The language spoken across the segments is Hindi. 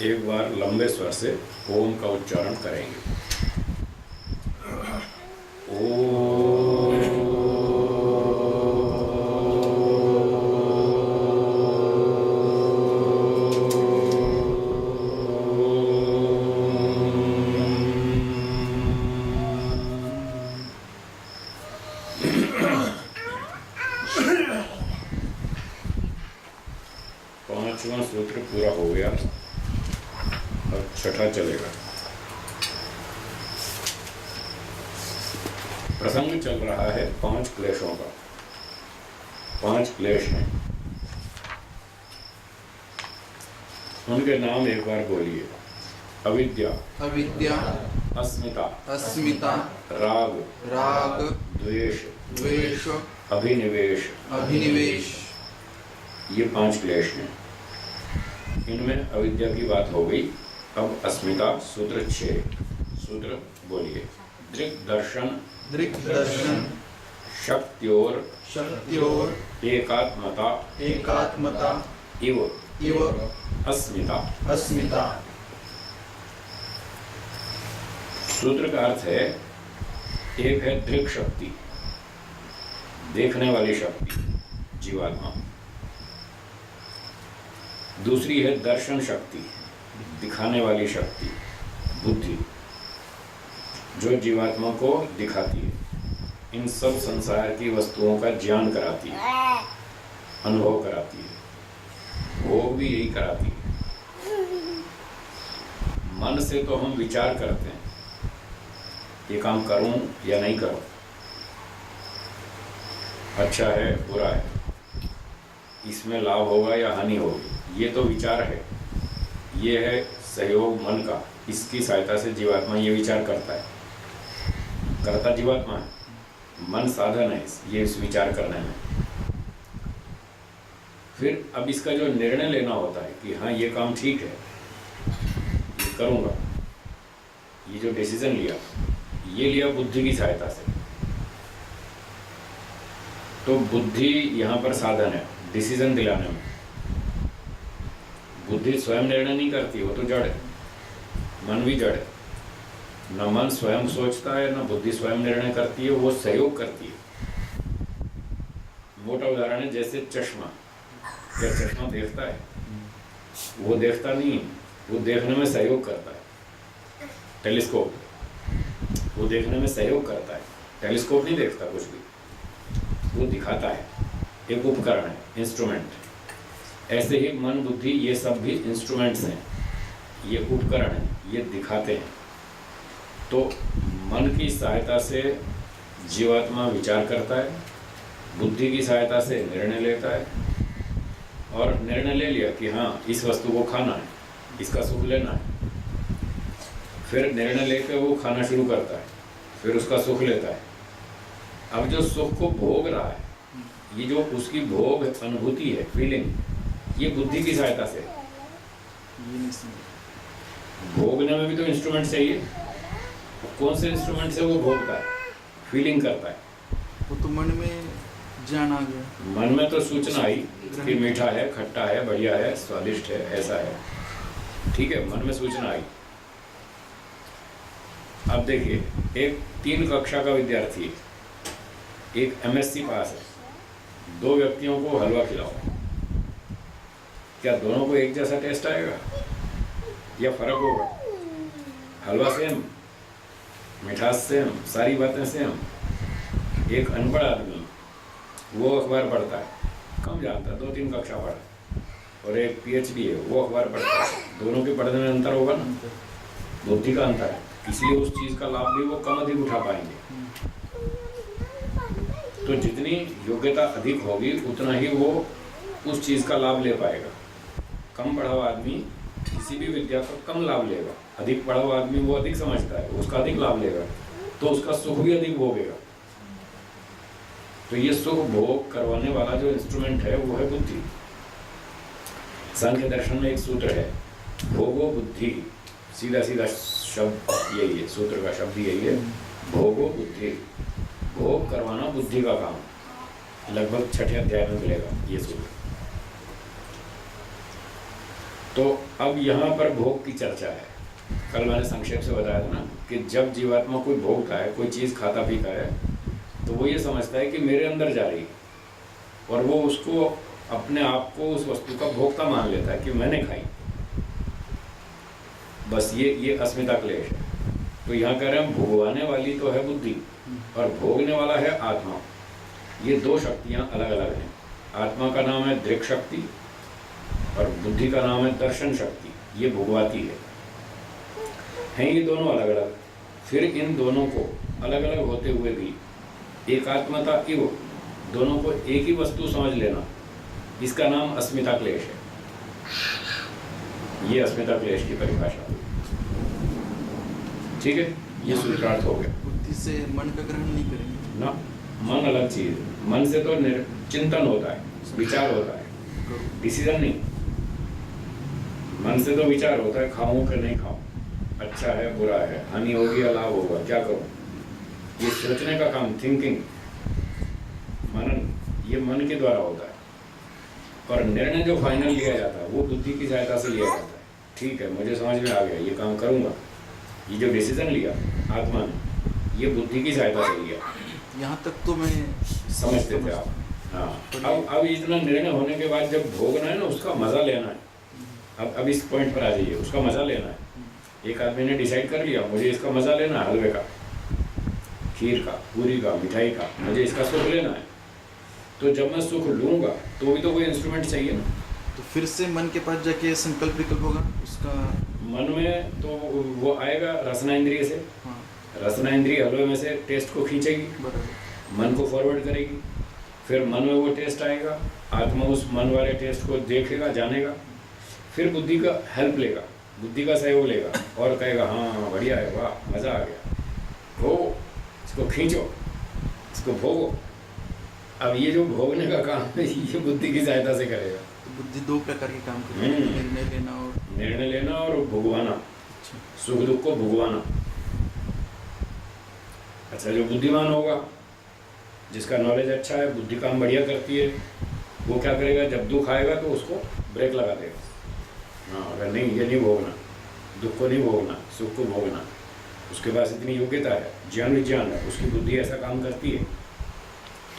एक बार लंबे स्वर से ओम का उच्चारण करेंगे। पांचवा सूत्र पूरा हो गया, अब छठा चलेगा। प्रसंग चल रहा है 5 क्लेशों का। 5 क्लेश हैं, उनके नाम एक बार बोलिए। अविद्या, अविद्या, अस्मिता, अस्मिता, राग, राग, द्वेष, द्वेष, अभिनिवेश, अभिनिवेश। ये 5 क्लेश हैं। इनमें अविद्या की बात हो गई। अब अस्मिता सूत्र 6। सूत्र बोलिए। दृक् दर्शन, दृक् दर्शन, शक्त्योर, शक्त्योर, एकात्मता, एकात्मता, इव, इव, अस्मिता। अस्मिता। सूत्र का अर्थ है, एक है दृक् शक्ति, देखने वाली शक्ति, जीवात्मा। दूसरी है दर्शन शक्ति, दिखाने वाली शक्ति, बुद्धि, जो जीवात्मा को दिखाती है, इन सब संसार की वस्तुओं का ज्ञान कराती है, अनुभव कराती है, भोग भी यही कराती है। मन से तो हम विचार करते हैं, ये काम करूं या नहीं करूं, अच्छा है बुरा है, इसमें लाभ होगा या हानि होगी, ये तो विचार है। ये है सहयोग मन का, इसकी सहायता से जीवात्मा ये विचार करता है। करता जीवात्मा है, मन साधन है ये इस विचार करने में। फिर अब इसका जो निर्णय लेना होता है कि हाँ ये काम ठीक है, ये करूँगा, ये जो डिसीजन लिया, ये लिया बुद्धि की सहायता से। तो बुद्धि यहाँ पर साधन है डिसीजन दिलाने में। बुद्धि स्वयं निर्णय नहीं करती, वो तो जड़ है, मन भी जड़ है। न मन स्वयं सोचता है, न बुद्धि स्वयं निर्णय करती है, वो सहयोग करती है। मोटा उदाहरण है जैसे चश्मा। क्या चश्मा देखता है? वो देखता नहीं, वो देखने में सहयोग करता है। टेलीस्कोप, वो देखने में सहयोग करता है। टेलीस्कोप नहीं देखता कुछ भी, वो दिखाता है, एक उपकरण है, इंस्ट्रूमेंट। ऐसे ही मन बुद्धि ये सब भी इंस्ट्रूमेंट्स हैं, ये उपकरण हैं, ये दिखाते हैं। तो मन की सहायता से जीवात्मा विचार करता है, बुद्धि की सहायता से निर्णय लेता है, और निर्णय ले लिया कि हाँ इस वस्तु को खाना है, इसका सुख लेना है। फिर निर्णय लेकर वो खाना शुरू करता है, फिर उसका सुख लेता है। अब जो सुख को भोग रहा है, ये जो उसकी भोग अनुभूति है, फीलिंग, ये बुद्धि की सहायता से। भोगने में भी तो इंस्ट्रूमेंट चाहिए। कौन से इंस्ट्रूमेंट से वो भोगता है, फीलिंग करता है? वो तो मन में ज्ञान आ गया। मन में तो सूचना आई कि मीठा है, खट्टा है, बढ़िया है, स्वादिष्ट है, ऐसा है, ठीक है, मन में सूचना आई। अब देखिए, एक 3 कक्षा का विद्यार्थी है, एक MSc पास है, 2 व्यक्तियों को हलवा खिलाओ, क्या दोनों को एक जैसा टेस्ट आएगा या फर्क होगा? हलवा सेम, मिठास सेम, सारी बातें सेम। एक अनपढ़ आदमी, वो अखबार पढ़ता है, कम जानता है, 2-3 कक्षा पढ़ा, और एक PhD है, वो अखबार पढ़ता है। दोनों के पढ़ने में अंतर होगा ना, बुद्धि का अंतर है, इसलिए उस चीज़ का लाभ भी वो कम अधिक उठा पाएंगे। तो जितनी योग्यता अधिक होगी उतना ही वो उस चीज़ का लाभ ले पाएगा। कम पढ़ा हुआ आदमी किसी भी विद्या का कम लाभ लेगा, अधिक पढ़ा हुआ आदमी वो अधिक समझता है, उसका अधिक लाभ लेगा, तो उसका सुख भी अधिक भोगेगा। तो ये सुख भोग करवाने वाला जो इंस्ट्रूमेंट है वो है बुद्धि। सांख्य दर्शन में एक सूत्र है, भोगो बुद्धि, सीधा सीधा शब्द यही है, सूत्र का शब्द यही है, भोगो बुद्धि। भोग करवाना बुद्धि का काम, लगभग 6ठे अध्याय में मिलेगा ये सूत्र। तो अब यहाँ पर भोग की चर्चा है। कल मैंने संक्षेप से बताया था ना कि जब जीवात्मा कोई भोगता है, कोई चीज़ खाता पीता है, तो वो ये समझता है कि मेरे अंदर जा रही है, और वो उसको अपने आप को उस वस्तु का भोक्ता मान लेता है कि मैंने खाई। बस ये अस्मिता क्लेश है। तो यहाँ कह रहे हैं भोगवाने वाली तो है बुद्धि और भोगने वाला है आत्मा। ये दो शक्तियाँ अलग अलग हैं। आत्मा का नाम है दृक् शक्ति और बुद्धि का नाम है दर्शन शक्ति। ये भोगवाती है ये दोनों अलग अलग। फिर इन दोनों को अलग अलग होते हुए भी एकात्मता इव दोनों को एक ही वस्तु समझ लेना, इसका नाम अस्मिता क्लेश है। ये अस्मिता क्लेश की परिभाषा। ठीक है, ये सूत्रार्थ हो गया। बुद्धि से मन का ग्रहण नहीं करेंगे ना, मन अलग चीज है। मन से तो चिंतन होता है, विचार होता है, डिसीजन नहीं। मन से तो विचार होता है, खाऊं कि नहीं खाऊं, अच्छा है बुरा है, हानि होगी या लाभ होगा, क्या करूं, ये सोचने का काम, थिंकिंग, मनन, ये मन के द्वारा होता है। और निर्णय जो फाइनल लिया जाता है वो बुद्धि की सहायता से लिया जाता है। ठीक है, मुझे समझ में आ गया, ये काम करूंगा। ये जो डिसीजन लिया आत्मा ने, ये बुद्धि की सहायता से लिया। यहाँ तक तो मैं समझते थे आप। हाँ, अब इतना निर्णय होने के बाद जब भोगना है ना, उसका मजा लेना है। अब इस पॉइंट पर आ जाइए, उसका मजा लेना है। एक आदमी ने डिसाइड कर लिया मुझे इसका मजा लेना है, हलवे का, खीर का, पूरी का, मिठाई का, मुझे इसका सुख लेना है। तो जब मैं सुख लूंगा तो भी तो कोई इंस्ट्रूमेंट चाहिए ना। तो फिर से मन के पास जाके संकल्प विकल्प होगा उसका। मन में तो वो आएगा रसना इंद्रिय से। हाँ, रसना इंद्रिय हलवे में से टेस्ट को खींचेगी, बराबर। मन को फॉरवर्ड करेगी, फिर मन में वो टेस्ट आएगा, आत्मा उस मन वाले टेस्ट को देखेगा, जानेगा, फिर बुद्धि का हेल्प लेगा, बुद्धि का सहयोग लेगा और कहेगा हाँ बढ़िया है, वाह मज़ा आ गया, भोगो इसको, खींचो इसको, भोगो। अब ये जो भोगने का काम है ये बुद्धि की सहायता से करेगा। तो बुद्धि दो प्रकार के काम करती है, निर्णय लेना और भुगवाना, अच्छा। सुख दुख को भुगवाना। अच्छा, जो बुद्धिमान होगा, जिसका नॉलेज अच्छा है, बुद्धि काम बढ़िया करती है, वो क्या करेगा, जब दुख आएगा तो उसको ब्रेक लगा देगा। हाँ, अगर नहीं, ये नहीं भोगना, दुख को नहीं भोगना, सुख को भोगना, उसके पास इतनी योग्यता है, ज्ञान विज्ञान है, उसकी बुद्धि ऐसा काम करती है,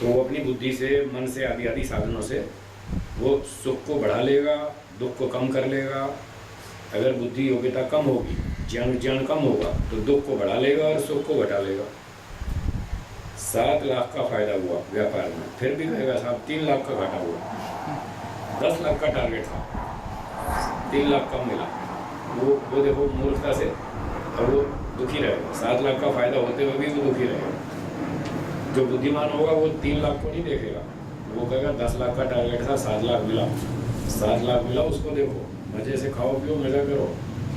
तो वो अपनी बुद्धि से, मन से, आदि आदि साधनों से वो सुख को बढ़ा लेगा, दुख को कम कर लेगा। अगर बुद्धि योग्यता कम होगी, ज्ञान विज्ञान कम होगा, तो दुख को बढ़ा लेगा और सुख को घटा लेगा। 7 लाख का फायदा हुआ व्यापार में, फिर भी कहेगा साहब 3 लाख का घाटा हुआ। 10 लाख का टारगेट था, 3 लाख कम मिला। वो देखो मूर्खता से, और वो दुखी रहेगा। 7 लाख का फायदा होते हुए भी वो दुखी रहेगा। जो बुद्धिमान होगा वो 3 लाख को नहीं देखेगा, वो कहेगा 10 लाख का टारगेट था, 7 लाख मिला, 7 लाख मिला, उसको देखो, मजे से खाओ पियो, मजा करो,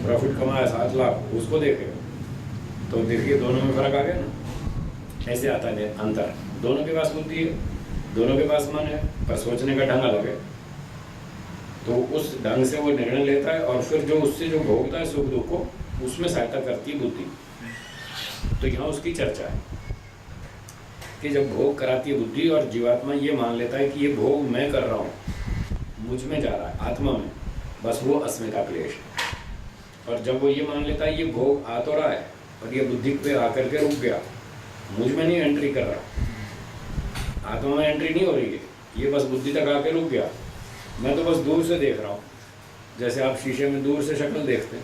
प्रॉफिट कमाया 7 लाख, उसको देखेगा। तो देखिए दोनों में फर्क आ गया ना। ऐसे आता है अंतर। दोनों के पास बुद्धि है, दोनों के पास मन है, पर सोचने का ढंग अलग है। तो उस ढंग से वो निर्णय लेता है, और फिर जो उससे जो भोगता है सुख दुख को, उसमें सहायता करती है बुद्धि। तो यहाँ उसकी चर्चा है कि जब भोग कराती है बुद्धि, और जीवात्मा ये मान लेता है कि ये भोग मैं कर रहा हूँ, मुझ में जा रहा है, आत्मा में, बस वो अस्मिता क्लेश है। और जब वो ये मान लेता है ये भोग आ तो रहा है, और ये बुद्धि पे आकर के रुक गया, मुझ में नहीं एंट्री कर रहा, आत्मा में एंट्री नहीं हो रही है, ये बस बुद्धि तक आके रुक गया, मैं तो बस दूर से देख रहा हूँ। जैसे आप शीशे में दूर से शक्ल देखते हैं,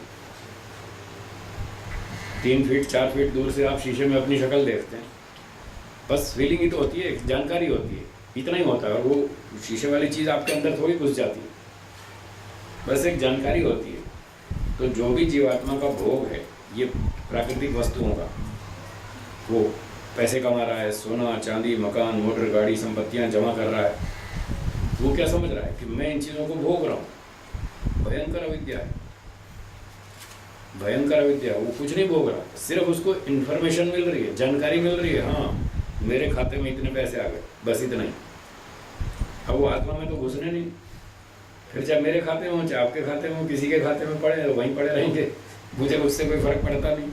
3 फीट 4 फीट दूर से आप शीशे में अपनी शक्ल देखते हैं, बस फीलिंग ही तो होती है, जानकारी होती है, इतना ही होता है। और वो शीशे वाली चीज़ आपके अंदर थोड़ी घुस जाती है, बस एक जानकारी होती है। तो जो भी जीवात्मा का भोग है, ये प्राकृतिक वस्तुओं का, वो पैसे कमा रहा है, सोना चांदी मकान मोटर गाड़ी संपत्तियां जमा कर रहा है, वो क्या समझ रहा है कि मैं इन चीज़ों को भोग रहा हूँ। भयंकर अविद्या है, भयंकर अविद्या। वो कुछ नहीं भोग रहा, सिर्फ उसको इन्फॉर्मेशन मिल रही है, जानकारी मिल रही है, हाँ मेरे खाते में इतने पैसे आ गए, बस इतना ही। अब वो आत्मा में तो घुसने नहीं। फिर चाहे मेरे खाते में हो, चाहे आपके खाते में हो, किसी के खाते में पड़े, वहीं पड़े रहेंगे, मुझे उससे कोई फर्क पड़ता नहीं।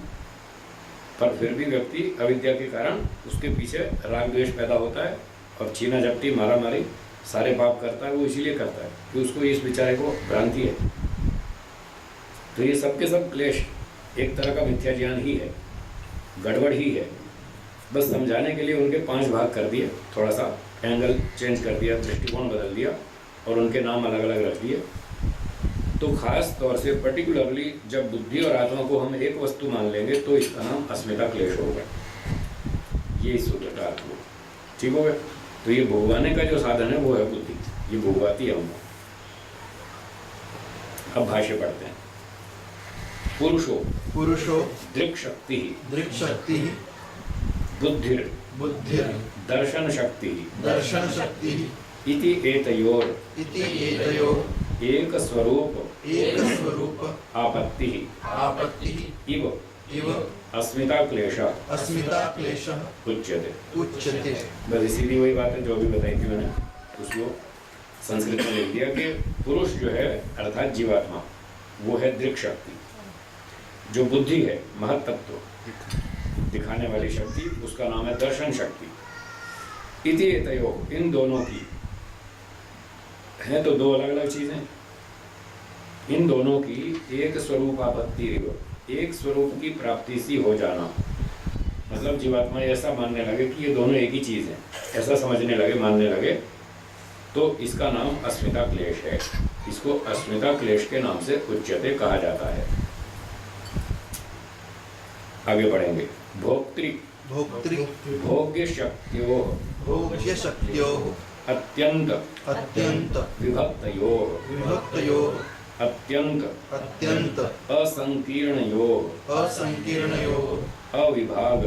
पर फिर भी व्यक्ति अविद्या के कारण उसके पीछे राग द्वेष पैदा होता है, और छीना झपटी मारा मारी सारे पाप करता है। वो इसीलिए करता है कि उसको इस बेचारे को भ्रांति है तो ये सबके सब क्लेश एक तरह का मिथ्या ज्ञान ही है, गड़बड़ ही है। बस समझाने के लिए उनके 5 भाग कर दिए, थोड़ा सा एंगल चेंज कर दिया, दृष्टिकोण बदल दिया और उनके नाम अलग अलग रख दिए। तो खास तौर से पर्टिकुलरली जब बुद्धि और आत्मा को हम एक वस्तु मान लेंगे तो इसका नाम अस्मिता क्लेश होगा। ये इस सूत्र का अर्थ हुआ। ठीक हो गया। तो ये भोगवाने का जो साधन है वो है बुद्धि, ये भोगवाती है हमको। अब भाष्य पढ़ते हैं। पुरुषो दृक् शक्ति बुद्धिर दर्शन शक्ति इति एतयोर एक स्वरूप आपत्ति इव अस्मिता क्लेश उच्यते। बस इसीलिए वही बात है जो अभी बताई थी मैंने, उसको संस्कृत में लिख दिया कि पुरुष जो है अर्थात जीवात्मा वो है दृक् शक्ति, जो बुद्धि है महत्तत्व दिखाने वाली शक्ति उसका नाम है दर्शन शक्ति। इति एतयोः इन दोनों की है तो दो अलग अलग चीजें, इन दोनों की एक स्वरूप आपत्ति, एक स्वरूप की प्राप्ति सी हो जाना। मतलब जीवात्मा ऐसा मानने लगे कि ये दोनों एक ही चीज है, ऐसा समझने लगे, मानने लगे, तो इसका नाम अस्मिता क्लेश है। इसको अस्मिता क्लेश के नाम से उच्यते कहा जाता है। आगे बढ़ेंगे। भोग्य शक्त्योः अत्यंत विभक्तयोः अत्यंत असंकीर्णयोः अविभाग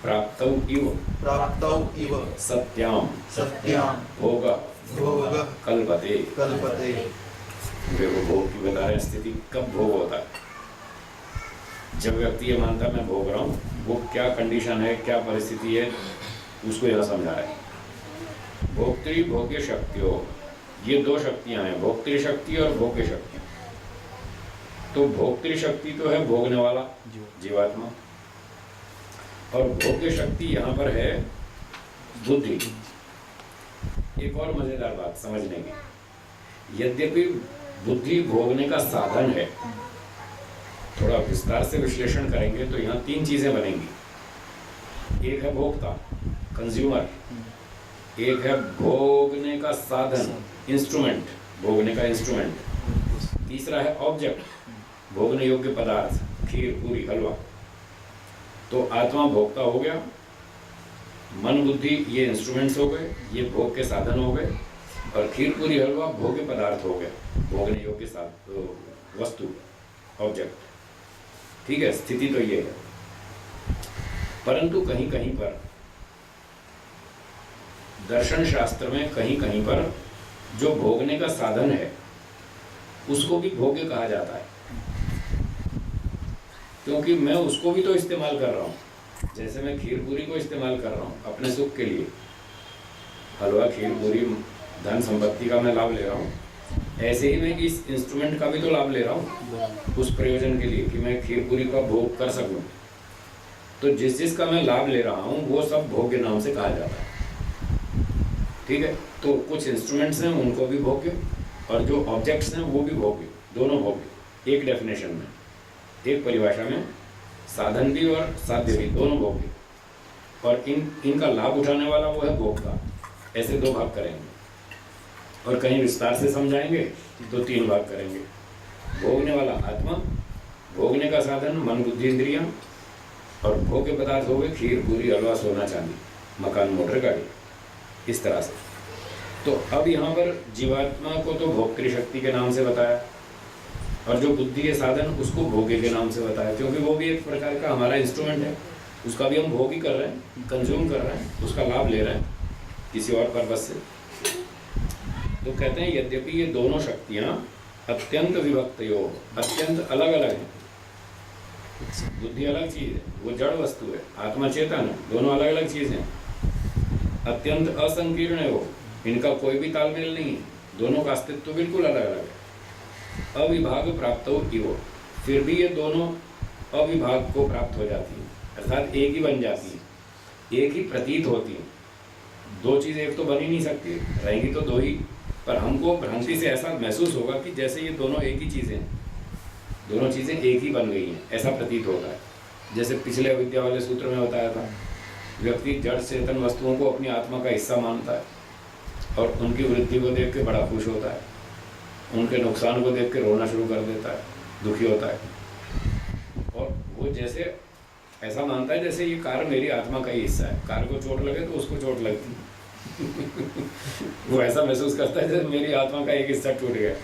प्राप्तौ इव सत्याम भोग कल्पते। देखो भोग की बता रहे स्थिति कब भोग होता है। जब व्यक्ति ये मानता मैं भोग रहा हूँ, वो क्या कंडीशन है, क्या परिस्थिति है, उसको यहाँ समझा रहा है। भोक्तृ भोग्य शक्तियों, ये दो शक्तियां हैं, भोक्तृ शक्ति और भोग्य शक्ति। तो भोक्तृ शक्ति तो है भोगने वाला जीवात्मा, और भोग्य शक्ति यहाँ पर है बुद्धि। एक और मजेदार बात समझने की, यद्यपि बुद्धि भोगने का साधन है, थोड़ा विस्तार से विश्लेषण करेंगे तो यहाँ 3 चीजें बनेंगी। एक है भोक्ता, कंज्यूमर, एक है भोगने का साधन, इंस्ट्रूमेंट, भोगने का इंस्ट्रूमेंट, तीसरा है ऑब्जेक्ट, भोगने योग्य पदार्थ, खीर पूरी हलवा। तो आत्मा भोक्ता हो गया, मन बुद्धि ये इंस्ट्रूमेंट्स हो गए, ये भोग के साधन हो गए, और खीर पूरी हलवा भोग्य पदार्थ हो गए, भोगने योग्य वस्तु, ऑब्जेक्ट। ठीक है, स्थिति तो ये है। परंतु कहीं कहीं पर दर्शन शास्त्र में कहीं कहीं पर जो भोगने का साधन है उसको भी भोग्य कहा जाता है, क्योंकि मैं उसको भी तो इस्तेमाल कर रहा हूँ। जैसे मैं खीर पूरी को इस्तेमाल कर रहा हूँ अपने सुख के लिए, हलवा खीर पूरी धन संपत्ति का मैं लाभ ले रहा हूँ, ऐसे ही मैं इस इंस्ट्रूमेंट का भी तो लाभ ले रहा हूँ उस प्रयोजन के लिए कि मैं खीर पूरी का भोग कर सकूँ। तो जिस जिसका मैं लाभ ले रहा हूँ वो सब भोग्य नाम से कहा जाता है। ठीक है, तो कुछ इंस्ट्रूमेंट्स हैं उनको भी भोग्य, और जो ऑब्जेक्ट्स हैं वो भी भोग्य, दोनों भोग्य। एक डेफिनेशन में, एक परिभाषा में साधन भी और साध्य भी दोनों भोग्य, और इनका लाभ उठाने वाला वो है भोक्ता। ऐसे 2 भाग करेंगे, और कहीं विस्तार से समझाएंगे तो 3 भाग करेंगे। भोगने वाला आत्मा, भोगने का साधन मन बुद्धि इंद्रियां, और भोग्य पदार्थ हो गए खीर पूरी हलवा सोना चांदी मकान मोटर गाड़ी, इस तरह से। तो अब यहाँ पर जीवात्मा को तो भोक्तृ शक्ति के नाम से बताया, और जो बुद्धि के साधन उसको भोग्य के नाम से बताया, क्योंकि वो भी एक प्रकार का हमारा इंस्ट्रूमेंट है, उसका भी हम भोग ही कर रहे हैं, कंज्यूम कर रहे हैं, उसका लाभ ले रहे हैं किसी और पर्पज से। तो कहते हैं यद्यपि ये दोनों शक्तियाँ अत्यंत विभक्तयोः, अत्यंत अलग अलग हैं। बुद्धि अलग चीज है, वो जड़ वस्तु है, आत्मा चेतन है, दोनों अलग अलग चीज हैं। अत्यंत असंकीर्ण है वो, इनका कोई भी तालमेल नहीं है, दोनों का अस्तित्व बिल्कुल अलग अलग है। अविभाग प्राप्त हो कि वो, फिर भी ये दोनों अविभाग को प्राप्त हो जाती है, अर्थात एक ही बन जाती है, एक ही प्रतीत होती है। 2 चीज़ एक तो बन ही नहीं सकती, रहेंगी तो 2 ही, पर हमको भ्रांति से ऐसा महसूस होगा कि जैसे ये दोनों एक ही चीज़ें हैं, दोनों चीज़ें एक ही बन गई हैं, ऐसा प्रतीत होता है। जैसे पिछले अविद्या वाले सूत्र में बताया था, व्यक्ति जड़ चेतन वस्तुओं को अपनी आत्मा का हिस्सा मानता है और उनकी वृद्धि को देख के बड़ा खुश होता है, उनके नुकसान को देख के रोना शुरू कर देता है, दुखी होता है। और वो जैसे ऐसा मानता है जैसे ये कार मेरी आत्मा का ही हिस्सा है, कार को चोट लगे तो उसको चोट लगती है। वो ऐसा महसूस करता है जैसे मेरी आत्मा का एक हिस्सा टूट गया,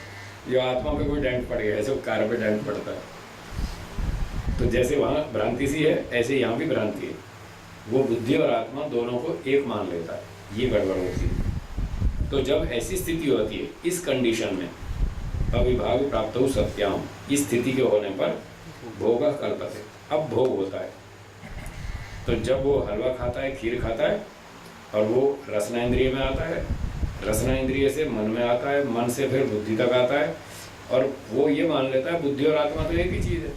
या आत्मा पे कोई डेंट पड़ गया, ऐसे कार पे डेंट पड़ता है। तो जैसे वहाँ भ्रांति सी है, ऐसे यहाँ भी भ्रांति है। वो बुद्धि और आत्मा दोनों को एक मान लेता है, ये गड़बड़ होती है। तो जब ऐसी स्थिति होती है, इस कंडीशन में अविभाग प्राप्त हो सत्याम, इस स्थिति के होने पर भोग कल्पते, अब भोग होता है। तो जब वो हलवा खाता है, खीर खाता है, और वो रसना इंद्रिय में आता है, रसना इंद्रिय से मन में आता है, मन से फिर बुद्धि तक आता है, और वो ये मान लेता है बुद्धि और आत्मा तो एक ही चीज़ है,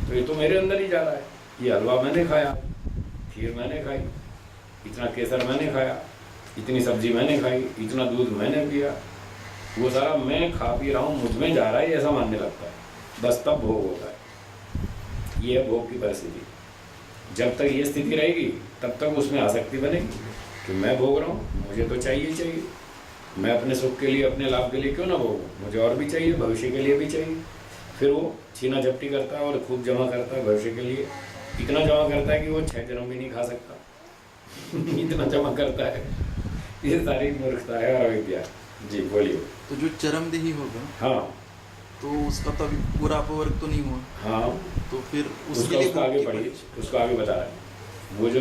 तो ये तो मेरे अंदर ही जा रहा है। ये हलवा मैंने खाया, खीर मैंने खाई, इतना केसर मैंने खाया, इतनी सब्जी मैंने खाई, इतना दूध मैंने पिया, वो सारा मैं खा पी रहा हूँ, मुझ में जा रहा है, ऐसा मानने लगता है। बस तब भोग होता है। ये है भोग की परिस्थिति। जब तक ये स्थिति रहेगी तब तक उसमें आसक्ति बनेगी कि मैं भोग रहा हूँ, मुझे तो चाहिए चाहिए, मैं अपने सुख के लिए, अपने लाभ के लिए क्यों ना भोगूं, मुझे और भी चाहिए, भविष्य के लिए भी चाहिए। फिर वो छीना झपटी करता है और खूब जमा करता है भविष्य के लिए, इतना जमा करता है कि वो 6 जन्म भी नहीं खा सकता। इतना जमा करता है। ये सारी मूर्खता है और अविद्या। जी बोलिए। तो जो चरमदेही होगा, हाँ, तो उसका तो अभी पूरा अपवर्ग तो नहीं हुआ। हाँ, तो फिर उसका आगे पढ़िए, उसको आगे बता रहा है। वो जो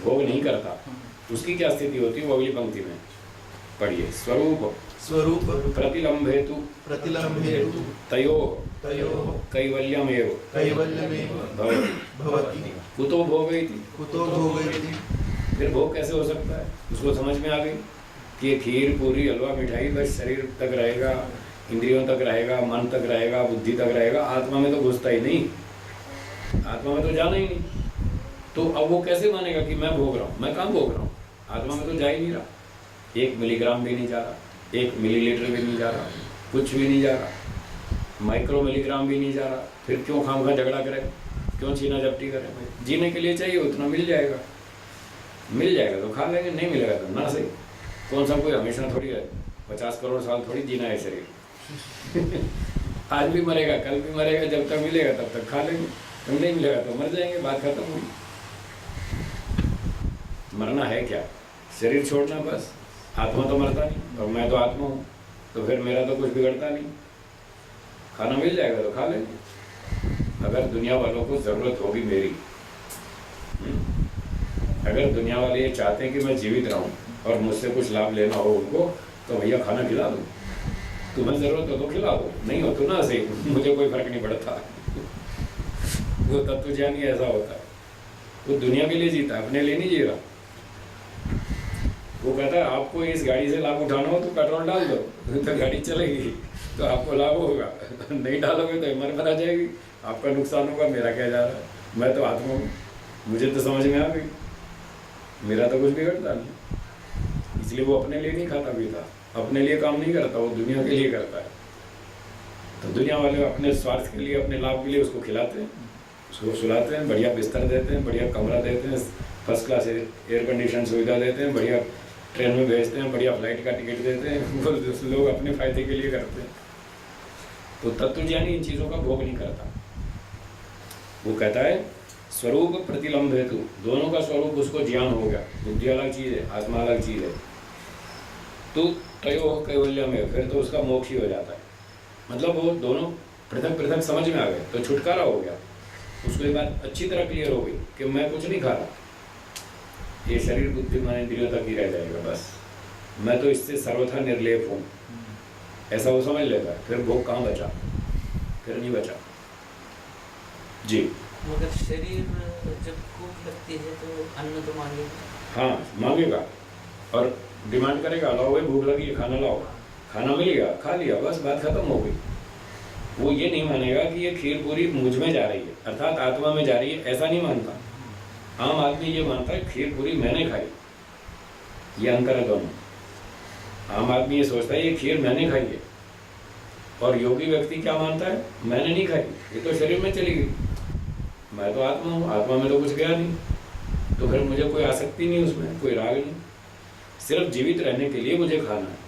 भोग नहीं करता उसकी क्या स्थिति होती है, वो अगली पंक्ति में पढ़िए। स्वरूप स्वरूप प्रतिलंभेतु प्रतिलंभेतु तयो तयोः कैवल्यमेव कैवल्यमेव भवति भवति कुतो भोगैति। कुतो भोगैति। फिर भोग कैसे हो सकता है, उसको समझ में आ गई कि ये खीर, पूरी, हलवा, मिठाई बस शरीर तक रहेगा, इंद्रियों तक रहेगा, मन तक रहेगा, बुद्धि तक रहेगा, आत्मा में तो घुसता ही नहीं, आत्मा में तो जाना ही नहीं। तो अब वो कैसे मानेगा कि मैं भोग रहा हूँ? मैं कहाँ भोग रहा हूँ? आत्मा में तो जा ही नहीं रहा, 1 मिलीग्राम भी नहीं जा रहा, 1 मिलीलीटर भी नहीं जा रहा, कुछ भी नहीं जा रहा, माइक्रो मिलीग्राम भी नहीं जा रहा। फिर क्यों खामखा झगड़ा करें, क्यों छीना झपटी करें? भाई जीने के लिए चाहिए उतना मिल जाएगा, मिल जाएगा तो खा लेंगे, नहीं मिलेगा तो ना सही। कौन सा कोई हमेशा थोड़ी है, 50 करोड़ साल थोड़ी जीना है शरीर। आज भी मरेगा, कल भी मरेगा, जब तक मिलेगा तब तक खा लेंगे, तो नहीं मिलेगा तो मर जाएंगे, बात खत्म हुई। मरना है क्या? शरीर छोड़ना बस। आत्मा तो मरता नहीं और मैं तो आत्मा हूँ, तो फिर मेरा तो कुछ बिगड़ता नहीं। खाना मिल जाएगा तो खा लेंगे। अगर दुनिया वालों को ज़रूरत होगी मेरी, अगर दुनिया वाले ये चाहते हैं कि मैं जीवित रहूं और मुझसे कुछ लाभ लेना हो उनको, तो भैया खाना खिला दो, तुम्हें ज़रूरत हो तो खिला दो, नहीं हो तो ना सही, मुझे कोई फर्क नहीं पड़ता। वो तत्वज्ञानी ऐसा होता है, वो दुनिया के लिए जीता, अपने लिए नहीं जी रहा। वो कहता है आपको इस गाड़ी से लाभ उठाना हो तो पेट्रोल डाल दो, तो गाड़ी चलेगी, तो आपको लाभ होगा। नहीं डालोगे तो मर आ जाएगी, आपका नुकसान होगा, मेरा क्या जा रहा है? मैं तो आत्मा हूँ, मुझे तो समझ में आ गई, मेरा तो कुछ बिगड़ता नहीं। इसलिए वो अपने लिए नहीं खाता पीता, अपने लिए काम नहीं करता, वो दुनिया के लिए करता है। तो दुनिया वाले अपने स्वार्थ के लिए, अपने लाभ के लिए उसको खिलाते हैं, उसको सुलाते हैं, बढ़िया बिस्तर देते हैं, बढ़िया कमरा देते हैं, फर्स्ट क्लास एयर कंडीशन सुविधा देते हैं, बढ़िया ट्रेन में भेजते हैं, बढ़िया फ्लाइट का टिकट देते हैं। वो लोग अपने फायदे के लिए करते हैं। तो तत्वज्ञानी इन चीज़ों का भोग नहीं करता। वो कहता है स्वरूप प्रतिलंब हेतु, दोनों का स्वरूप उसको ज्ञान हो गया। बुद्धि अलग चीज़ है, आत्मा अलग चीज़ है। तो तयो कैवल्य में, फिर तो उसका मोक्ष ही हो जाता है। मतलब वो दोनों पृथक पृथक समझ में आ गए, तो छुटकारा हो गया। उसको ये बात अच्छी तरह क्लियर हो गई कि मैं कुछ नहीं खा रहा, ये शरीर बुद्धि मन इंद्रियों तक ही रह जाएगा, बस मैं तो इससे सर्वथा निर्लेप हूँ, ऐसा वो समझ लेता है। फिर भोग कहाँ बचा? फिर नहीं बचा। जी। मगर शरीर जब भूख लगती है तो अन्न तो मांगेगा। हाँ मांगेगा और डिमांड करेगा, लाओ भाई भूख लगी है, खाना लाओ। खाना मिल गया, खा लिया, बस बात खत्म हो गई। वो ये नहीं मानेगा कि ये खीर पूरी मुझ में जा रही है, अर्थात आत्मा में जा रही है, ऐसा नहीं मानता। आम आदमी ये मानता है खीर पूरी मैंने खाई, ये अंतर है दोनों। आम आदमी ये सोचता है ये खीर मैंने खाई है और योगी व्यक्ति क्या मानता है, मैंने नहीं खाई, ये तो शरीर में चली गई, मैं तो आत्मा हूँ, आत्मा में तो कुछ गया नहीं, तो फिर मुझे कोई आसक्ति नहीं उसमें, कोई राग नहीं, सिर्फ जीवित रहने के लिए मुझे खाना है।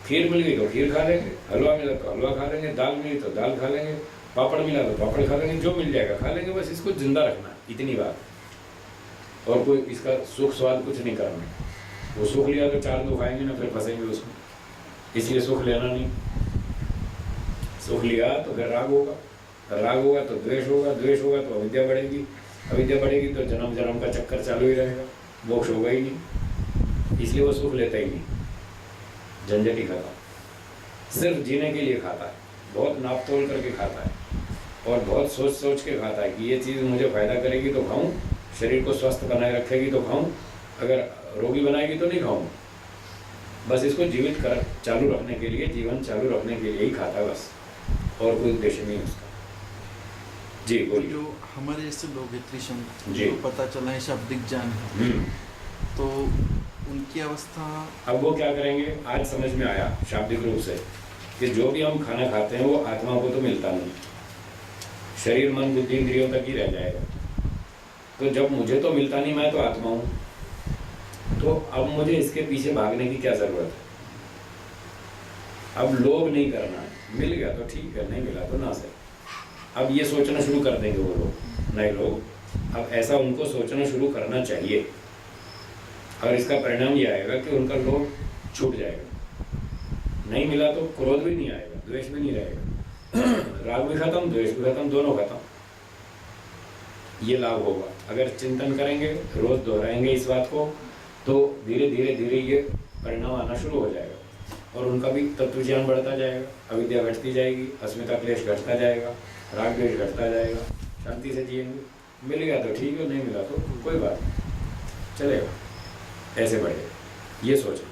खीर मिल गई तो खीर खा लेंगे, हलवा मिला तो हलवा खा लेंगे, दाल मिली तो दाल खा लेंगे, पापड़ मिला तो पापड़ खा लेंगे, जो मिल जाएगा खा लेंगे, बस इसको जिंदा रखना है, इतनी बात। और कोई इसका सुख स्वाद कुछ नहीं करना। वो सुख लिया तो 4 दो खाएंगे ना, फिर फंसेंगे उसमें, इसलिए सुख लेना नहीं। सुख लिया तो फिर राग होगा, राग होगा तो द्वेष होगा, द्वेष होगा तो अविद्या बढ़ेगी, अविद्या बढ़ेगी तो जन्म जन्म का चक्कर चालू ही रहेगा, मोक्ष होगा ही नहीं। इसलिए वो सुख लेता ही नहीं, झंझट ही खाता, सिर्फ जीने के लिए खाता है, बहुत नाप तोल करके खाता है और बहुत सोच सोच के खाता है कि ये चीज़ मुझे फायदा करेगी तो खाऊं, शरीर को स्वस्थ बनाए रखेगी तो खाऊं, अगर रोगी बनाएगी तो नहीं खाऊं। बस इसको जीवित कर चालू रखने के लिए, जीवन चालू रखने के लिए ही खाता है बस, और कोई उद्देश्य नहीं उसका। जी बोलिए। जो हमारे जैसे लोग हैं त्रिशंक, जी। जिनको पता चला है शाब्दिक ज्ञान है, तो उनकी अवस्था, अब वो क्या करेंगे, आज समझ में आया शाब्दिक रूप से कि जो भी हम खाना खाते हैं वो आत्मा को तो मिलता नहीं, शरीर मन बुद्धि इंद्रियों तक ही रह जाएगा। तो जब मुझे तो मिलता नहीं, मैं तो आत्मा हूँ, तो अब मुझे इसके पीछे भागने की क्या जरूरत है। अब लोभ नहीं करना है, मिल गया तो ठीक है, नहीं मिला तो ना सही। अब ये सोचना शुरू कर देंगे वो लोग, नए लोग, अब ऐसा उनको सोचना शुरू करना चाहिए, और इसका परिणाम ये आएगा कि उनका लोभ छूट जाएगा। नहीं मिला तो क्रोध भी नहीं आएगा, द्वेष भी नहीं रहेगा, राग भी खत्म, द्वेष भी खत्म, दोनों खत्म। ये लाभ होगा अगर चिंतन करेंगे, रोज दोहराएंगे इस बात को, तो धीरे धीरे धीरे ये परिणाम आना शुरू हो जाएगा और उनका भी तत्व ज्ञान बढ़ता जाएगा, अविद्या घटती जाएगी, अस्मिता क्लेश घटता जाएगा, राग द्वेष घटता जाएगा, शांति से जिएंगे। मिल गया तो ठीक है, नहीं मिला तो कोई बात नहीं, चलेगा, ऐसे बढ़ेगा, ये सोचना।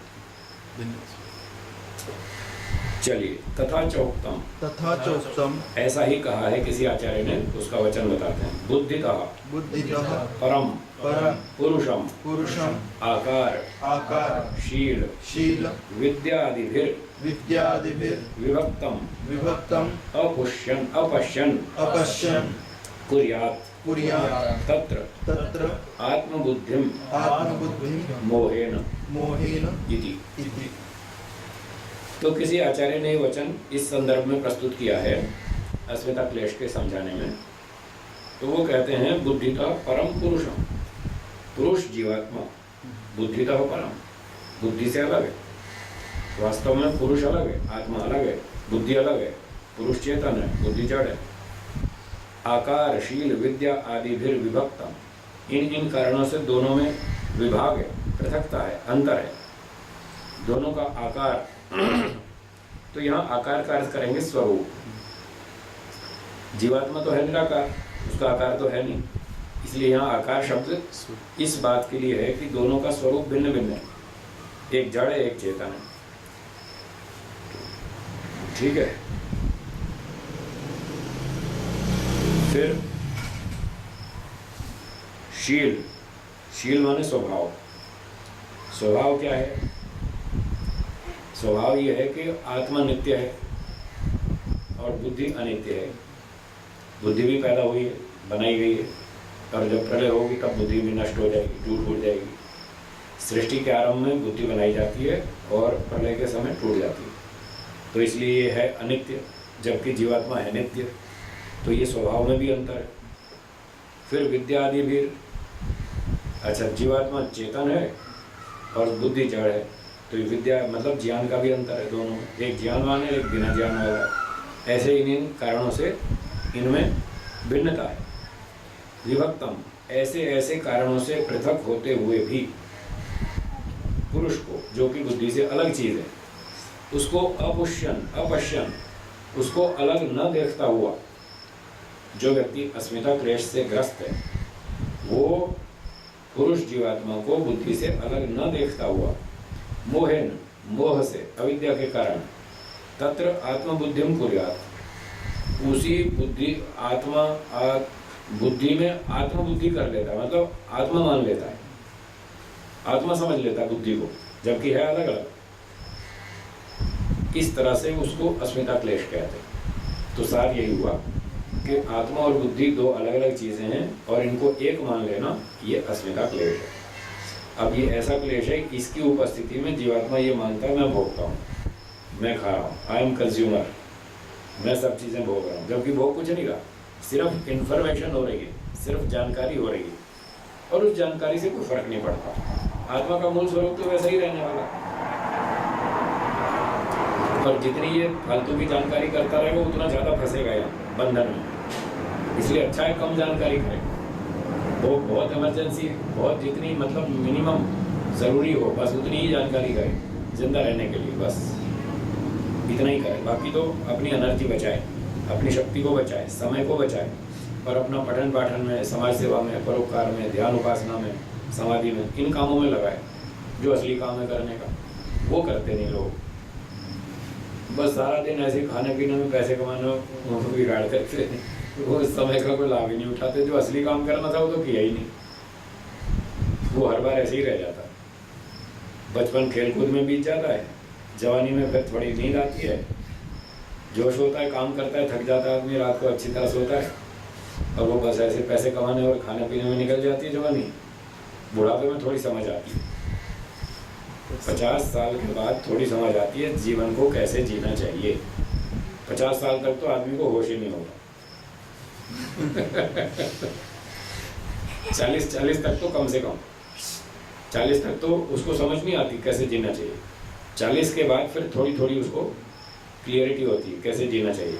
चलिए, तथा चोक्तम, तथा चोक्तम, ऐसा ही कहा है किसी आचार्य ने, उसका वचन बताते हैं। बुद्धितः बुद्धितः परम परम पुरुषम पुरुषम आकार आकार शील शील विद्यादिभिर विद्यादिभिर विभक्तम विभक्तम अपश्यन अपश्यन अपश्यन कुर्यात् कुर्यात् तत्र तत्र आत्मबुद्धिम आत्मबुद्धिं मोहेन मोहेन इति। इति। तो किसी आचार्य ने वचन इस संदर्भ में प्रस्तुत किया है अस्मिता क्लेश के समझाने में। तो वो कहते हैं बुद्धितः परम पुरुषम, पुरुष जीवात्मा, बुद्धितः परम, बुद्धि से अलग है। वास्तव में पुरुष अलग है, आत्मा अलग है, बुद्धि अलग है, पुरुष चेतन है, बुद्धि जड़ है। आकार शील विद्या आदि भी विभक्तम, इन कारणों से दोनों में विभाग है, पृथकता है, अंतर है, दोनों का आकार। तो यहाँ आकार का अर्थ करेंगे स्वरूप। जीवात्मा तो है निराकार, उसका आकार तो है नहीं, इसलिए यहाँ आकार शब्द इस बात के लिए है कि दोनों का स्वरूप भिन्न भिन्न है, एक जड़ है, एक चेतन है। ठीक है। फिर शील, शील माने स्वभाव। स्वभाव क्या है? स्वभाव यह है कि आत्मा नित्य है और बुद्धि अनित्य है। बुद्धि भी पैदा हुई है, बनाई गई है, और जब प्रलय होगी तब बुद्धि भी नष्ट हो जाएगी, टूट जाएगी। सृष्टि के आरंभ में बुद्धि बनाई जाती है और प्रलय के समय टूट जाती है, तो इसलिए ये है अनित्य, जबकि जीवात्मा है नित्य। तो ये स्वभाव में भी अंतर है। फिर विद्या आदि भी, अच्छा जीवात्मा चेतन है और बुद्धि जड़ है, तो ये विद्या मतलब ज्ञान का भी अंतर है दोनों में, एक ज्ञानवान है, एक बिना ज्ञान वाला है। ऐसे इन कारणों से इनमें भिन्नता है। विभक्तम, ऐसे ऐसे कारणों से पृथक होते हुए भी पुरुष को, जो कि बुद्धि से अलग चीज है, उसको अपश्यन, उसको अलग न देखता हुआ जो व्यक्ति अस्मिता क्लेश से ग्रस्त है, वो पुरुष जीवात्मा को बुद्धि से अलग न देखता हुआ मोहेन, मोह से, अविद्या के कारण, तत्र आत्मबुद्धिम कुर्यात्, उसी बुद्धि बुद्धि में आत्मबुद्धि कर लेता है, मतलब आत्मा मान लेता है, आत्मा समझ लेता है बुद्धि को, जबकि है अलग अलग। इस तरह से उसको अस्मिता क्लेश कहते हैं। तो सार यही हुआ कि आत्मा और बुद्धि दो अलग अलग चीज़ें हैं और इनको एक मान लेना ये अस्मिता क्लेश है। अब ये ऐसा क्लेश है, इसकी उपस्थिति में जीवात्मा ये मानता है मैं भोगता हूँ, मैं खा रहा हूँ, आई एम कंज्यूमर, मैं सब चीज़ें भोग रहा हूँ, जबकि भोग कुछ नहीं रहा, सिर्फ इंफॉर्मेशन हो रही है, सिर्फ जानकारी हो रही है और उस जानकारी से कोई फर्क नहीं पड़ता। आत्मा का मूल स्वरूप तो वैसा ही रहने वाला, और जितनी ये फालतू की जानकारी करता रहेगा उतना ज़्यादा फंसेगा यहाँ बंधन में। इसलिए अच्छा है कम जानकारी करें, वो बहुत इमरजेंसी, बहुत जितनी मतलब मिनिमम ज़रूरी हो बस उतनी ही जानकारी करें जिंदा रहने के लिए, बस इतना ही करें। बाकी तो अपनी एनर्जी बचाए, अपनी शक्ति को बचाए, समय को बचाए और अपना पठन पाठन में, समाज सेवा में, परोपकार में, ध्यान उपासना में, समाधि में, इन कामों में लगाए जो असली काम है करने का। वो करते नहीं लोग, बस सारा दिन ऐसे खाने पीने में, पैसे कमाने में बिगाड़ते थे, वो इस समय का कोई लाभ ही नहीं उठाते। जो असली काम करना था वो तो किया ही नहीं, वो हर बार ऐसे ही रह जाता। बचपन खेलकूद में बीत जाता है, जवानी में फिर थोड़ी नींद आती है, जोश होता है, काम करता है, थक जाता है आदमी, रात को अच्छी तरह सोता है और वो बस ऐसे पैसे कमाने और खाने पीने में निकल जाती है जवानी। बुढ़ापे में थोड़ी समझ आती है, 50 साल के बाद थोड़ी समझ आती है जीवन को कैसे जीना चाहिए। 50 साल तक तो आदमी को होश ही नहीं होगा 40 तक तो कम से कम, 40 तक तो उसको समझ नहीं आती कैसे जीना चाहिए। 40 के बाद फिर थोड़ी थोड़ी उसको क्लियरिटी होती है कैसे जीना चाहिए,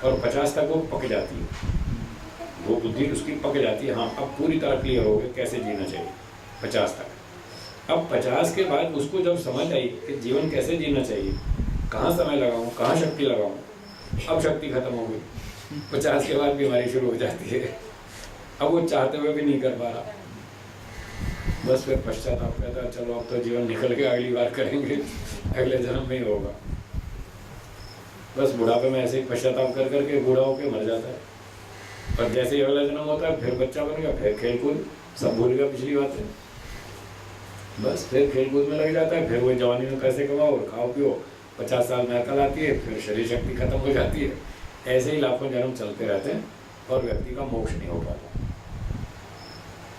और 50 तक वो पक जाती है, वो बुद्धि उसकी पक जाती है, हाँ अब पूरी तरह क्लियर हो गया कैसे जीना चाहिए 50 तक। अब 50 के बाद उसको जब समझ आई कि जीवन कैसे जीना चाहिए, कहाँ समय लगाऊं, कहाँ शक्ति लगाऊं, अब शक्ति खत्म हो गई। 50 के बाद बीमारी शुरू हो जाती है, अब वो चाहते हुए भी नहीं कर पा रहा, बस फिर पश्चाताप कहता है चलो अब तो जीवन निकल के अगली बार करेंगे, अगले जन्म में ही होगा। बस बुढ़ापे में ऐसे ही पश्चाताप कर करके बूढ़ा होकर मर जाता है, और जैसे ही अगला जन्म होता है फिर बच्चा बन गया, फिर खेलकूद सब भूल गया पिछली बातें, बस फिर खेलकूद में लग जाता है, फिर वो जवानी में पैसे कमाओ और खाओ पियो, 50 साल में अकल आती है, फिर शरीर शक्ति खत्म हो जाती है। ऐसे ही लाखों जन्म चलते रहते हैं और व्यक्ति का मोक्ष नहीं हो पाता।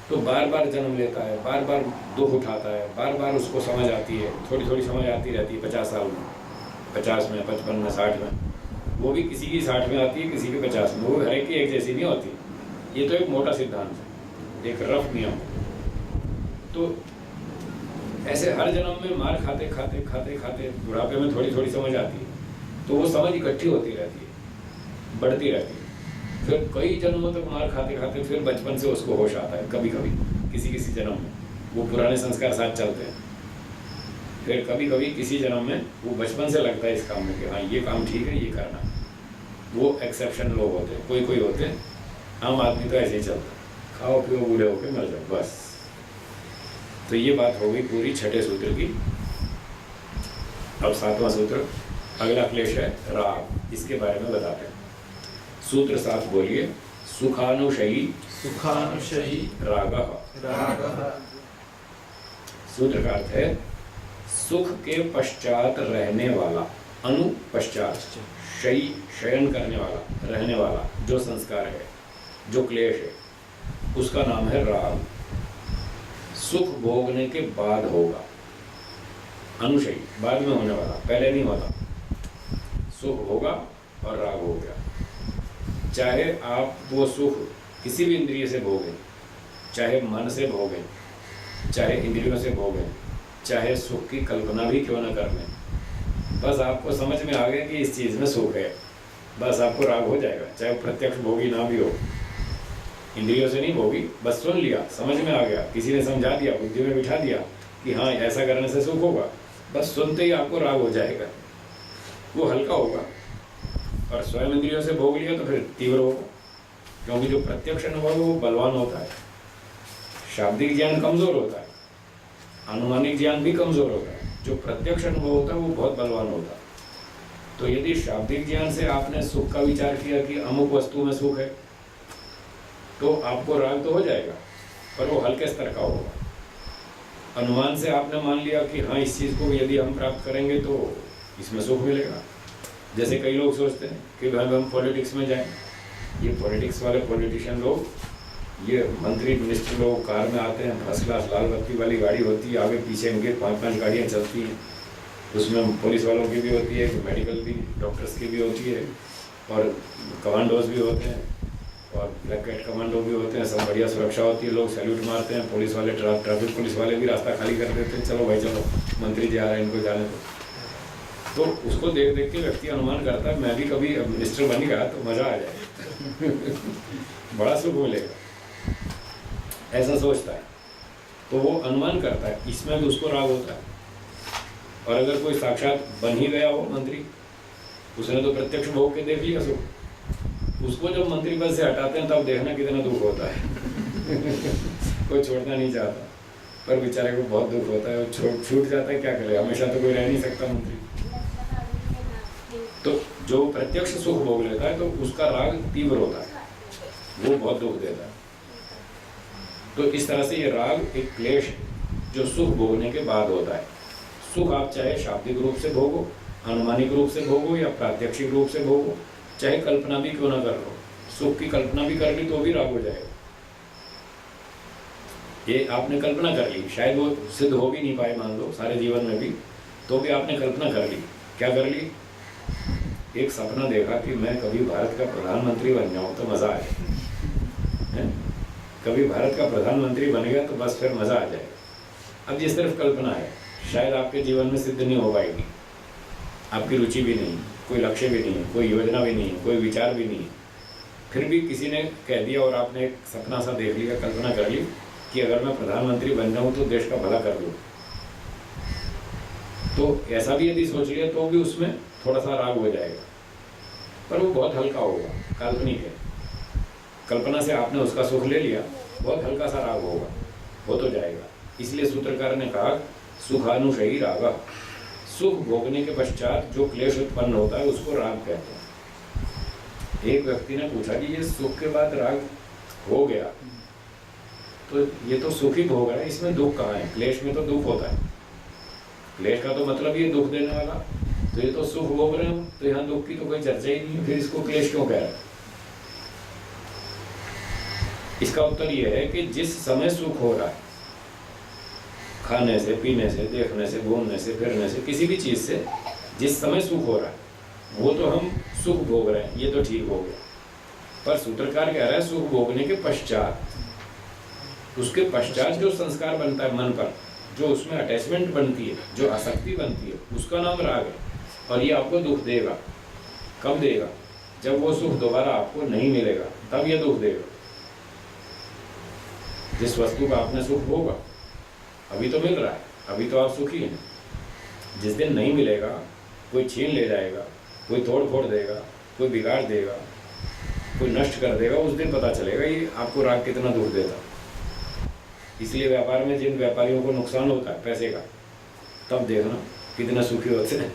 तो बार बार जन्म लेता है, बार बार दुख उठाता है, बार बार उसको समझ आती है, थोड़ी थोड़ी समझ आती रहती है 50 साल में, 50 में, 55 में, 60 में, वो भी किसी की 60 में आती है, किसी की 50 में, वो हर एक की एक जैसी नहीं होती। ये तो एक मोटा सिद्धांत है, एक रफ नियम। तो ऐसे हर जन्म में मार खाते खाते खाते खाते बुढ़ापे में थोड़ी थोड़ी समझ आती है, तो वो समझ इकट्ठी होती रहती है, बढ़ती रहती है, फिर कई जन्मों तक मार खाते खाते फिर बचपन से उसको होश आता है, कभी कभी किसी किसी जन्म में वो पुराने संस्कार साथ चलते हैं, फिर कभी कभी किसी जन्म में वो बचपन से लगता है इस काम में कि हाँ ये काम ठीक है, ये करना। वो एक्सेप्शन लोग होते हैं, कोई कोई होते हैं, आम आदमी तो ऐसे ही चलता है, खाओ पियो बूढ़े होके मर जाओ बस। तो ये बात हो गई पूरी छठे सूत्र की। अब 7वां सूत्र, अगला क्लेश है राग, इसके बारे में बताते हैं। सूत्र 7 बोलिए, सुखानुशयी सुखानुशयी रागः। रागः। सूत्र का अर्थ है सुख के पश्चात रहने वाला, अनु पश्चात, शयी शयन करने वाला, रहने वाला जो संस्कार है, जो क्लेश है, उसका नाम है राग। सुख भोगने के बाद होगा, अनुशयी बाद में होने वाला, पहले नहीं होता। सुख होगा और राग हो गया। चाहे आप वो सुख किसी भी इंद्रिय से भोगें, चाहे मन से भोगें, चाहे इंद्रियों से भोगें, चाहे सुख की कल्पना भी क्यों न कर लें, बस आपको समझ में आ गया कि इस चीज़ में सुख है, बस आपको राग हो जाएगा। चाहे प्रत्यक्ष भोगी ना भी हो, इंद्रियों से नहीं भोगी, बस सुन लिया, समझ में आ गया, किसी ने समझा दिया, बुद्धि में बिठा दिया कि हाँ ऐसा करने से सुख होगा, बस सुनते ही आपको राग हो जाएगा, वो हल्का होगा। और स्वयं इंद्रियों से भोग लिया तो फिर तीव्र होगा, क्योंकि जो प्रत्यक्ष अनुभव है वो बलवान होता है, शाब्दिक ज्ञान कमजोर होता है, अनुमानिक ज्ञान भी कमजोर होता है, जो प्रत्यक्ष अनुभव होता है वो बहुत बलवान होता है। तो यदि शाब्दिक ज्ञान से आपने सुख का विचार किया कि अमुक वस्तु में सुख है, तो आपको राग तो हो जाएगा, पर वो हल्के स्तर का होगा। अनुमान से आपने मान लिया कि हाँ इस चीज़ को यदि हम प्राप्त करेंगे तो इसमें सुख मिलेगा। जैसे कई लोग सोचते हैं कि भाई हम पॉलिटिक्स में जाएं, ये पॉलिटिक्स वाले पॉलिटिशियन लोग, ये मंत्री मिनिस्टर लोग कार में आते हैं, फर्स्ट क्लास लाल बत्ती वाली गाड़ी होती है, आगे पीछे इनके 5-5 गाड़ियाँ चलती हैं, उसमें पुलिस वालों की भी होती है, मेडिकल भी, डॉक्टर्स की भी होती है, और कमांडोज भी होते हैं, और ब्लैक कैट कमांडो भी होते हैं, सब बढ़िया सुरक्षा होती है, लोग सैल्यूट मारते हैं, पुलिस वाले ट्रैफिक पुलिस वाले भी रास्ता खाली कर देते हैं, चलो भाई चलो, मंत्री जी आ रहे हैं, इनको जाने दो। तो उसको देख देख के व्यक्ति अनुमान करता है मैं भी कभी मिनिस्टर बन गया तो मज़ा आ जाए बड़ा सुख मिलेगा, ऐसा सोचता है। तो वो अनुमान करता है, इसमें भी उसको राग होता है। और अगर कोई साक्षात बन ही गया हो मंत्री, उसने तो प्रत्यक्ष भोग के देख लिया सुख, उसको जब मंत्री पद से हटाते हैं तब देखना कितना दुख होता है कोई छोड़ना नहीं चाहता, पर बेचारे को बहुत दुख होता है, वो छूट जाता है, क्या करे, हमेशा तो कोई रह नहीं सकता मंत्री। तो जो प्रत्यक्ष सुख भोग लेता है तो उसका राग तीव्र होता है, वो बहुत दुख देता है। तो इस तरह से ये राग एक क्लेश है जो सुख भोगने के बाद होता है। सुख आप चाहे शाब्दिक रूप से भोगो, अनुमानिक रूप से भोगो, या प्रात्यक्षिक रूप से भोगो, चाहे कल्पना भी क्यों ना कर लो, सुख की कल्पना भी कर ली तो भी राग हो जाएगा। ये आपने कल्पना कर ली, शायद वो सिद्ध हो भी नहीं पाए, मान लो सारे जीवन में भी, तो भी आपने कल्पना कर ली। क्या कर ली? एक सपना देखा कि मैं कभी भारत का प्रधानमंत्री बन जाऊं तो मज़ा आ जाए, कभी भारत का प्रधानमंत्री बन गया तो बस फिर मज़ा आ जाएगा। अब ये सिर्फ कल्पना है, शायद आपके जीवन में सिद्ध नहीं हो पाएगी, आपकी रुचि भी नहीं, कोई लक्ष्य भी नहीं, कोई योजना भी नहीं, कोई विचार भी नहीं, फिर भी किसी ने कह दिया और आपने एक सपना सा देख लिया, कल्पना कर ली कि अगर मैं प्रधानमंत्री बन जाऊँ तो देश का भला कर दूँ। तो ऐसा भी यदि सोच लिया तो भी उसमें थोड़ा सा राग हो जाएगा, पर वो बहुत हल्का होगा, काल्पनिक है। कल्पना से आपने उसका सुख ले लिया, बहुत हल्का सा राग होगा, हो तो जाएगा। इसलिए सूत्रकार ने कहा सुखानुशयी रागा, सुख भोगने के पश्चात जो क्लेश उत्पन्न होता है उसको राग कहते हैं। एक व्यक्ति ने पूछा कि ये सुख के बाद राग हो गया तो ये तो सुख ही भोग रहा है, इसमें दुख कहाँ है? क्लेश में तो दुख होता है, क्लेश का तो मतलब ये दुख देने वाला, तो ये तो सुख भोग रहे हो तो यहाँ दुख की तो कोई चर्चा ही नहीं, फिर इसको क्लेश क्यों कह रहा है? इसका उत्तर ये है कि जिस समय सुख हो रहा है, खाने से, पीने से, देखने से, घूमने से, फिरने से, किसी भी चीज से जिस समय सुख हो रहा है वो तो हम सुख भोग रहे हैं, ये तो ठीक हो गया। पर सूत्रकार कह रहा है सुख भोगने के पश्चात, उसके पश्चात जो संस्कार बनता है मन पर, जो उसमें अटैचमेंट बनती है, जो आसक्ति बनती है, उसका नाम राग है। और ये आपको दुख देगा। कब देगा? जब वो सुख दोबारा आपको नहीं मिलेगा, तब ये दुख देगा। जिस वस्तु का आपने सुख भोगा, अभी तो मिल रहा है, अभी तो आप सुखी हैं। जिस दिन नहीं मिलेगा, कोई छीन ले जाएगा, कोई तोड़ फोड़ देगा, कोई बिगाड़ देगा, कोई नष्ट कर देगा, उस दिन पता चलेगा ये आपको राग कितना दुख देता। इसलिए व्यापार में जिन व्यापारियों को नुकसान होता है पैसे का, तब देखना कितना सुखी होते हैं।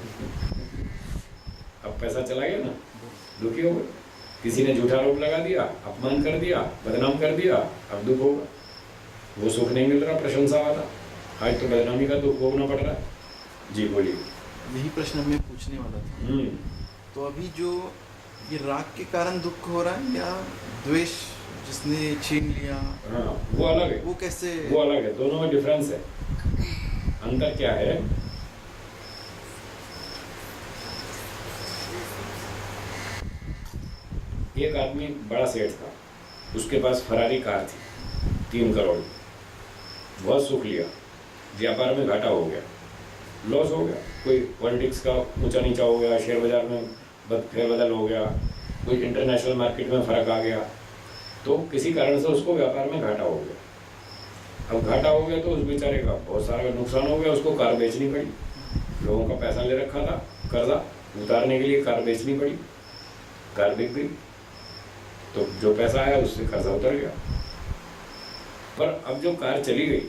अब पैसा चला गया ना, दुखी हो गए। किसी ने झूठा आरोप लगा दिया, अपमान कर दिया, बदनाम कर दिया, अब दुख होगा। वो सुख नहीं मिल रहा प्रशंसा वाला, आज तो बदनामी का दुख भोगना पड़ रहा है। जी बोलिए। यही प्रश्न मैं पूछने वाला था। तो अभी जो ये राग के कारण दुख हो रहा है या द्वेष जिसने छीन लिया, हाँ वो अलग है। वो कैसे? वो अलग है, दोनों में डिफरेंस है। अंतर क्या है? एक आदमी बड़ा सेठ था, उसके पास फरारी कार थी 3 करोड़, बहुत सुख लिया, व्यापार में घाटा हो गया, लॉस हो गया, कोई पॉलिटिक्स का ऊंचा नीचा हो गया, शेयर बाजार में फेरबदल हो गया, कोई इंटरनेशनल मार्केट में फर्क आ गया, तो किसी कारण से उसको व्यापार में घाटा हो गया। अब घाटा हो गया तो उस बेचारे का बहुत सारा नुकसान हो गया, उसको कार बेचनी पड़ी। लोगों का पैसा ले रखा था, कर्जा उतारने के लिए कार बेचनी पड़ी, कार बिक गई, तो जो पैसा आया उससे कर्जा उतर गया। पर अब जो कार चली गई,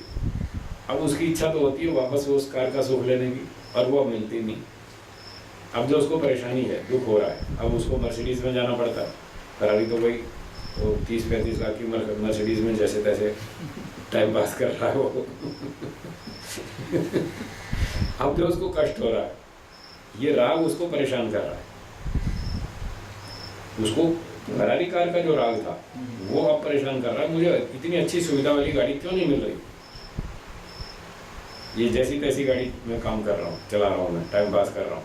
अब उसकी इच्छा तो होती है वापस उस कार का सुख लेने की, और वो अब मिलती नहीं। अब जो उसको परेशानी है, दुख हो रहा है, अब उसको मर्सिडीज़ में जाना पड़ता है। फरारी तो भाई वो 30-35 लाख की मर्सिडीज़ में जैसे तैसे टाइम पास कर रहा है वो। अब जो उसको कष्ट हो रहा है, ये राग उसको परेशान कर रहा है। उसको फरारी कार का जो राग था वो अब परेशान कर रहा है, मुझे इतनी अच्छी सुविधा वाली गाड़ी क्यों नहीं मिल रही। ये जैसी तैसी गाड़ी में काम कर रहा हूँ, चला रहा हूँ, मैं टाइम पास कर रहा हूँ।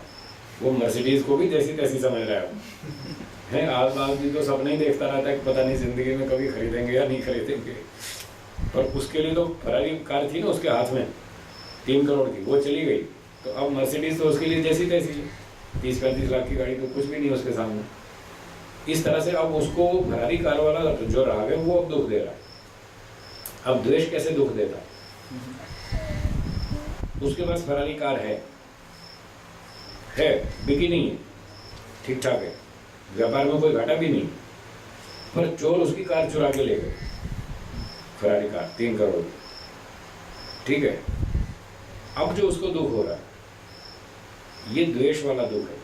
वो मर्सिडीज को भी जैसी तैसी समझ रहा है। आज आदमी तो सपना ही देखता रहता है कि पता नहीं जिंदगी में कभी खरीदेंगे या नहीं खरीदेंगे, पर उसके लिए तो फरारी कार थी ना उसके हाथ में 3 करोड़ की, वो चली गई। तो अब मर्सिडीज तो उसके लिए जैसी तैसी है, 30-35 लाख की गाड़ी तो कुछ भी नहीं उसके सामने। इस तरह से अब उसको फरारी कार वाला जो राग है वो अब दुख दे रहा है। अब द्वेष कैसे दुख देता है? उसके पास फरारी कार है, बिकी नहीं है, ठीक ठाक है, व्यापार में कोई घाटा भी नहीं, पर चोर उसकी कार चुरा के ले गए, फरारी कार 3 करोड़ की, ठीक है। अब जो उसको दुख हो रहा है ये द्वेष वाला दुख है।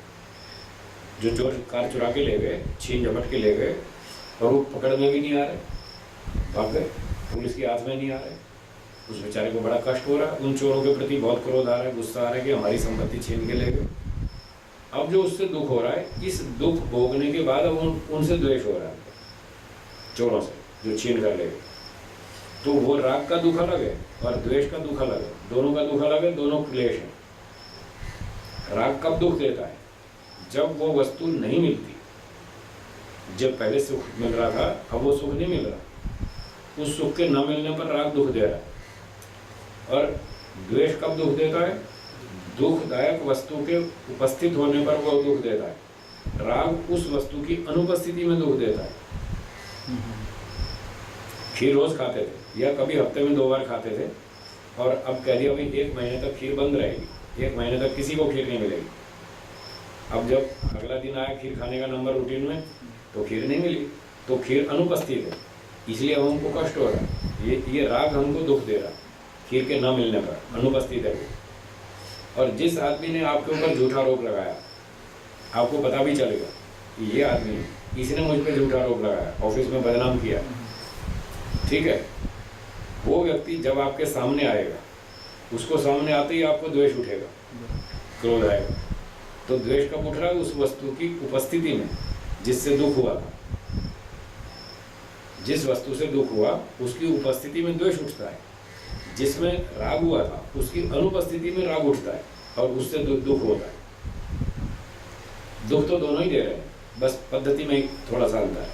जो चोर कार चुरा के ले गए, छीन झपट के ले गए, और वो पकड़ में भी नहीं आ रहे, भाग गए, पुलिस के हाथ में नहीं आ रहे, उस बेचारे को बड़ा कष्ट हो रहा है। उन चोरों के प्रति बहुत क्रोध आ रहा है, गुस्सा आ रहा है कि हमारी संपत्ति छीन के ले गए। अब जो उससे दुख हो रहा है, इस दुख भोगने के बाद अब उनसे द्वेष हो रहा है, चोरों से जो छीन कर ले गए। तो वो राग का दुख अलग है और द्वेष का दुख अलग है, दोनों का दुख अलग है, दोनों क्लेश है। राग कब दुख देता है? जब वो वस्तु नहीं मिलती। जब पहले सुख मिल रहा था, अब वो सुख नहीं मिल रहा, उस सुख के न मिलने पर राग दुख दे रहा है। और द्वेष कब दुख देता है? दुखदायक वस्तु के उपस्थित होने पर वो दुख देता है। राग उस वस्तु की अनुपस्थिति में दुख देता है। खीर रोज खाते थे या कभी हफ्ते में 2 बार खाते थे, और अब कह दिया भाई 1 महीने तक खीर बंद रहेगी, 1 महीने तक किसी को खीर नहीं मिलेगी। अब जब अगला दिन आया खीर खाने का नंबर रूटीन में, तो खीर नहीं मिली, तो खीर अनुपस्थित है, इसलिए हमको कष्ट हो रहा है। ये राग हमको दुख दे रहा है, खीर के न मिलने पर, अनुपस्थित है वो। और जिस आदमी ने आपके ऊपर झूठा आरोप लगाया, आपको पता भी चलेगा कि ये आदमी, इसने मुझ पर झूठा आरोप लगाया, ऑफिस में बदनाम किया, ठीक है, वो व्यक्ति जब आपके सामने आएगा, उसको सामने आते ही आपको द्वेष उठेगा, क्रोध आएगा। तो द्वेष कब उठ रहा है? उस वस्तु की उपस्थिति में जिससे दुख हुआ था। जिस वस्तु से दुख हुआ उसकी उपस्थिति में द्वेष उठता है। जिसमें राग हुआ था उसकी अनुपस्थिति में राग उठता है और उससे दुख होता है। दुख तो दोनों ही दे रहे हैं, बस पद्धति में थोड़ा सा अंतर है।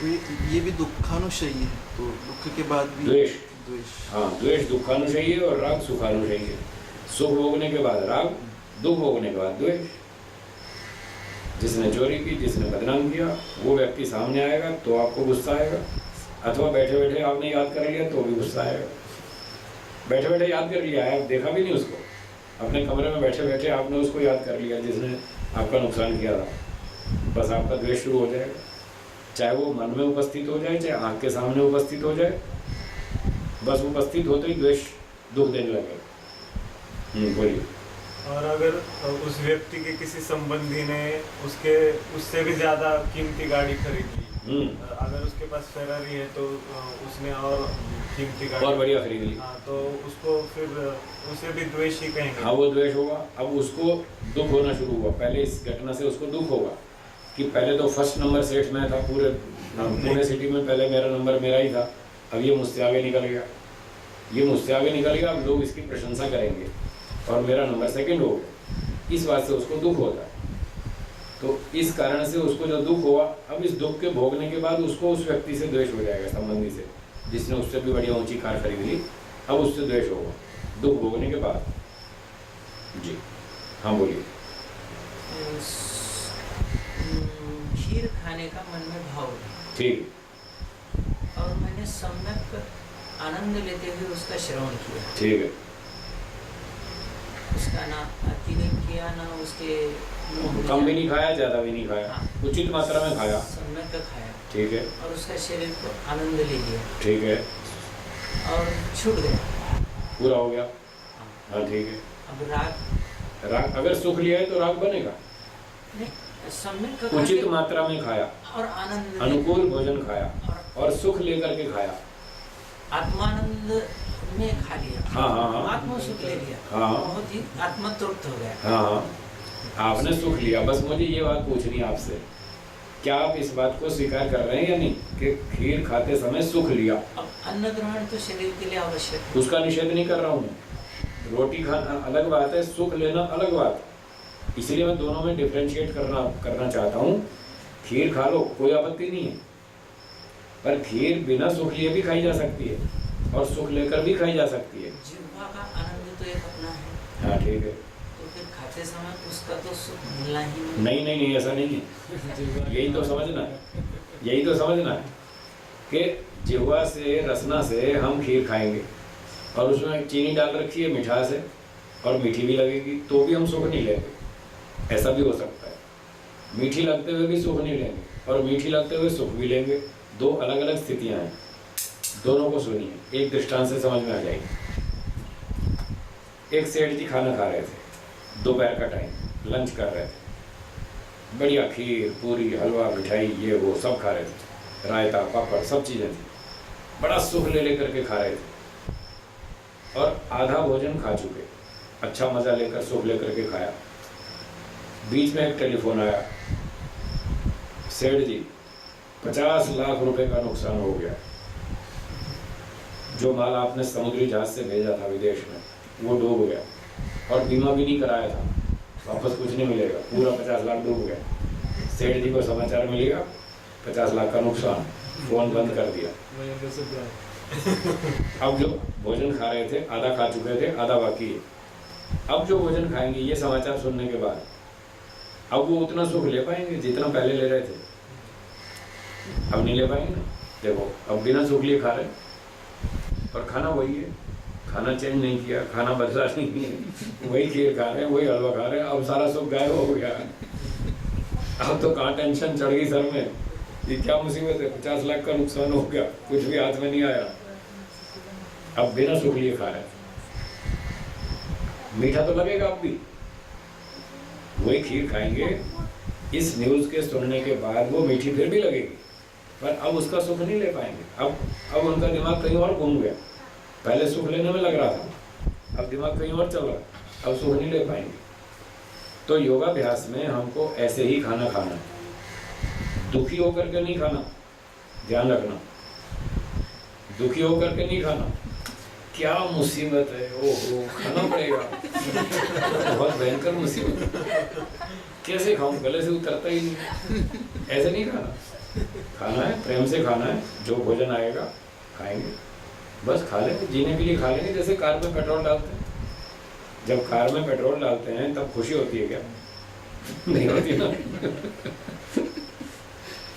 तो ये भी दुखानुशयी है, तो दुख के बाद भी द्वेष, द्वेष, हाँ, द्वेष दुखानुशयी है और राग सुखानुशयी है। सुख भोगने के बाद राग, दुख भोगने के बाद द्वेष। जिसने चोरी की, जिसने बदनाम किया, वो व्यक्ति सामने आएगा तो आपको गुस्सा आएगा, अथवा बैठे बैठे आपने याद कर लिया तो भी गुस्सा आएगा। बैठे बैठे याद कर लिया है, आप देखा भी नहीं उसको, अपने कमरे में बैठे बैठे आपने उसको याद कर लिया जिसने आपका नुकसान किया था, बस आपका द्वेष शुरू हो जाएगा। चाहे वो मन में उपस्थित हो जाए, चाहे आँख के सामने उपस्थित हो जाए, बस उपस्थित होते ही द्वेष दुख देने लगेगा। बोलिए। और अगर उस व्यक्ति के किसी संबंधी ने उससे भी ज्यादा कीमती गाड़ी खरीद ली, अगर उसके पास फेरारी है तो उसने और कीमती गाड़ी और बढ़िया खरीद ली, हाँ, तो उसको फिर उसे भी द्वेष ही कहेंगे। हाँ, वो द्वेष होगा। अब उसको दुख होना शुरू हुआ। पहले इस घटना से उसको दुख होगा कि पहले तो फर्स्ट नंबर सेट में था, पूरे सिटी में पहले मेरा नंबर मेरा ही था, अब ये मुझसे आगे निकल गया, ये मुझसे आगे निकल गया, अब लोग इसकी प्रशंसा करेंगे और मेरा नंबर सेकंड हो गया। इस बात से उसको दुख होता है। तो इस कारण से उसको जो दुख हुआ, अब इस दुख के भोगने के बाद उसको उस व्यक्ति से द्वेष हो जाएगा, संबंधी से, जिसने उससे भी बढ़िया ऊंची कार खरीद ली, अब उससे द्वेष होगा दुख भोगने के बाद। जी हाँ, बोलिए। खीर खाने का मन में भाव है, ठीक, और मैंने सम्यक आनंद लेते हुए उसका श्रवण किया, ठीक है। उसका ना अति नहीं किया, ना उसके कम भी नहीं खाया, ज्यादा भी नहीं खाया, हाँ। उचित मात्रा में खाया, सम्यक खाया, ठीक है, और उसका शरीर को आनंद ले लिया, ठीक है, और छूट गया, पूरा हो गया। हाँ। हाँ, ठीक है। अब राग अगर सुख लिया है तो राग बनेगा। नहीं, सम्यक उचित मात्रा में खाया, और आनंद, अनुकूल भोजन खाया और सुख लेकर के खाया, आत्मानंद में खा लिया, हाँ, हाँ, हाँ। आत्म सुख ले लिया, हाँ। बहुत ही आत्मा तृप्त हो गया। हाँ, हाँ, आपने सुख लिया। बस मुझे ये बात पूछनी है आपसे, क्या आप इस बात को स्वीकार कर रहे हैं या नहीं कि खीर खाते समय सुख लिया? अब अन्न ग्रहण तो शरीर के लिए आवश्यक है। उसका निषेध नहीं कर रहा हूँ मैं। रोटी खाना अलग बात है, सुख लेना अलग बात है। इसलिए मैं दोनों में डिफरेंशिएट करना चाहता हूँ। खीर खा लो, कोई आपत्ति नहीं है, पर खीर बिना सुख लिए भी खाई जा सकती है और सुख लेकर भी खाई जा सकती है। जिह्वा का आनंद तो एक अपना है, हाँ ठीक है। तो फिर खाते समय उसका तो सुख मिलना ही नहीं नहीं नहीं, ऐसा नहीं है। यही तो समझना है, यही तो समझना है कि जिह्वा से, रसना से हम खीर खाएंगे और उसमें चीनी डाल रखी है मिठास है और मीठी भी लगेगी तो भी हम सुख नहीं लेंगे। ऐसा भी हो सकता है, मीठी लगते हुए भी सुख नहीं लेंगे और मीठी लगते हुए सुख भी लेंगे। दो अलग अलग स्थितियां हैं, दोनों को सुनिए, एक दृष्टांत से समझ में आ जाएगी। एक सेठ जी खाना खा रहे थे, दोपहर का टाइम, लंच कर रहे थे। बढ़िया खीर, पूरी, हलवा, मिठाई, ये वो सब खा रहे थे, रायता, पापड़, सब चीज़ें थी। बड़ा सुख ले लेकर के खा रहे थे और आधा भोजन खा चुके, अच्छा मज़ा लेकर, सुख लेकर के खाया। बीच में एक टेलीफोन आया, सेठ जी 50 लाख रुपए का नुकसान हो गया। जो माल आपने समुद्री जहाज से भेजा था विदेश में, वो डूब गया और बीमा भी नहीं कराया था, वापस कुछ नहीं मिलेगा, पूरा 50 लाख डूब गया। सेठ जी को समाचार मिल गया, 50 लाख का नुकसान, फोन बंद कर दिया। अब जो भोजन खा रहे थे, आधा खा चुके थे, आधा बाकी है। अब जो भोजन खाएंगे ये समाचार सुनने के बाद, अब वो उतना सुख ले पाएंगे जितना पहले ले रहे थे? अब नहीं ले पाएंगे ना। देखो, अब बिना सुख लिए खा रहे और खाना वही है, खाना चेंज नहीं किया, खाना बदला नहीं है, वही खीर खा रहे हैं, वही हलवा खा रहे हैं। अब सारा सुख गायब हो गया। अब तो कहाँ टेंशन चढ़ गई सर में, ये क्या मुसीबत है, 50 लाख का नुकसान हो गया, कुछ भी हाथ में नहीं आया। अब बिना सुख लिए खा रहे हैं। मीठा तो लगेगा अब भी, वही खीर खाएंगे। इस न्यूज़ के सुनने के बाद वो मीठी फिर भी लगेगी, पर अब उसका सुख नहीं ले पाएंगे। अब उनका दिमाग कहीं और घूम गया। पहले सुख लेने में लग रहा था, अब दिमाग कहीं और चल रहा है, अब सुख नहीं ले पाएंगे। तो योगाभ्यास में हमको ऐसे ही खाना खाना है, दुखी होकर के नहीं खाना, ध्यान रखना, दुखी होकर के नहीं खाना। क्या मुसीबत है, ओहो खाना पड़ेगा, बहुत भयंकर मुसीबत, कैसे खाऊं, गले से उतरता ही नहीं। ऐसे नहीं खाना, खाना है प्रेम से खाना है। जो भोजन आएगा खाएंगे, बस खा लेंगे, जीने के लिए खा लेंगे। जैसे कार में पेट्रोल डालते हैं, जब कार में पेट्रोल डालते हैं तब खुशी होती है क्या? नहीं होती ना।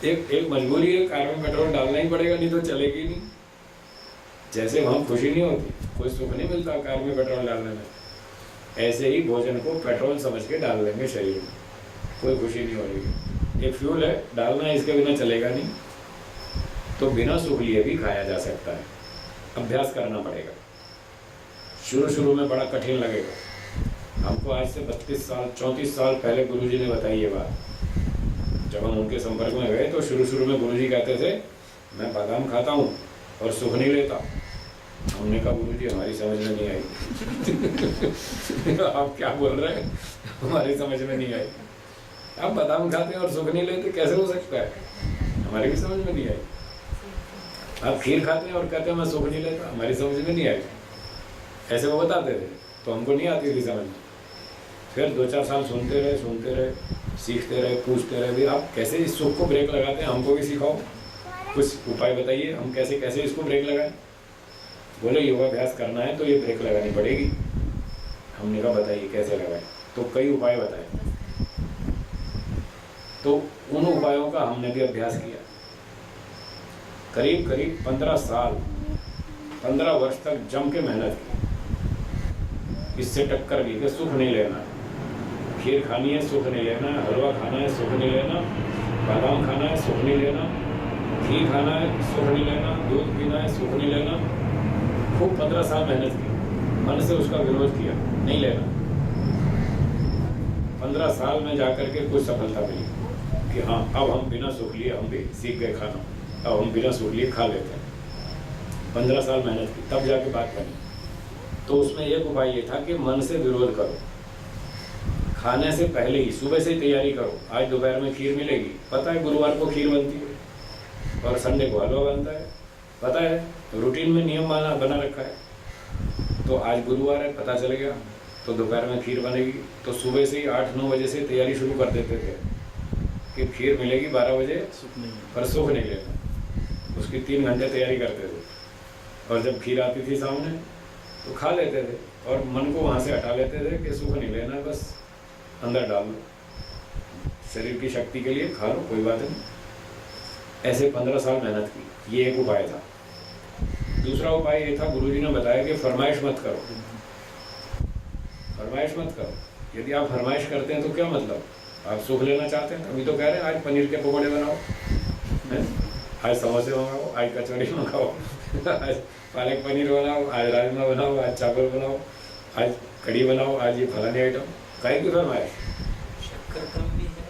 एक मजबूरी है, कार में पेट्रोल डालना ही पड़ेगा, नहीं तो चलेगी नहीं। जैसे वहाँ खुशी नहीं होती, कोई सुख नहीं मिलता कार में पेट्रोल डालने में, ऐसे ही भोजन को पेट्रोल समझ के डाल देंगे शरीर में, कोई खुशी नहीं हो रही। एक फ्यूल है, डालना है, इसके बिना चलेगा नहीं। तो बिना सुख लिए भी खाया जा सकता है, अभ्यास करना पड़ेगा। शुरू में बड़ा कठिन लगेगा। हमको आज से 32 साल 34 साल पहले गुरुजी ने बताई ये बात। जब हम उनके संपर्क में गए तो शुरू में गुरुजी कहते थे, मैं बादाम खाता हूँ और सुख नहीं लेता। हमने कहा गुरुजी हमारी समझ में नहीं आई। आप क्या बोल रहे हैं, हमारी समझ में नहीं आई। आप बादाम खाते हैं और सुख नहीं लेते, कैसे हो सकता है? हमारी भी समझ में नहीं आई। आप खीर खाते हैं और कहते हैं मैं सुख नहीं लेता, हमारी समझ में नहीं आई। ऐसे वो बताते थे, तो हमको नहीं आती थी समझ में। फिर 2-4 साल सुनते रहे, सीखते रहे, पूछते रहे, भी आप कैसे इस सुख को ब्रेक लगाते हैं, हमको भी सिखाओ, कुछ उपाय बताइए, हम कैसे इसको ब्रेक लगाएं। बोले योगाभ्यास करना है तो ये ब्रेक लगानी पड़ेगी। हमने कहा बताइए कैसे लगाएं, तो कई उपाय बताए। तो उन उपायों का हमने भी अभ्यास किया। करीब 15 वर्ष तक जम के मेहनत की, इससे टक्कर ली कि सुख नहीं लेना है, खीर खानी है सुख नहीं लेना है, हलवा खाना है सुख नहीं लेना, बादाम खाना है सुख नहीं लेना, घी खाना है सुख नहीं लेना, दूध पीना है सुख नहीं लेना। खूब 15 साल मेहनत की, मन से उसका विरोध किया, नहीं लेना। 15 साल में जाकर के कुछ सफलता मिली कि हाँ अब हम बिना सुख लिए हम भी सीख गए खाना, अब हम बिना सुख लिए खा लेते हैं। 15 साल मेहनत की, तब जाके बात बनी। तो उसमें एक उपाय ये था कि मन से विरोध करो, खाने से पहले ही सुबह से ही तैयारी करो। आज दोपहर में खीर मिलेगी, पता है गुरुवार को खीर बनती है और संडे को हलवा बनता है, पता है, रूटीन में नियम बना रखा है। तो आज गुरुवार है, पता चल गया, तो दोपहर में खीर बनेगी। तो सुबह से ही 8-9 बजे से तैयारी शुरू कर देते थे कि खीर मिलेगी 12 बजे, सुख नहीं है। पर सुख नहीं लेना। उसकी 3 घंटे तैयारी करते थे, और जब खीर आती थी सामने तो खा लेते थे और मन को वहाँ से हटा लेते थे कि सुख नहीं लेना, बस अंदर डाल लो, शरीर की शक्ति के लिए खा लो, कोई बात नहीं। ऐसे 15 साल मेहनत की, ये एक उपाय था। दूसरा उपाय ये था, गुरुजी ने बताया कि फरमाइश मत करो, फरमाइश मत करो। यदि आप फरमाइश करते हैं तो क्या मतलब, आप सुख लेना चाहते हैं, अभी तो कह रहे हैं आज पनीर के पकौड़े बनाओ, आज समोसे मंगाओ, आज कचौड़ी मंगाओ, आज पालक पनीर बनाओ, आज राजमा बनाओ, आज चावल बनाओ, आज कढ़ी बनाओ, आज ये फलानी आइटम, काहे की फरमाइश। शक्कर कम भी है,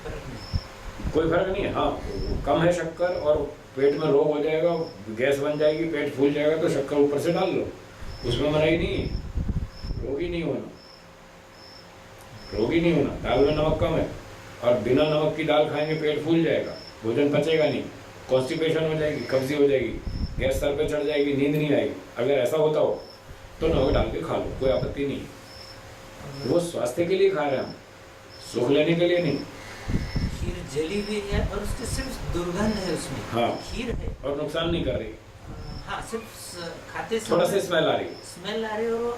फर्क नहीं। कोई फर्क नहीं है। हाँ, कम है शक्कर और पेट में रोग हो जाएगा, गैस बन जाएगी, पेट फूल जाएगा, तो शक्कर ऊपर से डाल लो, उसमें मनाही नहीं, रोगी नहीं होना, रोगी नहीं होना। दाल में नमक कम है और बिना नमक की दाल खाएंगे पेट फूल जाएगा, भोजन पचेगा नहीं, कॉन्स्टिपेशन हो जाएगी, कब्जी हो जाएगी, गैस सर पे चढ़ जाएगी, नींद नहीं आएगी। अगर ऐसा होता हो तो नमक डाल के खा लो, कोई आपत्ति नहीं। वो स्वास्थ्य के लिए खा रहे हैं हम, सुख लेने के लिए नहीं। खीर जली हुई है और उसकी सिर्फ दुर्गंध है उसमें। हाँ। खीर है और नुकसान नहीं कर रही, हाँ, सिर्फ खाते थोड़ा सा स्मेल आ रही, स्मेल आ रही है और वो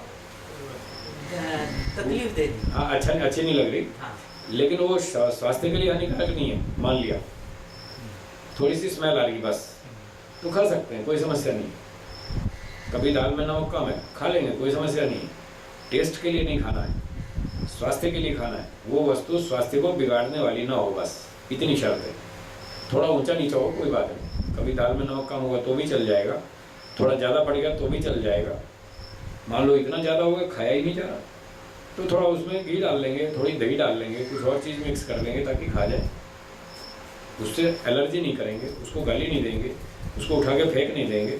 तकलीफ दे रही। हाँ, अच्छी नहीं लग रही, हाँ, लेकिन वो स्वास्थ्य के लिए हानिकारक नहीं है, मान लिया, थोड़ी सी स्मेल आ रही बस, तो खा सकते हैं, कोई समस्या नहीं। कभी दाल में नमक कम है, खा लेंगे, कोई समस्या नहीं। टेस्ट के लिए नहीं खाना है, स्वास्थ्य के लिए खाना है। वो वस्तु स्वास्थ्य को बिगाड़ने वाली ना हो, बस इतनी शर्त है। थोड़ा ऊंचा नीचा हो, कोई बात नहीं, कभी दाल में नमक कम होगा तो भी चल जाएगा, थोड़ा ज़्यादा पड़ गया तो भी चल जाएगा। मान लो इतना ज़्यादा हो गया, खाया ही नहीं जा रहा, तो थोड़ा उसमें घी डाल लेंगे, थोड़ी दही डाल लेंगे, कुछ और चीज़ मिक्स कर लेंगे ताकि खा जाए। उससे एलर्जी नहीं करेंगे, उसको गाली नहीं देंगे, उसको उठा के फेंक नहीं देंगे,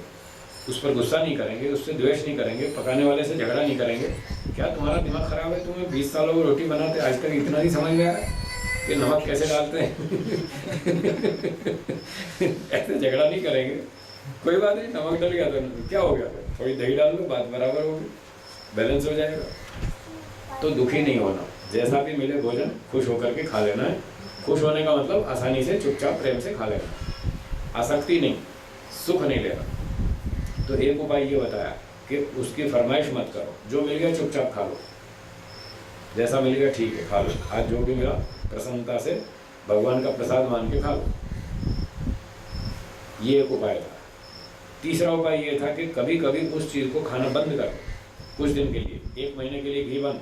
उस पर गुस्सा नहीं करेंगे, उससे द्वेष नहीं करेंगे, पकाने वाले से झगड़ा नहीं करेंगे। क्या तुम्हारा दिमाग खराब है, तुम्हें 20 सालों में रोटी बनाते आज तक इतना नहीं समझ में आया कि नमक कैसे डालते हैं। ऐसे झगड़ा नहीं करेंगे, कोई बात नहीं, नमक डल गया तो क्या हो गया, थोड़ी दही डाल लो, बात बराबर होगी, बैलेंस हो जाएगा। तो दुखी नहीं होना, जैसा भी मिले भोजन खुश होकर के खा लेना है। खुश होने का मतलब आसानी से, चुपचाप, प्रेम से खा लेना, आसक्ति नहीं, सुख नहीं लेना। तो एक उपाय ये बताया कि उसकी फरमाइश मत करो, जो मिल गया चुपचाप खा लो, जैसा मिल गया ठीक है, खा लो, आज जो भी मिला प्रसन्नता से भगवान का प्रसाद मान के खा लो। ये एक उपाय था। तीसरा उपाय ये था कि कभी कभी उस चीज़ को खाना बंद करो, कुछ दिन के लिए, 1 महीने के लिए घी बंद।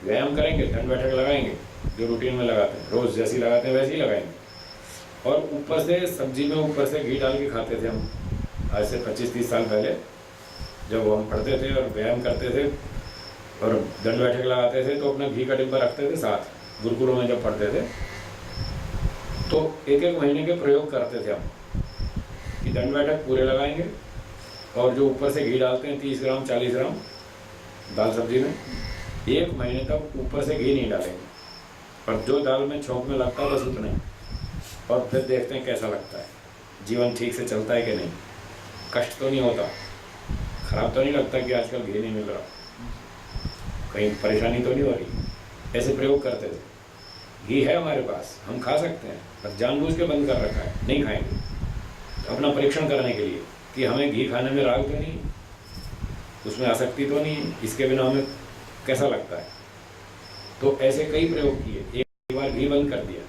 व्यायाम करेंगे, दंड बैठक लगाएंगे, जो रूटीन में लगाते हैं, रोज़ जैसी लगाते हैं वैसे ही लगाएंगे। और ऊपर से सब्जी में ऊपर से घी डाल के खाते थे हम, आज से 25-30 साल पहले, जब हम पढ़ते थे और व्यायाम करते थे और दंड बैठक लगाते थे, तो अपना घी का डिब्बा रखते थे साथ, गुरुकुलों में जब पढ़ते थे, तो 1-1 महीने के प्रयोग करते थे हम कि दंड बैठक पूरे लगाएंगे और जो ऊपर से घी डालते हैं 30 ग्राम 40 ग्राम दाल सब्जी में, 1 महीने तक ऊपर से घी नहीं डालेंगे, और जो दाल में छोंक में लगता है बस उतना ही, और फिर देखते हैं कैसा लगता है, जीवन ठीक से चलता है कि नहीं, कष्ट तो नहीं होता, खराब तो नहीं लगता कि आजकल घी नहीं मिल रहा, कहीं परेशानी तो नहीं हो रही। ऐसे प्रयोग करते थे। घी है हमारे पास, हम खा सकते हैं, पर जानबूझ के बंद कर रखा है, नहीं खाएंगे, तो अपना परीक्षण करने के लिए कि हमें घी खाने में राग तो नहीं, उसमें आसक्ति तो नहीं, इसके बिना हमें कैसा लगता है। तो ऐसे कई प्रयोग किए। एक बार घी बंद कर दिया,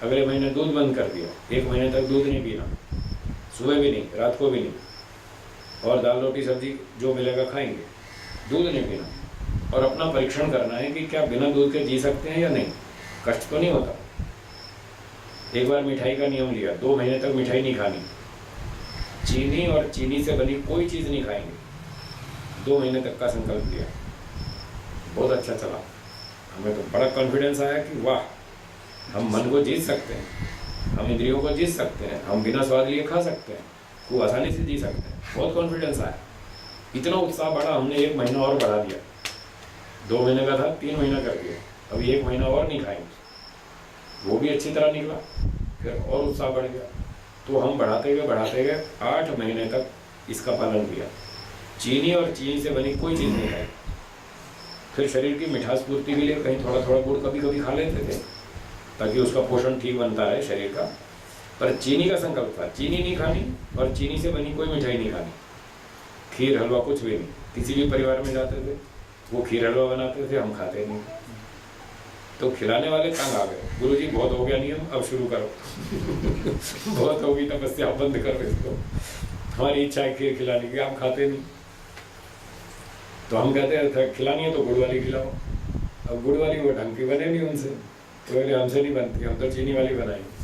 अगले महीने दूध बंद कर दिया, 1 महीने तक दूध नहीं पीना, सुबह भी नहीं, रात को भी नहीं, और दाल रोटी सब्जी जो मिलेगा खाएंगे, दूध नहीं पीना, और अपना परीक्षण करना है कि क्या बिना दूध के जी सकते हैं या नहीं, कष्ट तो नहीं होता। एक बार मिठाई का नियम लिया, 2 महीने तक मिठाई नहीं खानी, चीनी और चीनी से बनी कोई चीज़ नहीं खाएंगे, 2 महीने तक का संकल्प लिया, बहुत अच्छा चला। हमें तो बड़ा कॉन्फिडेंस आया कि वाह, हम मन को जीत सकते हैं, हम इंद्रियों को जीत सकते हैं, हम बिना स्वाद लिए खा सकते हैं, खूब आसानी से जी सकते हैं, बहुत कॉन्फिडेंस आया। इतना उत्साह बढ़ा, हमने 1 महीना और बढ़ा दिया, 2 महीने का था, 3 महीना कर दिया, अभी 1 महीना और नहीं खाएंगे, वो भी अच्छी तरह निकला, फिर और उत्साह बढ़ गया। तो हम बढ़ाते गए 8 महीने तक इसका पालन किया। चीनी और चीनी से बनी कोई चीज़ नहीं खाई। फिर शरीर की मिठास पूर्ति के लिए कहीं थोड़ा थोड़ा गुड़ कभी कभी खा लेते थे, ताकि उसका पोषण ठीक बनता रहे शरीर का। पर चीनी का संकल्प था, चीनी नहीं खानी और चीनी से बनी कोई मिठाई नहीं खानी, खीर हलवा कुछ भी नहीं। किसी भी परिवार में जाते थे, वो खीर हलवा बनाते थे, हम खाते नहीं। तो खिलाने वाले तंग आ गए, गुरुजी बहुत हो गया नियम, अब शुरू करो बहुत होगी तपस्या, बंद करो इसको, हमारी इच्छा है खीर खिलाने की, आप खाते नहीं। तो हम कहते थे खिलानी है तो गुड़ वाली खिलाओ। अब गुड़ वाली वो ढंग की बने नहीं उनसे, तो बोले हमसे नहीं बनती, हम तो चीनी वाली बनाएंगे।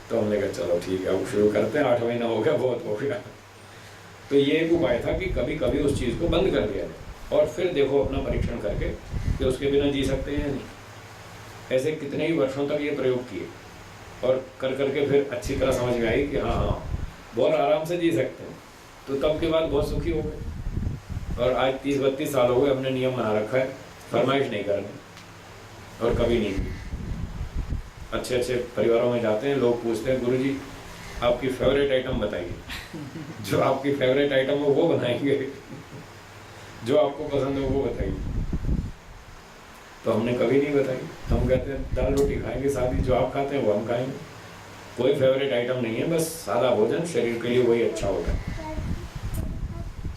तो हमने कहा चलो ठीक है, अब शुरू करते हैं, 8 महीना हो गया, बहुत हो गया। तो ये एक उपाय था कि कभी कभी उस चीज़ को बंद कर दिया जाए और फिर देखो अपना परीक्षण करके कि उसके बिना जी सकते हैं या नहीं। ऐसे कितने ही वर्षों तक ये प्रयोग किए और कर करके फिर अच्छी तरह समझ में आई कि हाँ बहुत आराम से जी सकते हैं। तो तब के बाद बहुत सुखी हो गए और आज 30-32 साल हो गए, हमने नियम बना रखा है फरमाइश नहीं करनी और कभी नहीं की। अच्छे अच्छे परिवारों में जाते हैं, लोग पूछते हैं गुरुजी आपकी फेवरेट आइटम बताइए, जो आपकी फेवरेट आइटम हो वो बनाएंगे, जो आपको पसंद हो वो बताइए। तो हमने कभी नहीं बताई, हम कहते हैं दाल रोटी खाएंगे सादी, जो आप खाते हैं वो हम खाएंगे, कोई फेवरेट आइटम नहीं है, बस सादा भोजन शरीर के लिए वही अच्छा होता है,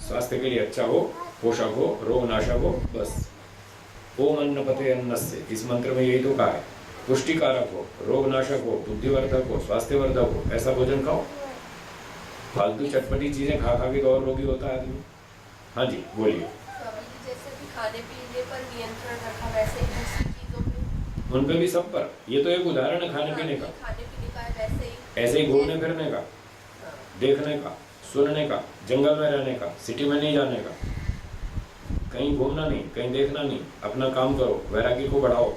स्वास्थ्य के लिए अच्छा हो, पोषक हो, रोग नाशक हो, बस। ओम अन्नपते अन्नस्य, इस मंत्र में यही तो कहा है, पुष्टिकारक हो, रोग नाशक हो, बुद्धिवर्धक हो, स्वास्थ्यवर्धक हो, ऐसा भोजन खाओ। फालतू चटपटी चीजें खा खा के तो और रोगी होता है आदमी। हाँ जी बोलिए। जैसे भी खाने पीने पर नियंत्रण रखा, वैसे ही दूसरी चीजों पे, उन पे भी सब पर, ये तो एक उदाहरण है खाने पीने का। खाने पीने का है वैसे ही, ऐसे ही घूमने फिरने का, देखने का, सुनने का, जंगल में रहने का, सिटी में नहीं जाने का, कहीं घूमना नहीं, कहीं देखना नहीं, अपना काम करो, वैराग्य को बढ़ाओ,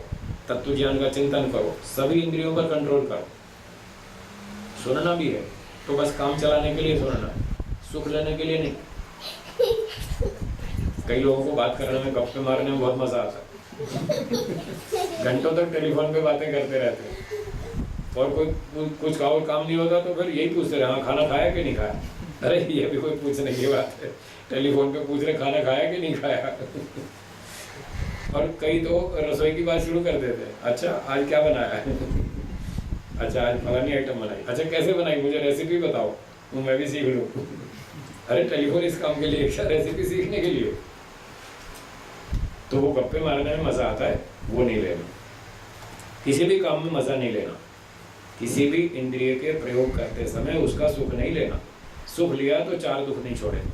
तत्व ज्ञान का चिंतन करो, सभी इंद्रियों पर कंट्रोल करो। सुनना भी है तो बस काम चलाने के लिए सुनना है, सुख लेने के लिए नहीं। कई लोगों को बात करने में, गप्पे मारने में बहुत मजा आता है, घंटों तक टेलीफोन पे बातें करते रहते हैं और कोई कुछ और काम नहीं होता तो फिर यही पूछते रहे, हाँ खाना खाया कि नहीं खाया। अरे ये भी कोई पूछने की बात है, टेलीफोन पे पूछ रहे खाना खाया कि नहीं खाया। और कई तो रसोई की बात शुरू कर देते हैं, अच्छा आज क्या बनाया है, अच्छा आज फलानी आइटम बनाई, अच्छा कैसे बनाई मुझे रेसिपी बताओ तो मैं भी सीख लूँ। अरे टेलीफोन इस काम के लिए, रेसिपी सीखने के लिए। तो वो गप्पे मारने में मजा आता है, वो नहीं लेना। किसी भी काम में मजा नहीं लेना, किसी भी इंद्रिय के प्रयोग करते समय उसका सुख नहीं लेना। सुख लिया तो 4 दुख नहीं छोड़ेंगे,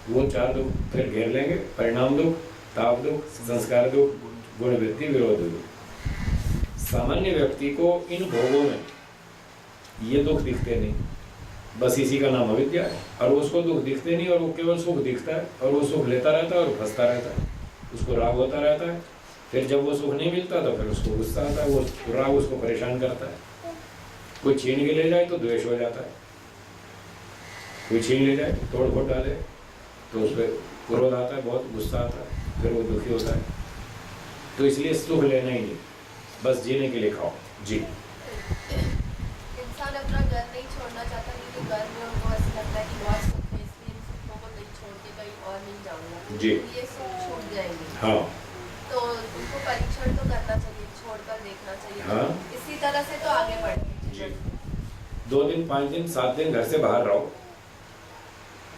वो 4 दुख फिर घेर लेंगे, परिणाम दुख, ताप दुख, संस्कार दुख, गुण वृद्धि, विरोध दुख। सामान्य व्यक्ति को इन भोगों में ये दुख दिखते नहीं, बस इसी का नाम अविद्या है। और उसको दुख दिखते नहीं और वो केवल सुख दिखता है और वो सुख लेता रहता है और फंसता रहता है, उसको राग होता रहता है। फिर जब वो सुख नहीं मिलता तो फिर उसको गुस्सा आता है, वो राग उसको परेशान करता है। कोई छीन के ले जाए तो द्वेष हो जाता है, कोई छीन ले जाए तोड़ फोड़ डाले तो उस पर क्रोध आता है, बहुत गुस्सा आता है, फिर वो दुखी होता है। तो इसलिए सुख लेना ही नहीं, बस जीने के लिए खाओ जी। इंसान अपना घर नहीं छोड़ना चाहता, क्योंकि घर में उनको ऐसा लगता है कि बहुत सुख है, इसलिए इन सुखों को नहीं छोड़ के कहीं और नहीं जाऊंगा जी। ये सुख छूट जाएंगे। हाँ तो उनको परीक्षण तो करना चाहिए, छोड़कर देखना चाहिए। हाँ। इसी तरह से तो आगे बढ़ेंगे जी। 2 दिन 5 दिन 7 दिन घर से बाहर रहो,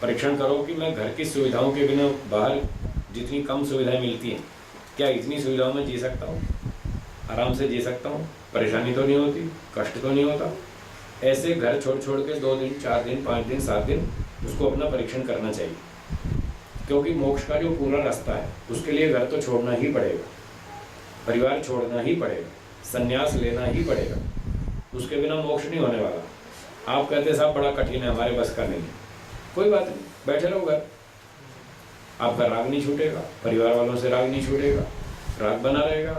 परीक्षण करो कि मैं घर की सुविधाओं के बिना बाहर जितनी कम सुविधाएं मिलती हैं, क्या इतनी सुविधाओं में जी सकता हूँ, आराम से जी सकता हूँ, परेशानी तो नहीं होती, कष्ट तो नहीं होता। ऐसे घर छोड़ छोड़ के 2 दिन 4 दिन 5 दिन 7 दिन उसको अपना परीक्षण करना चाहिए, क्योंकि मोक्ष का जो पूरा रास्ता है उसके लिए घर तो छोड़ना ही पड़ेगा, परिवार छोड़ना ही पड़ेगा, संन्यास लेना ही पड़ेगा, उसके बिना मोक्ष नहीं होने वाला। आप कहते साहब बड़ा कठिन है, हमारे बस का नहीं है, कोई बात नहीं, बैठे रहो घर, आपका राग नहीं छूटेगा, परिवार वालों से राग नहीं छूटेगा, राग बना रहेगा,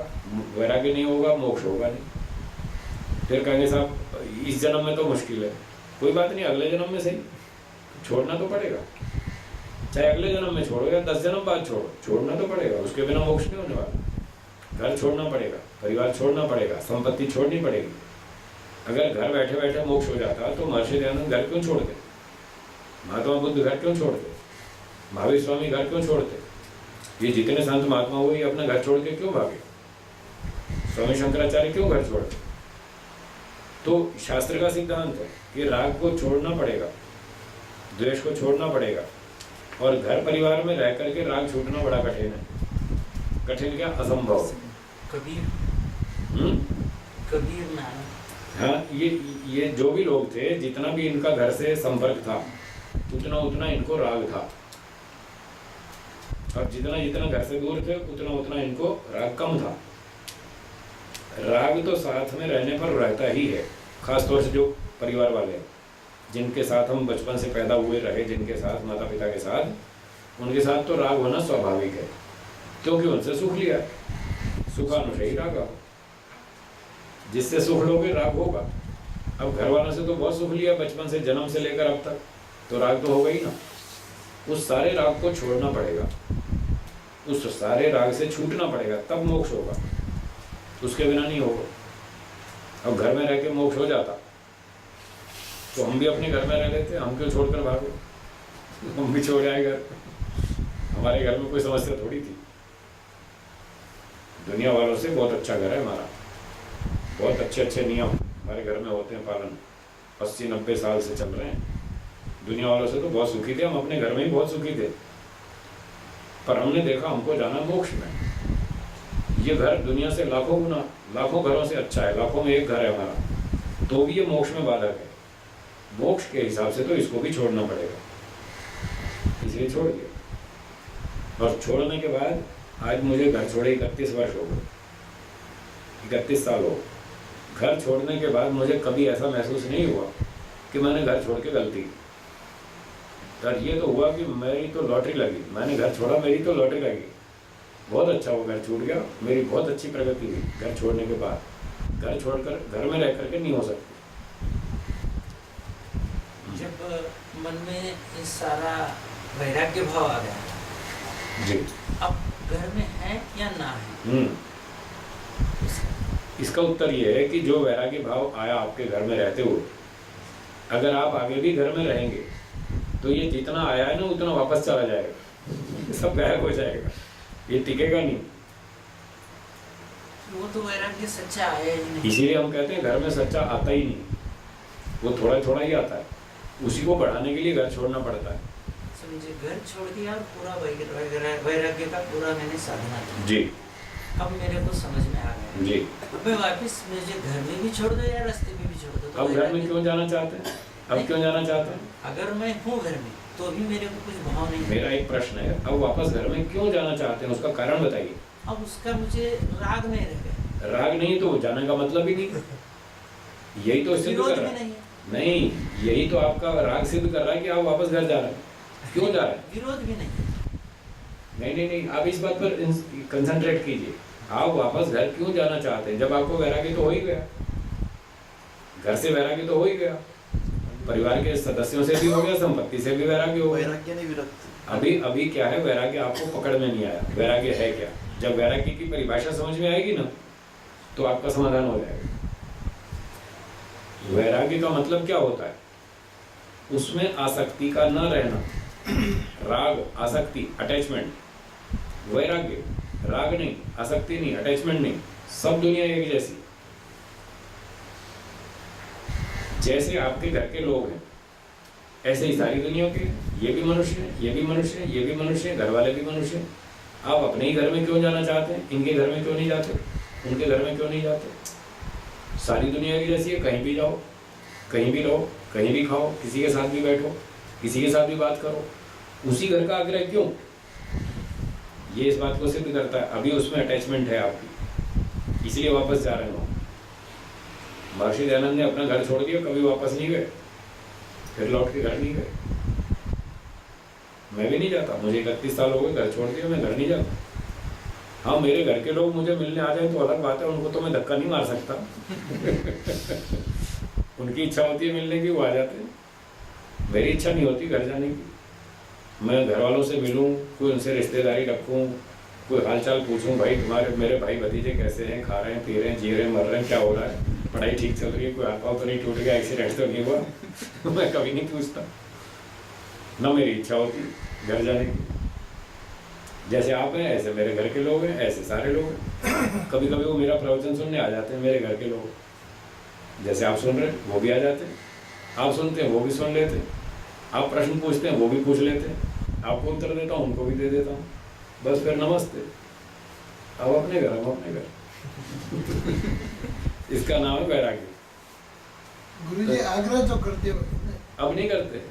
वैराग्य नहीं होगा, मोक्ष होगा नहीं। फिर कहेंगे साहब इस जन्म में तो मुश्किल है, कोई बात नहीं, अगले जन्म में सही, छोड़ना तो पड़ेगा। चाहे अगले जन्म में छोड़ो या 10 जन्म बाद छोड़ो, छोड़ना तो पड़ेगा, उसके बिना मोक्ष नहीं होने वाला। घर छोड़ना पड़ेगा, परिवार छोड़ना पड़ेगा, संपत्ति छोड़नी पड़ेगी। अगर घर बैठे बैठे मोक्ष हो जाता तो महर्षि दयानंद घर क्यों छोड़ते, महात्मा बुद्ध घर क्यों छोड़ते, महावीर स्वामी घर क्यों छोड़ते, ये जितने संत महात्मा हुए ये अपना घर छोड़ के क्यों भागे, स्वामी शंकराचार्य क्यों घर छोड़े? तो शास्त्र का सिद्धांत है कि राग को छोड़ना पड़ेगा, द्वेष को छोड़ना पड़ेगा, और घर परिवार में रह करके राग छूटना बड़ा कठिन है। कठिन क्या, असंभव। कबीर नाम। हाँ, ये जो भी लोग थे, जितना भी इनका घर से संपर्क था उतना उतना इनको राग था, और जितना जितना घर से दूर थे उतना उतना इनको राग कम था। राग तो साथ में रहने पर रहता ही है, खासतौर से जो परिवार वाले हैं, जिनके साथ हम बचपन से पैदा हुए रहे, जिनके साथ माता पिता के साथ, उनके साथ तो राग होना स्वाभाविक है, क्योंकि उनसे सुख लिया, सुखानुशयी राग। जिससे सुख लोगे राग होगा। अब घर वालों से तो बहुत सुख लिया बचपन से, जन्म से लेकर अब तक, तो राग तो होगा ही ना। उस सारे राग को छोड़ना पड़ेगा, उस सारे राग से छूटना पड़ेगा, तब मोक्ष होगा, उसके बिना नहीं होगा। अब घर में रह के मोक्ष हो जाता तो हम भी अपने घर में रह लेते, हम क्यों छोड़कर भागो, हम भी छोड़ आए घर। हमारे घर में कोई समस्या थोड़ी थी, दुनिया वालों से बहुत अच्छा घर है हमारा, बहुत अच्छे अच्छे नियम हमारे घर में होते हैं पालन, 80-90 साल से चल रहे हैं। दुनिया वालों से तो बहुत सुखी थे, हम अपने घर में ही बहुत सुखी थे, पर हमने देखा हमको जाना मोक्ष में। ये घर दुनिया से लाखों गुना, लाखों घरों से अच्छा है, लाखों में एक घर है हमारा, तो भी ये मोक्ष में बाधक है। मोक्ष के हिसाब से तो इसको भी छोड़ना पड़ेगा, इसलिए छोड़ दिया। और छोड़ने के बाद आज मुझे घर छोड़े 31 वर्ष हो गए, 31 साल हो। घर छोड़ने के बाद मुझे कभी ऐसा महसूस नहीं हुआ कि मैंने घर छोड़ के गलती की। और ये तो हुआ कि मेरी तो लॉटरी लगी, मैंने घर छोड़ा, मेरी तो लॉटरी लगी, बहुत अच्छा वो घर छूट गया, मेरी बहुत अच्छी प्रगति हुई घर छोड़ने के बाद। घर छोड़कर घर में रह करके नहीं हो सकती। जब मन में ये सारा वैराग्य भाव आ गया जी, अब घर में है या ना है? इसका उत्तर ये है कि जो वैराग्य भाव आया आपके घर में रहते हुए, अगर आप आगे भी घर में रहेंगे तो ये जितना आया है ना उतना वापस चला जाएगा, सब गायब हो जाएगा, ये टिकेगा नहीं। वो तो वैराग्य सच्चा आया ही नहीं। इसीलिए हम कहते हैं घर में सच्चा आता ही नहीं, वो थोड़ा थोड़ा ही आता है, उसी को बढ़ाने के लिए घर छोड़ना पड़ता है। समझे, घर छोड़ दिया और पूरा वैराग्य का पूरा मैंने साधना की जी, अब मेरे को समझ में आ गया जी। अब मैं वापस मुझे घर में भी छोड़ दो या रास्ते में भी छोड़ दो, तो अब घर में क्यों जाना चाहते हैं? अब क्यों जाना चाहते हैं? अगर मैं हूँ घर में तो भी मेरे को कुछ भाव नहीं। मेरा एक प्रश्न है, अब वापस घर में क्यों जाना चाहते हैं, उसका कारण बताइए। अब उसका मुझे राग नहीं रह गया। राग नहीं तो जाने का मतलब ही नहीं, यही तो सिद्ध विरोध कर रहा भी है। नहीं है। नहीं, यही तो आपका राग सिद्ध कर रहा है कि आप वापस घर जा रहे हैं। क्यों जा रहे हैं? विरोध भी नहीं है। नहीं नहीं नहीं, आप इस बात पर कंसंट्रेट कीजिए। आप वापस घर क्यों जाना चाहते हैं? जब आपको वैराग्य तो हो ही गया, घर से वैराग्य तो हो ही गया, परिवार के सदस्यों से भी हो गया, संपत्ति से भी वैराग्य हो गया। वैराग्य नहीं विरक्ति। अभी क्या है, वैराग्य आपको पकड़ में नहीं आया। वैराग्य है क्या? जब वैराग्य की परिभाषा समझ में आएगी ना तो आपका समाधान हो जाएगा। वैराग्य का मतलब क्या होता है? उसमें आसक्ति का न रहना। राग, आसक्ति, अटैचमेंट। वैराग्य राग नहीं, आसक्ति नहीं, अटैचमेंट नहीं, सब दुनिया एक जैसी। जैसे आपके घर के लोग हैं ऐसे ही सारी दुनिया के, ये भी मनुष्य हैं, ये भी मनुष्य हैं, ये भी मनुष्य हैं, घर वाले भी मनुष्य हैं। आप अपने ही घर में क्यों जाना चाहते हैं? इनके घर में क्यों नहीं जाते? उनके घर में क्यों नहीं जाते? सारी दुनिया की जैसी है, कहीं भी जाओ, कहीं भी रहो, कहीं भी खाओ, किसी के साथ भी बैठो, किसी के साथ भी बात करो, उसी घर का आग्रह क्यों? ये इस बात को सिद्ध करता है अभी उसमें अटैचमेंट है आपकी, इसलिए वापस जा रहे हो। महर्षि दयानंद ने अपना घर छोड़ दिया, कभी वापस नहीं गए, फिर लौट के घर नहीं गए। मैं भी नहीं जाता, मुझे 31 साल हो गए, घर छोड़ दिया, मैं घर नहीं जाता। हाँ, मेरे घर के लोग मुझे मिलने आ जाए तो अलग बात है, उनको तो मैं धक्का नहीं मार सकता। उनकी इच्छा होती है मिलने की, वो आ जाते हैं, मेरी इच्छा नहीं होती घर जाने की। मैं घर वालों से मिलूं, कोई उनसे रिश्तेदारी रखूं, कोई हालचाल पूछूं, भाई तुम्हारे मेरे भाई भतीजे कैसे हैं, खा रहे हैं, पी रहे हैं, जी रहे हैं, मर रहे हैं, क्या हो रहा है, पढ़ाई ठीक चल रही है, कोई हाथ पाँव तो नहीं टूट गया, एक्सीडेंट तो नहीं हुआ। मैं कभी नहीं पूछता, ना मेरी इच्छा होती घर जाने की। जैसे आप हैं ऐसे मेरे घर के लोग हैं, ऐसे सारे लोग हैं। कभी कभी वो मेरा प्रवचन सुनने आ जाते हैं, मेरे घर के लोग, जैसे आप सुन रहे हैं वो भी आ जाते हैं, आप सुनते हैं वो भी सुन लेते हैं, आप प्रश्न पूछते हैं वो भी पूछ लेते हैं, आपको उत्तर देता हूँ उनको भी दे देता हूँ, बस फिर नमस्ते, अब अपने घर, हम अपने घर। इसका नाम है वैराग्य। गुरुजी आग्रह तो करते हो? अब नहीं करते,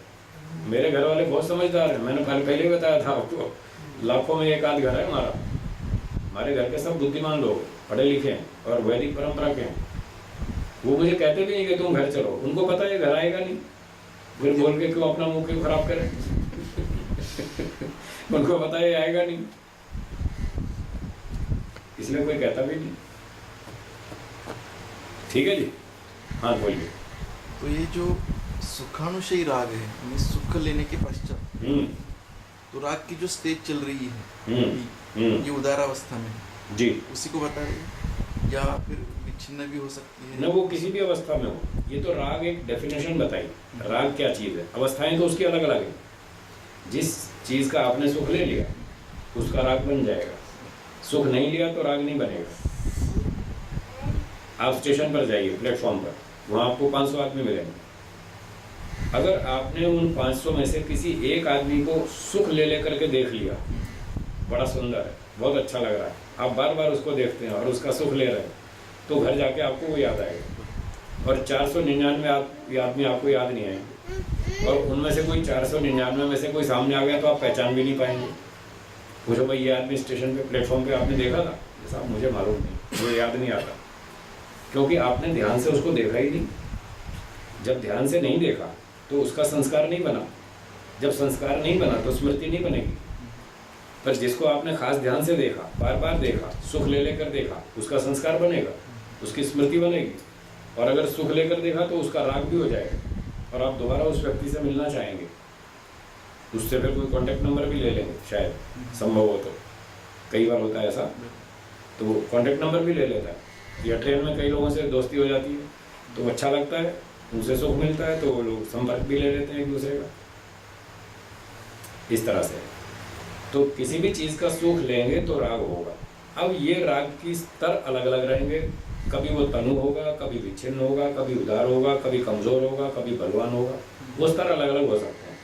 मेरे घर वाले बहुत समझदार हैं, मैंने पहले ही बताया था आपको, लाखों में एक आध घर है हमारा। हमारे घर के सब बुद्धिमान लोग, पढ़े लिखे हैं और वैदिक परंपरा के हैं। वो मुझे कहते भी नहीं कि तुम घर चलो, उनको पता है घर आएगा नहीं, फिर बोल के क्यों अपना मुंह क्यों खराब करें। उनको पता है आएगा नहीं, इसलिए कोई कहता भी नहीं। ठीक है जी, हाँ बोलिए। तो ये जो सुखानुशयी राग है, यानी सुख लेने के पश्चात, तो राग की जो स्टेज चल रही है ये उदारावस्था में जी, उसी को बता रही है, या फिर विच्छिन्न भी हो सकती है? न वो किसी भी अवस्था में हो, ये तो राग एक डेफिनेशन बताई, राग क्या चीज है। अवस्थाएं तो उसकी अलग अलग है, जिस चीज का आपने सुख ले लिया उसका राग बन जाएगा, सुख नहीं लिया तो राग नहीं बनेगा। आप स्टेशन पर जाइए, प्लेटफॉर्म पर, वहाँ आपको 500 आदमी मिलेंगे। अगर आपने उन 500 में से किसी एक आदमी को सुख ले लेकर के देख लिया, बड़ा सुंदर है, बहुत अच्छा लग रहा है, आप बार बार उसको देखते हैं और उसका सुख ले रहे हैं, तो घर जाके आपको वो याद आएगा। और 499 आदमी आपको याद नहीं आएंगे, और उनमें से कोई 499 में से कोई सामने आ गया तो आप पहचान भी नहीं पाएंगे। पूछो भाई ये आदमी स्टेशन पे, प्लेटफॉर्म पे आपने देखा था? साहब मुझे मालूम नहीं, मुझे याद नहीं आता, क्योंकि आपने ध्यान से उसको देखा ही नहीं। जब ध्यान से नहीं देखा तो उसका संस्कार नहीं बना, जब संस्कार नहीं बना तो स्मृति नहीं बनेगी। पर जिसको आपने खास ध्यान से देखा, बार बार देखा, सुख ले लेकर देखा, उसका संस्कार बनेगा, उसकी स्मृति बनेगी। और अगर सुख लेकर देखा तो उसका राग भी हो जाएगा और आप दोबारा उस व्यक्ति से मिलना चाहेंगे, उससे फिर कोई कॉन्टेक्ट नंबर भी ले लेंगे, शायद संभव हो तो, कई बार होता है ऐसा, तो कॉन्टेक्ट नंबर भी ले लेता है। या ट्रेन में कई लोगों से दोस्ती हो जाती है तो अच्छा लगता है, उनसे सुख मिलता है तो वो लोग संपर्क भी ले लेते हैं एक दूसरे का, इस तरह से। तो किसी भी चीज़ का सुख लेंगे तो राग होगा। अब ये राग की स्तर अलग अलग रहेंगे, कभी वो तनु होगा, कभी विच्छिन्न होगा, कभी उदार होगा, कभी कमज़ोर होगा, कभी बलवान होगा, वो स्तर अलग अलग हो सकते हैं।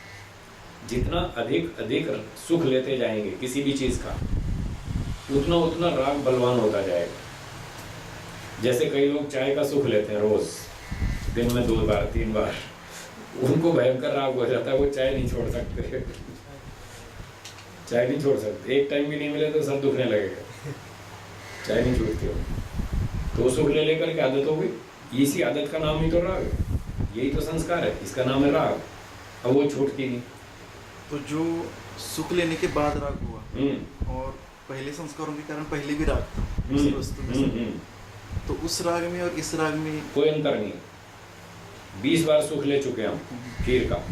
जितना अधिक अधिक सुख लेते जाएंगे किसी भी चीज़ का, उतना उतना राग बलवान होता जाएगा। जैसे कई लोग चाय का सुख लेते हैं रोज़, दिन में 2 बार 3 बार, उनको भयंकर राग हो जाता है, वो चाय नहीं छोड़ सकते। चाय नहीं छोड़ सकते, एक टाइम भी नहीं मिले तो सर दुखने लगेगा, चाय नहीं छूटती हो। तो सुख ले लेकर के आदत हो गई, इसी आदत का नाम ही तो राग है, यही तो संस्कार है, इसका नाम है राग। अब वो छूटती नहीं। तो जो सुख लेने के बाद राग हुआ और पहले संस्कारों के कारण पहले भी राग था उसी वस्तु में, तो उस राग में और इस राग में कोई अंतर नहीं। 20 बार सुख ले चुके हम खीर का,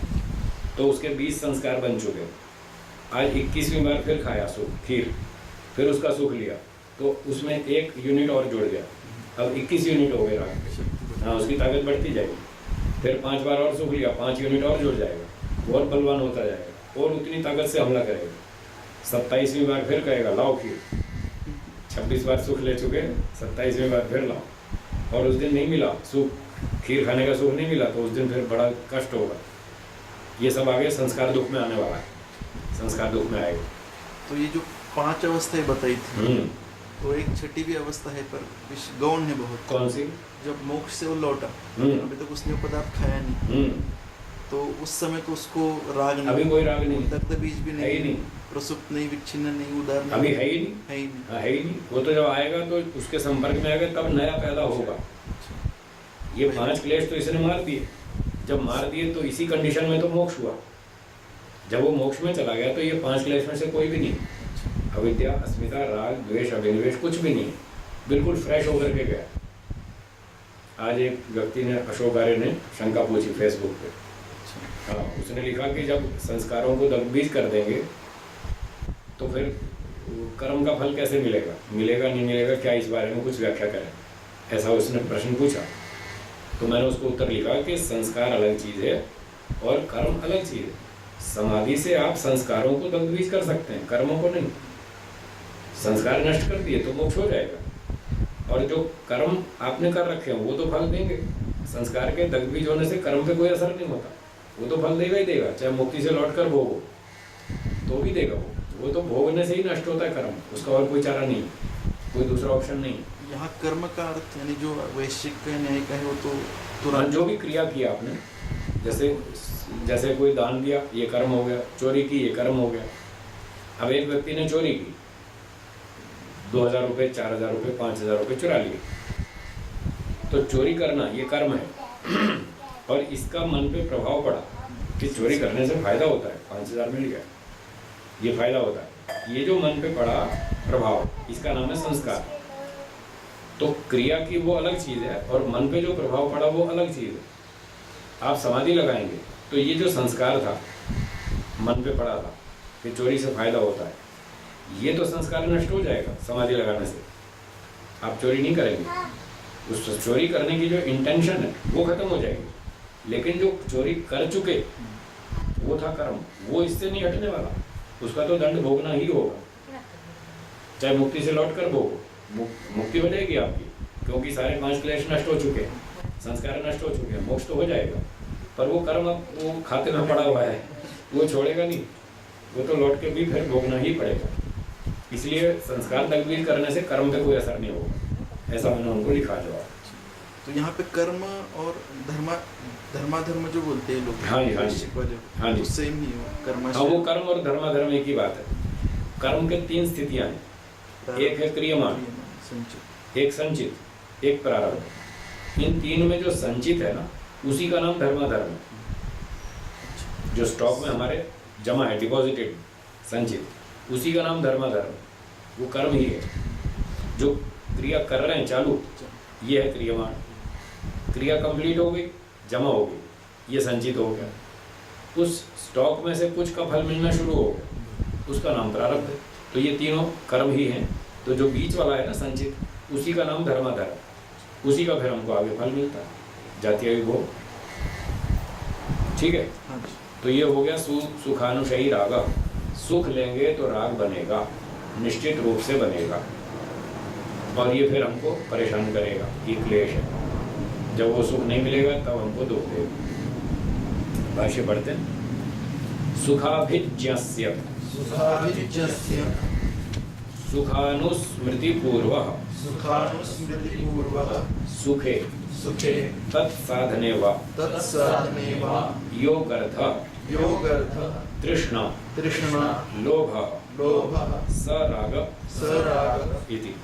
तो उसके 20 संस्कार बन चुके। आज 21वीं बार फिर खाया सुख खीर, फिर उसका सुख लिया, तो उसमें 1 यूनिट और जुड़ गया, अब 21 यूनिट हो गए राग। हाँ, उसकी ताकत बढ़ती जाएगी। फिर 5 बार और सुख लिया, 5 यूनिट और जुड़ जाएगा, और बलवान होता जाएगा और उतनी ताकत से हमला करेगा। 27वीं बार फिर कहेगा लाओ खीर, 26 बार सुख ले चुके, 27वीं बार फिर लाओ, और उस दिन नहीं मिला सुख, खीर खाने का सुख नहीं मिला, तो उस दिन फिर बड़ा कष्ट होगा। ये सब आगे संस्कार दुख में आने वाला है, संस्कार दुख में आएगा। तो ये जो 5 अवस्थाएं बताई थी, तो एक छठी भी अवस्था है पर गौण है बहुत। कौन सी? जब मोक्ष से वो लौटा, अभी तक उसने पदार्थ खाया नहीं, तो उस समय तो उसको राग नहीं, अभी कोई राग नहीं, तक बीज भी है ही नहीं, प्रसुप्त नहीं, विच्छिन्न नहीं, उदार नहीं, अभी है ही नहीं, है ही नहीं। हाँ, है ही नहीं। वो तो जब आएगा तो उसके संपर्क में आएगा तब नया पैदा होगा। ये 5 क्लेश तो इसने मार दिए, जब मार दिए तो इसी कंडीशन में तो मोक्ष हुआ। जब वो मोक्ष में चला गया तो ये 5 क्लेश में से कोई भी नहीं, अविद्या, अस्मिता, राग, द्वेष, अभिनिवेश कुछ भी नहीं, बिल्कुल फ्रेश होकर के गया। आज एक व्यक्ति ने, अशोक आर्य ने शंका पूछी फेसबुक पे, हाँ, उसने लिखा कि जब संस्कारों को दगबीज कर देंगे तो फिर कर्म का फल कैसे मिलेगा, मिलेगा नहीं मिलेगा, क्या इस बारे में कुछ व्याख्या करें, ऐसा उसने प्रश्न पूछा। तो मैंने उसको उत्तर लिखा कि संस्कार अलग चीज़ है और कर्म अलग चीज़ है। समाधि से आप संस्कारों को दगबीज कर सकते हैं, कर्मों को नहीं। संस्कार नष्ट कर दिए तो मोक्ष हो जाएगा, और जो कर्म आपने कर रखे हैं वो तो फल देंगे। संस्कार के दगबीज होने से कर्म पे कोई असर नहीं होता, वो तो फल देगा ही देगा, चाहे मुक्ति से लौट कर भोगो तो भी देगा वो तो भोगने से ही नष्ट होता है कर्म, उसका और कोई चारा नहीं, कोई दूसरा ऑप्शन नहीं। यहाँ कर्म का अर्थ यानी जो वैश्विक का न्याय का है वो तो तुरंत जो भी क्रिया किया आपने, जैसे कोई दान दिया ये कर्म हो गया, चोरी की ये कर्म हो गया। अब एक व्यक्ति ने चोरी की, 2000 रुपये, 4000 रुपये, 5000 रुपये चुरा लिए, तो चोरी करना ये कर्म है और इसका मन पे प्रभाव पड़ा कि चोरी करने से फायदा होता है, 5000 मिल गया, ये फायदा होता है। ये जो मन पे पड़ा प्रभाव, इसका नाम है संस्कार। तो क्रिया की वो अलग चीज़ है और मन पे जो प्रभाव पड़ा वो अलग चीज़ है। आप समाधि लगाएंगे तो ये जो संस्कार था, मन पे पड़ा था कि चोरी से फायदा होता है, ये तो संस्कार नष्ट हो जाएगा समाधि लगाने से। आप चोरी नहीं करेंगे, उस चोरी करने की जो इंटेंशन है वो खत्म हो जाएगी, लेकिन जो चोरी कर चुके वो था कर्म, वो इससे नहीं हटने वाला, उसका तो दंड भोगना ही होगा, चाहे मुक्ति से लौट कर भोगो, मुक्ति हो जाएगी आपकी, क्योंकि सारे 5 क्लेश नष्ट हो चुके हैं, संस्कार नष्ट हो चुके हैं, मोक्ष तो हो जाएगा। पर वो कर्म अब वो खाते में पड़ा हुआ है, वो छोड़ेगा नहीं, वो तो लौट के भी फिर भोगना ही पड़ेगा। इसलिए संस्कार दगबीज करने से कर्म पे कोई असर नहीं होगा, ऐसा मैंने उनको लिखा जवाब। तो यहाँ पे कर्म और धर्माधर्म जो बोलते हैं लोग, हाँ जी, हाँ जी, वैश्विक वाले, हाँ जी, तो सेम ही हो कर्म। हाँ, वो कर्म और धर्माधर्म एक ही बात है। कर्म के 3 स्थितियाँ हैं, एक है क्रियमान, एक संचित, एक प्रारब्ध। इन 3 में जो संचित है ना, उसी का नाम धर्माधर्म है। जो स्टॉक में हमारे जमा है, डिपॉजिटेड संचित, उसी का नाम धर्माधर्म, वो कर्म ही है। जो क्रिया कर रहे हैं चालू, ये है क्रियमान। क्रिया कंप्लीट हो गई, जमा हो गई, ये संचित हो गया। उस स्टॉक में से कुछ का फल मिलना शुरू हो गया, उसका नाम प्रारब्ध है। तो ये तीनों कर्म ही हैं। तो जो बीच वाला है ना संचित, उसी का नाम धर्माधर्म, उसी का फिर हमको आगे फल मिलता है, जातीय विभोग। ठीक है, तो ये हो गया सुखानुशयी राग। सुख लेंगे तो राग बनेगा, निश्चित रूप से बनेगा, और ये फिर हमको परेशान करेगा, ये क्लेश है। जब वो सुख नहीं मिलेगा तब हमको दुख देगा। भाष्य पढ़ते हैं। सुखाभिज्ञस्य सुखानुस्मृतिपूर्वः सुखे तत्साधने वा योगर्थ तृष्णा लोभ सराग इति।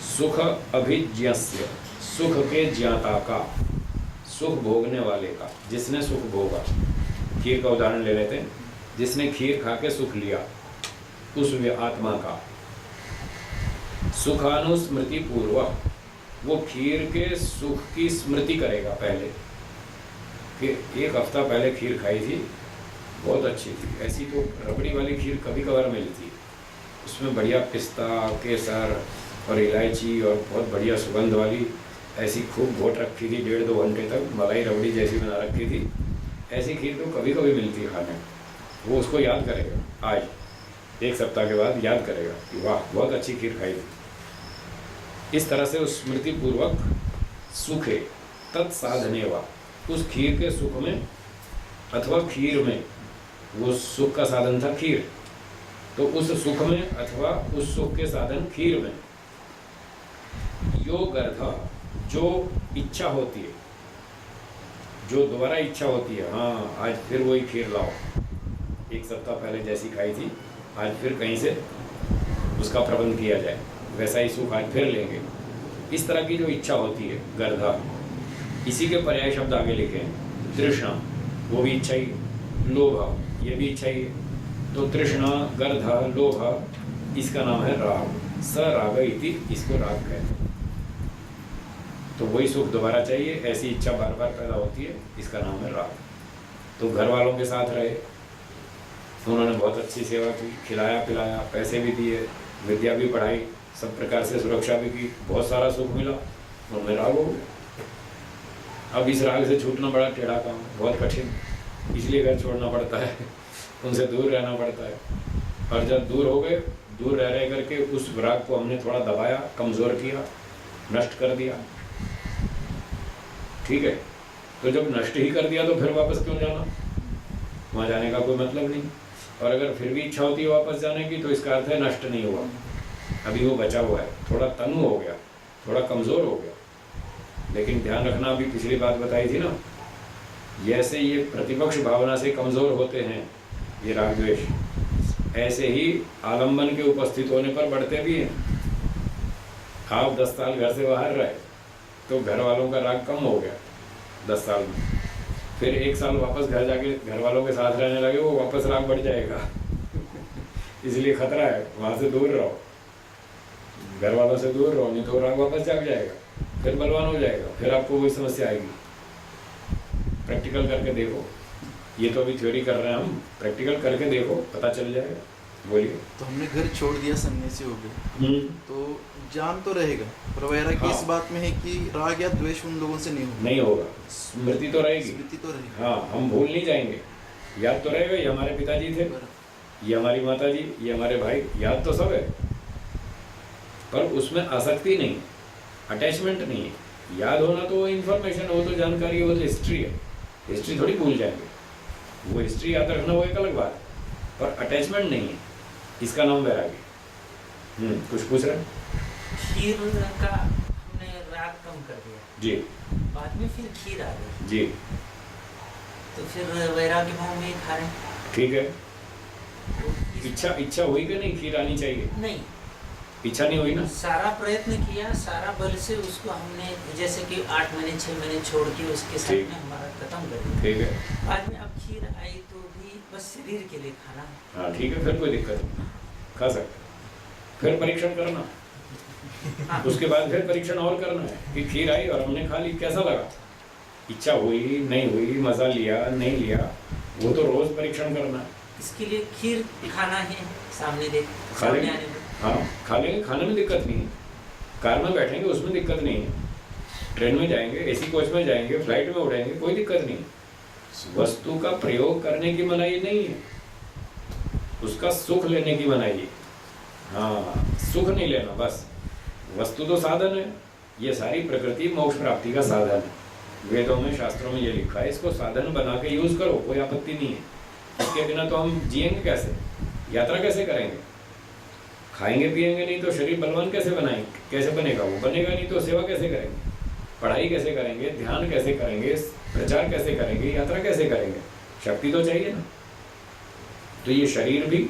सुख अभिज्ञस्य, सुख के ज्ञाता का, सुख भोगने वाले का, जिसने सुख भोगा। खीर का उदाहरण ले लेते हैं, जिसने खीर खा के सुख लिया, उस आत्मा का। सुखानुस्मृति पूर्वक, वो खीर के सुख की स्मृति करेगा पहले, कि एक हफ्ता पहले खीर खाई थी, बहुत अच्छी थी। ऐसी तो रबड़ी वाली खीर कभी कभार मिलती, उसमें बढ़िया पिस्ता, केसर और इलायची और बहुत बढ़िया सुगंध वाली, ऐसी खूब घोट रखी थी, 1.5-2 घंटे तक मलाई रबड़ी जैसी बना रखी थी। ऐसी खीर तो कभी कभी मिलती है खाने। वो उसको याद करेगा, आज 1 सप्ताह के बाद याद करेगा कि वाह बहुत अच्छी खीर खाई थी। इस तरह से उस स्मृति पूर्वक सुखे तत्साधने वा, उस खीर के सुख में अथवा खीर में, वो सुख का साधन था खीर, तो उस सुख में अथवा उस सुख के साधन खीर में योग अर्थ, जो इच्छा होती है, जो दोबारा इच्छा होती है, हाँ आज फिर वही खीर लाओ, 1 सप्ताह पहले जैसी खाई थी, आज फिर कहीं से उसका प्रबंध किया जाए, वैसा ही सुख आज फिर लेंगे। इस तरह की जो इच्छा होती है, गर्धा, इसी के पर्याय शब्द आगे लिखे हैं। तृष्णा, वो भी इच्छा ही, लोभ, ये भी इच्छा ही है। तो तृष्णा, गर्धा, लोभ, इसका नाम है राग। स राग इति, इसको राग कहते हैं। तो तो वही सुख दोबारा चाहिए, ऐसी इच्छा बार बार पैदा होती है, इसका नाम है राग। तो घर वालों के साथ रहे, उन्होंने बहुत अच्छी सेवा की, खिलाया पिलाया, पैसे भी दिए, विद्या भी पढ़ाई, सब प्रकार से सुरक्षा भी की, बहुत सारा सुख मिला, उनमें राग हो गया। अब इस राग से छूटना बड़ा टेढ़ा काम है, बहुत कठिन, इसलिए घर छोड़ना पड़ता है, उनसे दूर रहना पड़ता है। और जब दूर हो गए, दूर रह करके उस राग को हमने थोड़ा दबाया, कमज़ोर किया, नष्ट कर दिया, ठीक है। तो जब नष्ट ही कर दिया तो फिर वापस क्यों जाना, वहाँ जाने का कोई मतलब नहीं। और अगर फिर भी इच्छा होती है वापस जाने की तो इसका अर्थ है नष्ट नहीं हुआ, अभी वो बचा हुआ है, थोड़ा तनु हो गया, थोड़ा कमज़ोर हो गया। लेकिन ध्यान रखना, अभी पिछली बात बताई थी ना, जैसे ये प्रतिपक्ष भावना से कमज़ोर होते हैं ये राग द्वेष, ऐसे ही आलम्बन के उपस्थित होने पर बढ़ते भी हैं। आप 10 साल घर से बाहर रहे तो घर वालों का राग कम हो गया 10 साल में, फिर 1 साल वापस घर जाके घर वालों के साथ रहने लगे, वो वापस राग बढ़ जाएगा इसलिए खतरा है, वहाँ से दूर रहो, घर वालों से दूर रहो, नहीं तो राग वापस जाग जाएगा, फिर बलवान हो जाएगा, फिर आपको वही समस्या आएगी। प्रैक्टिकल करके देखो, ये तो अभी थ्योरी कर रहे हैं हम, प्रैक्टिकल करके देखो, पता चल जाएगा। बोलिए। तो हमने घर छोड़ दिया, सन्यासी हो गए, तो ज्ञान तो रहेगा, पर वैराग्य हाँ। इस बात में है कि राग या द्वेष उन लोगों से नहीं होगा, स्मृति तो रहेगी, स्मृति तो रहेगी। हाँ, हम भूल नहीं जाएंगे, याद तो रहेगा, ये हमारे पिताजी थे, ये हमारी माता जी, ये हमारे भाई, याद तो सब है, पर उसमें आसक्ति नहीं, अटैचमेंट नहीं है। याद होना तो वो इन्फॉर्मेशन, वो तो जानकारी है, वो तो हिस्ट्री है, हिस्ट्री थोड़ी भूल जाएंगे, वो हिस्ट्री याद रखना वो एक अलग बात है, पर अटैचमेंट नहीं है, इसका नाम वैराग्य। कुछ पूछ रहे हैं? खीर का हमने राग कम कर दिया जी, बाद में फिर खीर आ गई, जी, तो फिर वैराग्य भाव में खा रहे हैं। ठीक है। तो इच्छा हुई कि नहीं खीर आनी चाहिए? नहीं, इच्छा नहीं हुई ना, सारा प्रयत्न किया, सारा बल से उसको हमने, जैसे कि 8 महीने 6 महीने छोड़ के उसके साथ ठीक। में हमारा खत्म कर दिया। ठीक है, बाद में अब खीर आई तो भी बस शरीर के लिए खाना। हाँ ठीक है, फिर कोई दिक्कत नहीं, खा सकते, फिर परीक्षण करना, हाँ। उसके बाद फिर परीक्षण और करना है कि खीर आई और हमने खा ली, कैसा लगा, इच्छा हुई नहीं हुई, मजा लिया नहीं लिया, वो तो रोज परीक्षण करना है। इसके लिए खीर खाना है, सामने देख, खा सामने लेंगे। आने में। हाँ खा लेंगे, खाने में दिक्कत नहीं है, कार में बैठेंगे उसमें दिक्कत नहीं है, ट्रेन में जाएंगे, एसी कोच में जाएंगे, फ्लाइट में उड़ेंगे, कोई दिक्कत नहीं है। वस्तु का प्रयोग करने की मनाही नहीं है, उसका सुख लेने की मनाही है। हाँ, सुख नहीं लेना, बस वस्तु तो साधन है, ये सारी प्रकृति मोक्ष प्राप्ति का साधन है, वेदों में शास्त्रों में ये लिखा है, इसको साधन बना के यूज करो, कोई आपत्ति नहीं है। इसके बिना तो हम जिएंगे कैसे, यात्रा कैसे करेंगे, खाएंगे पिएंगे नहीं तो शरीर बलवान कैसे बनाएंगे, कैसे बनेगा, वो बनेगा नहीं तो सेवा कैसे करेंगे, पढ़ाई कैसे करेंगे, ध्यान कैसे करेंगे, प्रचार कैसे करेंगे, यात्रा कैसे करेंगे, शक्ति तो चाहिए ना। तो ये शरीर भी,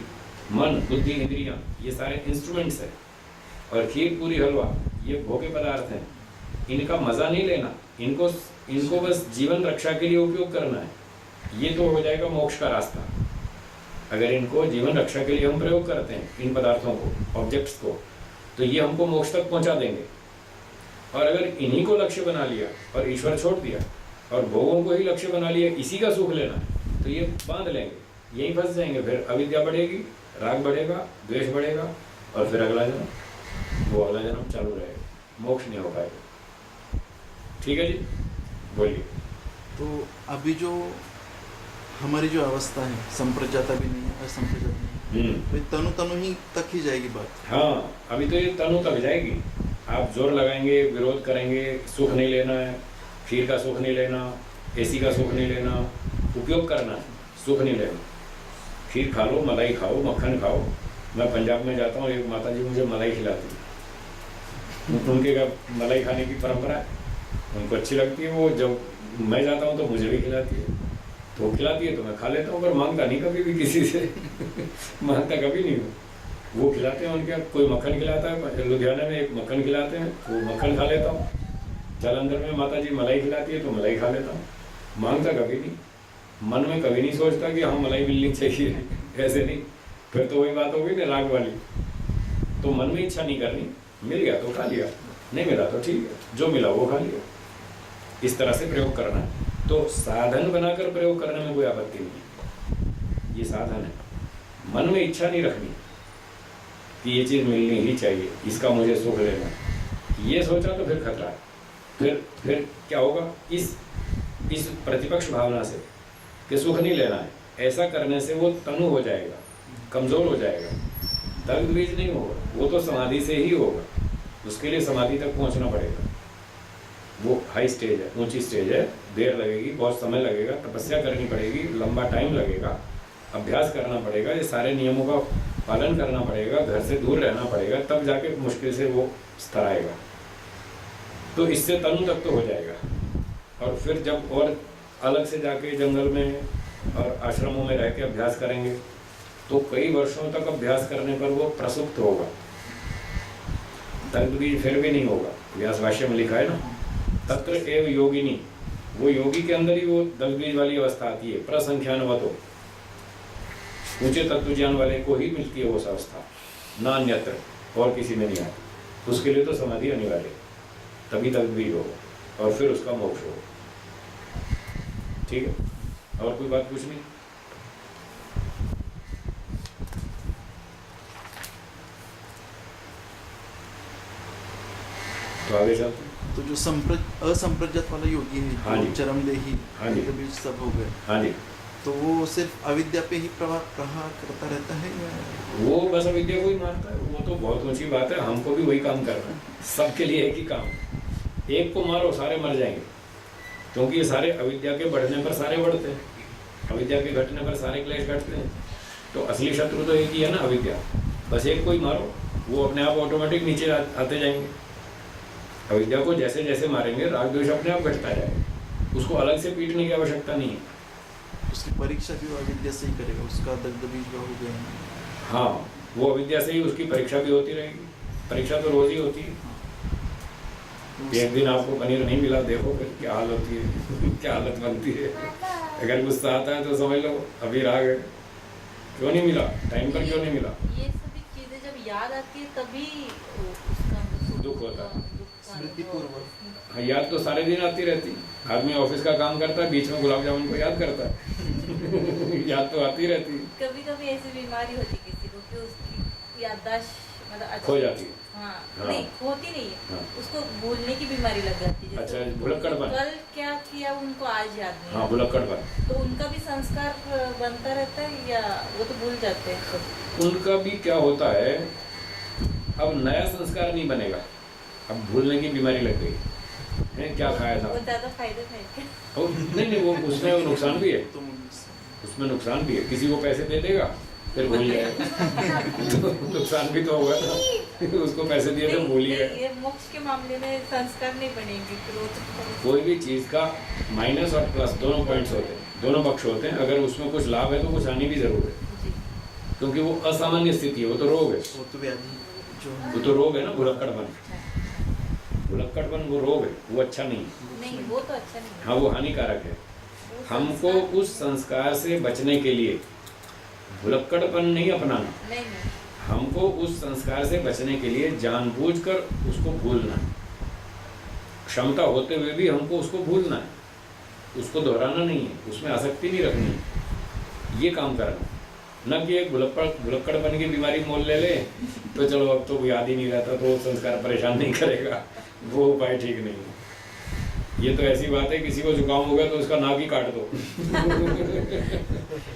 मन, बुद्धि, इंद्रियां, ये सारे इंस्ट्रूमेंट्स हैं, और खीर पूरी हलवा ये भोगे पदार्थ हैं, इनका मजा नहीं लेना, इनको बस जीवन रक्षा के लिए उपयोग करना है, ये तो हो जाएगा मोक्ष का रास्ता। अगर इनको जीवन रक्षा के लिए हम प्रयोग करते हैं, इन पदार्थों को, ऑब्जेक्ट्स को, तो ये हमको मोक्ष तक पहुंचा देंगे। और अगर इन्हीं को लक्ष्य बना लिया और ईश्वर छोड़ दिया और भोगों को ही लक्ष्य बना लिया, इसी का सुख लेना, तो ये बांध लेंगे, यहीं फंस जाएंगे, फिर अविद्या बढ़ेगी, राग बढ़ेगा, द्वेष बढ़ेगा, और फिर अगला जन्म, वो अगला जन्म चालू रहेगा, मोक्ष नहीं हो पाएगा। ठीक है जी, बोलिए। तो अभी जो हमारी जो अवस्था है, संप्रजाता भी नहीं है, असंप्रजाता नहीं है, तो तनु ही तक ही जाएगी बात। हाँ, अभी तो ये तनु तक जाएगी, आप जोर लगाएंगे, विरोध करेंगे, सुख नहीं लेना है, खीर का सुख नहीं लेना, एसी का सुख नहीं लेना, उपयोग करना है, सुख नहीं लेना। खीर खा लो, मलाई खाओ, मक्खन खाओ। मैं पंजाब में जाता हूँ, एक माता जी मुझे मलाई खिलाती है, उनके का मलाई खाने की परंपरा है, उनको अच्छी लगती है, वो जब मैं जाता हूँ तो मुझे भी खिलाती है, तो खिलाती है तो मैं खा लेता हूँ, पर मांगता नहीं कभी भी किसी से मांगता कभी नहीं हूँ, वो खिलाते हैं। उनके कोई मक्खन खिलाता है, लुधियाना में एक मक्खन खिलाते हैं, तो मक्खन खा लेता हूँ। जालंधर में माता जी मलाई खिलाती है तो मलाई खा लेता हूँ, मांगता कभी नहीं, मन में कभी नहीं सोचता कि हाँ मलाई मिलनी चाहिए, ऐसे नहीं, फिर तो वही बात हो गई ना राग वाली। तो मन में इच्छा नहीं करनी, मिल गया तो खा लिया, नहीं मिला तो ठीक है, जो मिला वो खा लिया। इस तरह से प्रयोग करना है। तो साधन बनाकर प्रयोग करने में कोई आपत्ति नहीं है, ये साधन है। मन में इच्छा नहीं रखनी कि ये चीज़ मिलनी ही चाहिए, इसका मुझे सुख लेना है। ये सोचा तो फिर खतरा है। फिर क्या होगा, इस प्रतिपक्ष भावना से कि सुख नहीं लेना है, ऐसा करने से वो तनु हो जाएगा, कमज़ोर हो जाएगा, दग्ध बीज नहीं होगा, वो तो समाधि से ही होगा। उसके लिए समाधि तक पहुंचना पड़ेगा। वो हाई स्टेज है, ऊंची स्टेज है, देर लगेगी, बहुत समय लगेगा, तपस्या करनी पड़ेगी, लंबा टाइम लगेगा, अभ्यास करना पड़ेगा, ये सारे नियमों का पालन करना पड़ेगा, घर से दूर रहना पड़ेगा, तब जाके मुश्किल से वो स्तर आएगा। तो इससे तनु तक तो हो जाएगा। और फिर जब और अलग से जाके जंगल में और आश्रमों में रह के अभ्यास करेंगे तो कई वर्षों तक अभ्यास करने पर वो प्रसुप्त होगा, दग्ध बीज फिर भी नहीं होगा। व्यास भाष्य में लिखा है ना, तत्र एव योगिनी, वो योगी के अंदर ही वो दग्ध बीज वाली अवस्था आती है। प्रसंख्यानवतो, ऊंचे तत्व ज्ञान वाले को ही मिलती है वो अवस्था, नान्यत्र, और किसी में नहीं आती। उसके लिए तो समाधि अनिवार्य है, तभी दग्ध बीज होगा और फिर उसका मोक्ष होगा। ठीक है, और कोई बात पूछनी? तो आगे चलते हैं। तो जो असंप्रज्ञात वाला योगी है, हाँ जी। जो चरमदेही, हाँ जी। बीज सब हो गए, हाँ जी, तो वो सिर्फ अविद्या पे ही प्रहार करता रहता है या? वो बस अविद्या को ही मारता है। वो तो बहुत ऊंची बात है, हमको भी वही काम करना है, सबके लिए एक ही काम। एक को मारो सारे मर जाएंगे, क्योंकि ये सारे अविद्या के बढ़ने पर सारे बढ़ते हैं, अविद्या के घटने पर सारे क्लेश घटते हैं। तो असली शत्रु तो एक ही है ना, अविद्या। बस एक को ही मारो, वो अपने आप ऑटोमेटिक नीचे आते जाएंगे। अविद्या को जैसे जैसे मारेंगे राग द्वेष अपने आप घटता जाएगा, उसको अलग से पीटने की आवश्यकता नहीं है। उसकी परीक्षा भी वो अविद्या से ही करेगा, उसका दग्ध बीज हो गया है। हाँ, वो अविद्या से ही उसकी परीक्षा भी होती रहेगी। परीक्षा तो रोज ही होती है। एक दिन आपको पनीर नहीं मिला, देखो फिर क्या हाल होती है, क्या हालत बनती है। अगर गुस्सा आता है तो समझ लो अभी राग है, क्यों नहीं मिला, टाइम पर क्यों नहीं मिला। ये सभी चीजें जब याद आती है तभी उसका दुख होता है। स्मृतिपूर्वक। हाँ, याद तो सारे दिन आती रहती। आदमी ऑफिस का काम करता है, बीच में गुलाब जामुन को याद करता है याद तो आती रहती है। कभी कभी ऐसी बीमारी होती किसी को कि उसकी याददाश्त मतलब खो जाती है। हाँ, हाँ। नहीं होती नहीं है, हाँ। उसको भूलने की बीमारी लग जाती है। अच्छा, जैसे भुलक्कड़पन। कल क्या किया उनको आज याद नहीं। हाँ, भुलक्कड़पन। तो उनका भी संस्कार बनता रहता है या वो तो भूल जाते हैं सब? उनका भी क्या होता है, अब नया संस्कार नहीं बनेगा, अब भूलने की बीमारी लग गई है। क्या खाया था वो ज्यादा फायदे थे क्या? और नहीं, वो उसमें वो नुकसान भी है, तो उसमें नुकसान भी है। किसी को पैसे दे देगा फिर भूल जाएगा तो नुकसान भी तो होगा ना, उसको पैसे दिए थे भूल ही गए। ये मोक्ष के मामले में संस्कार नहीं बनेंगे फिर वो तो कोई भी चीज़ का माइनस और प्लस दोनों पॉइंट्स होते हैं, दोनों पक्ष होते हैं। अगर उसमें कुछ लाभ है तो कुछ हानि भी जरूर है, जी। क्योंकि वो असामान्य स्थिति है, वो तो रोग है। वो तो व्याधि जो वो तो रोग है ना, भुलक्कड़पन। भुलक्कड़पन वो रोग है, वो अच्छा नहीं है। नहीं वो तो अच्छा नहीं है। हाँ, वो हानिकारक है। वो हमको संस्कार- उस संस्कार से बचने के लिए भुलक्कड़पन नहीं अपनाना, नहीं नहीं हमको उस संस्कार से बचने के लिए जानबूझकर उसको भूलना है। क्षमता होते हुए भी हमको उसको भूलना है, उसको दोहराना नहीं है, उसमें आसक्ति नहीं रखनी है। ये काम करना, न कि एक भुलक्कड़पन की बीमारी मोल ले तो चलो अब तो याद ही नहीं रहता तो संस्कार परेशान नहीं करेगा, वो उपाय ठीक नहीं है। ये तो ऐसी बात है, किसी को जुकाम हो गया तो उसका नाक ही काट दो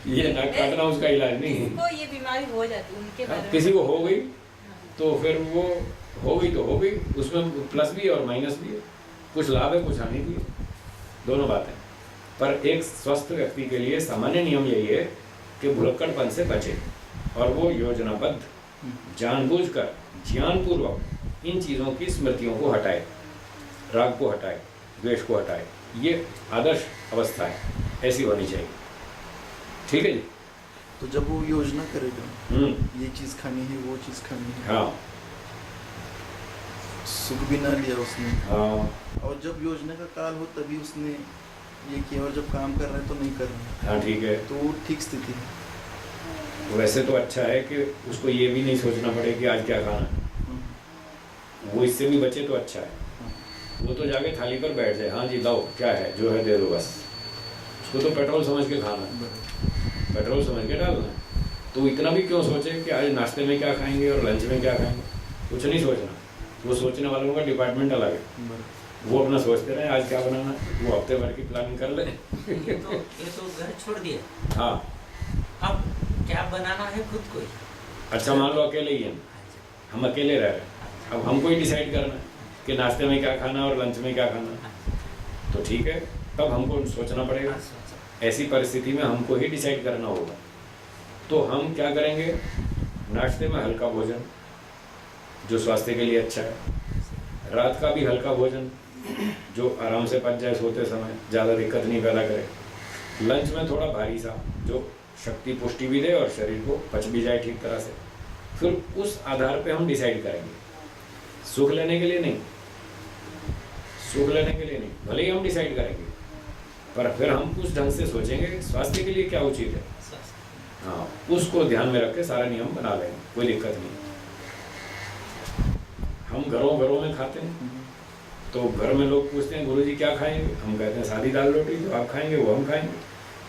ये नाक काटना उसका इलाज नहीं है। तो ये बीमारी हो जाती है उनके बारे में। किसी को हो गई तो फिर वो हो गई तो हो गई, उसमें प्लस भी है और माइनस भी है, कुछ लाभ है कुछ हानि भी है, दोनों बातें। पर एक स्वस्थ व्यक्ति के लिए सामान्य नियम यही है कि भुलक्कड़पन से बचे और वो योजनाबद्ध जानबूझकर ज्ञानपूर्वक इन चीज़ों की स्मृतियों को हटाए, राग को हटाए, द्वेष को हटाए। ये आदर्श अवस्था है, ऐसी होनी चाहिए। ठीक है जी। तो जब वो योजना करेगा, ये चीज़ खानी है, वो चीज़ खानी है, हाँ सुख भी ना लिया उसने, हाँ और जब योजना का काल हो तभी उसने ये किया, और जब काम कर रहे हैं तो नहीं कर रहे हैं, हाँ, ठीक है। तो वो ठीक स्थिति है। वैसे तो अच्छा है कि उसको ये भी नहीं सोचना पड़े कि आज क्या खाना है, वो इससे भी बचे तो अच्छा है। वो तो जाके थाली पर बैठ जाए, हाँ जी लाओ क्या है जो है दे दो बस। उसको तो पेट्रोल समझ के खाना है, पेट्रोल समझ के डालना है। तो इतना भी क्यों सोचे कि आज नाश्ते में क्या खाएंगे और लंच में क्या खाएंगे, कुछ नहीं सोचना। वो सोचने वालों का डिपार्टमेंट अलग है, वो अपना सोचते रहे आज क्या बनाना है, वो हफ्ते भर की प्लानिंग कर ले। ये तो घर छोड़ दिया, हाँ अब क्या बनाना है खुद को ही। अच्छा मान लो अकेले ही हैं, हम अकेले रह रहे हैं, अब हमको ही डिसाइड करना है कि नाश्ते में क्या खाना और लंच में क्या खाना। तो ठीक है, तब हमको सोचना पड़ेगा। ऐसी परिस्थिति में हमको ही डिसाइड करना होगा। तो हम क्या करेंगे, नाश्ते में हल्का भोजन जो स्वास्थ्य के लिए अच्छा है, रात का भी हल्का भोजन जो आराम से पच जाए सोते समय, ज़्यादा दिक्कत नहीं पैदा करे। लंच में थोड़ा भारी सा जो शक्ति पुष्टि भी दे और शरीर को पच भी जाए ठीक तरह से। फिर उस आधार पे हम डिसाइड करेंगे, सुख लेने के लिए नहीं, सुख लेने के लिए नहीं, भले ही हम डिसाइड करेंगे पर फिर हम उस ढंग से सोचेंगे स्वास्थ्य के लिए क्या उचित है। हाँ, उसको ध्यान में रख के सारा नियम बना लेंगे, कोई दिक्कत नहीं। हम घरों घरों में खाते हैं, तो घर में लोग पूछते हैं गुरुजी क्या खाएंगे, हम कहते हैं सादी दाल रोटी, जो आप खाएंगे वो हम खाएंगे।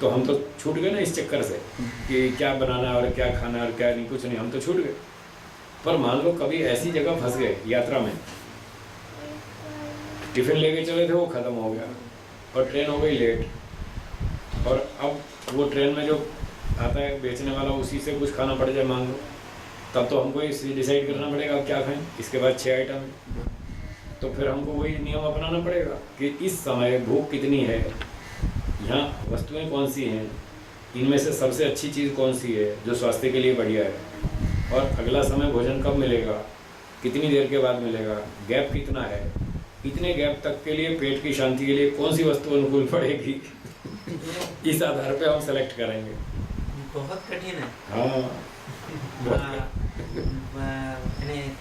तो हम तो छूट गए ना इस चक्कर से कि क्या बनाना और क्या खाना और क्या नहीं, कुछ नहीं, हम तो छूट गए। पर मान लो कभी ऐसी जगह फंस गए यात्रा में, टिफिन लेके चले थे वो ख़त्म हो गया और ट्रेन हो गई लेट, और अब वो ट्रेन में जो आता है बेचने वाला उसी से कुछ खाना पड़ जाए मान लो, तब तो हमको इसे डिसाइड करना पड़ेगा अब क्या खाएं। इसके बाद 6 आइटम है, तो फिर हमको वही नियम अपनाना पड़ेगा कि इस समय भूख कितनी है, यहाँ वस्तुएं कौन सी हैं, इनमें से सबसे अच्छी चीज़ कौन सी है जो स्वास्थ्य के लिए बढ़िया है, और अगला समय भोजन कब मिलेगा, कितनी देर के बाद मिलेगा, गैप कितना है, इतने गैप तक के लिए पेट की शांति के लिए कौन सी वस्तु अनुकूल पड़ेगी, इस आधार पे हम सेलेक्ट करेंगे। बहुत कठिन है। हाँ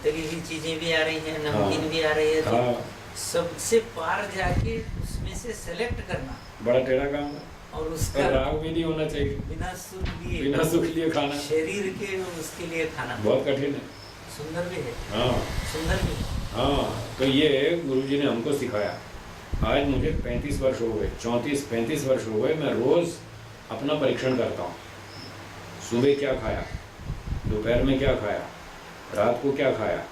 तली हुई चीजें भी आ रही हैं, नमकीन भी आ रही है, हाँ, सबसे पार जाके उसमें से सेलेक्ट करना बड़ा टेढ़ा काम है, और उसका और राग भी नहीं होना चाहिए, बिना सुख लिए खाना, शरीर के उसके लिए खाना बहुत कठिन है। सुंदर भी है। हाँ सुंदर भी है। हाँ, तो ये गुरुजी ने हमको सिखाया। आज मुझे 35 वर्ष हो गए, 34-35 वर्ष हो गए, मैं रोज़ अपना परीक्षण करता हूँ। सुबह क्या खाया, दोपहर में क्या खाया, रात को क्या खाया,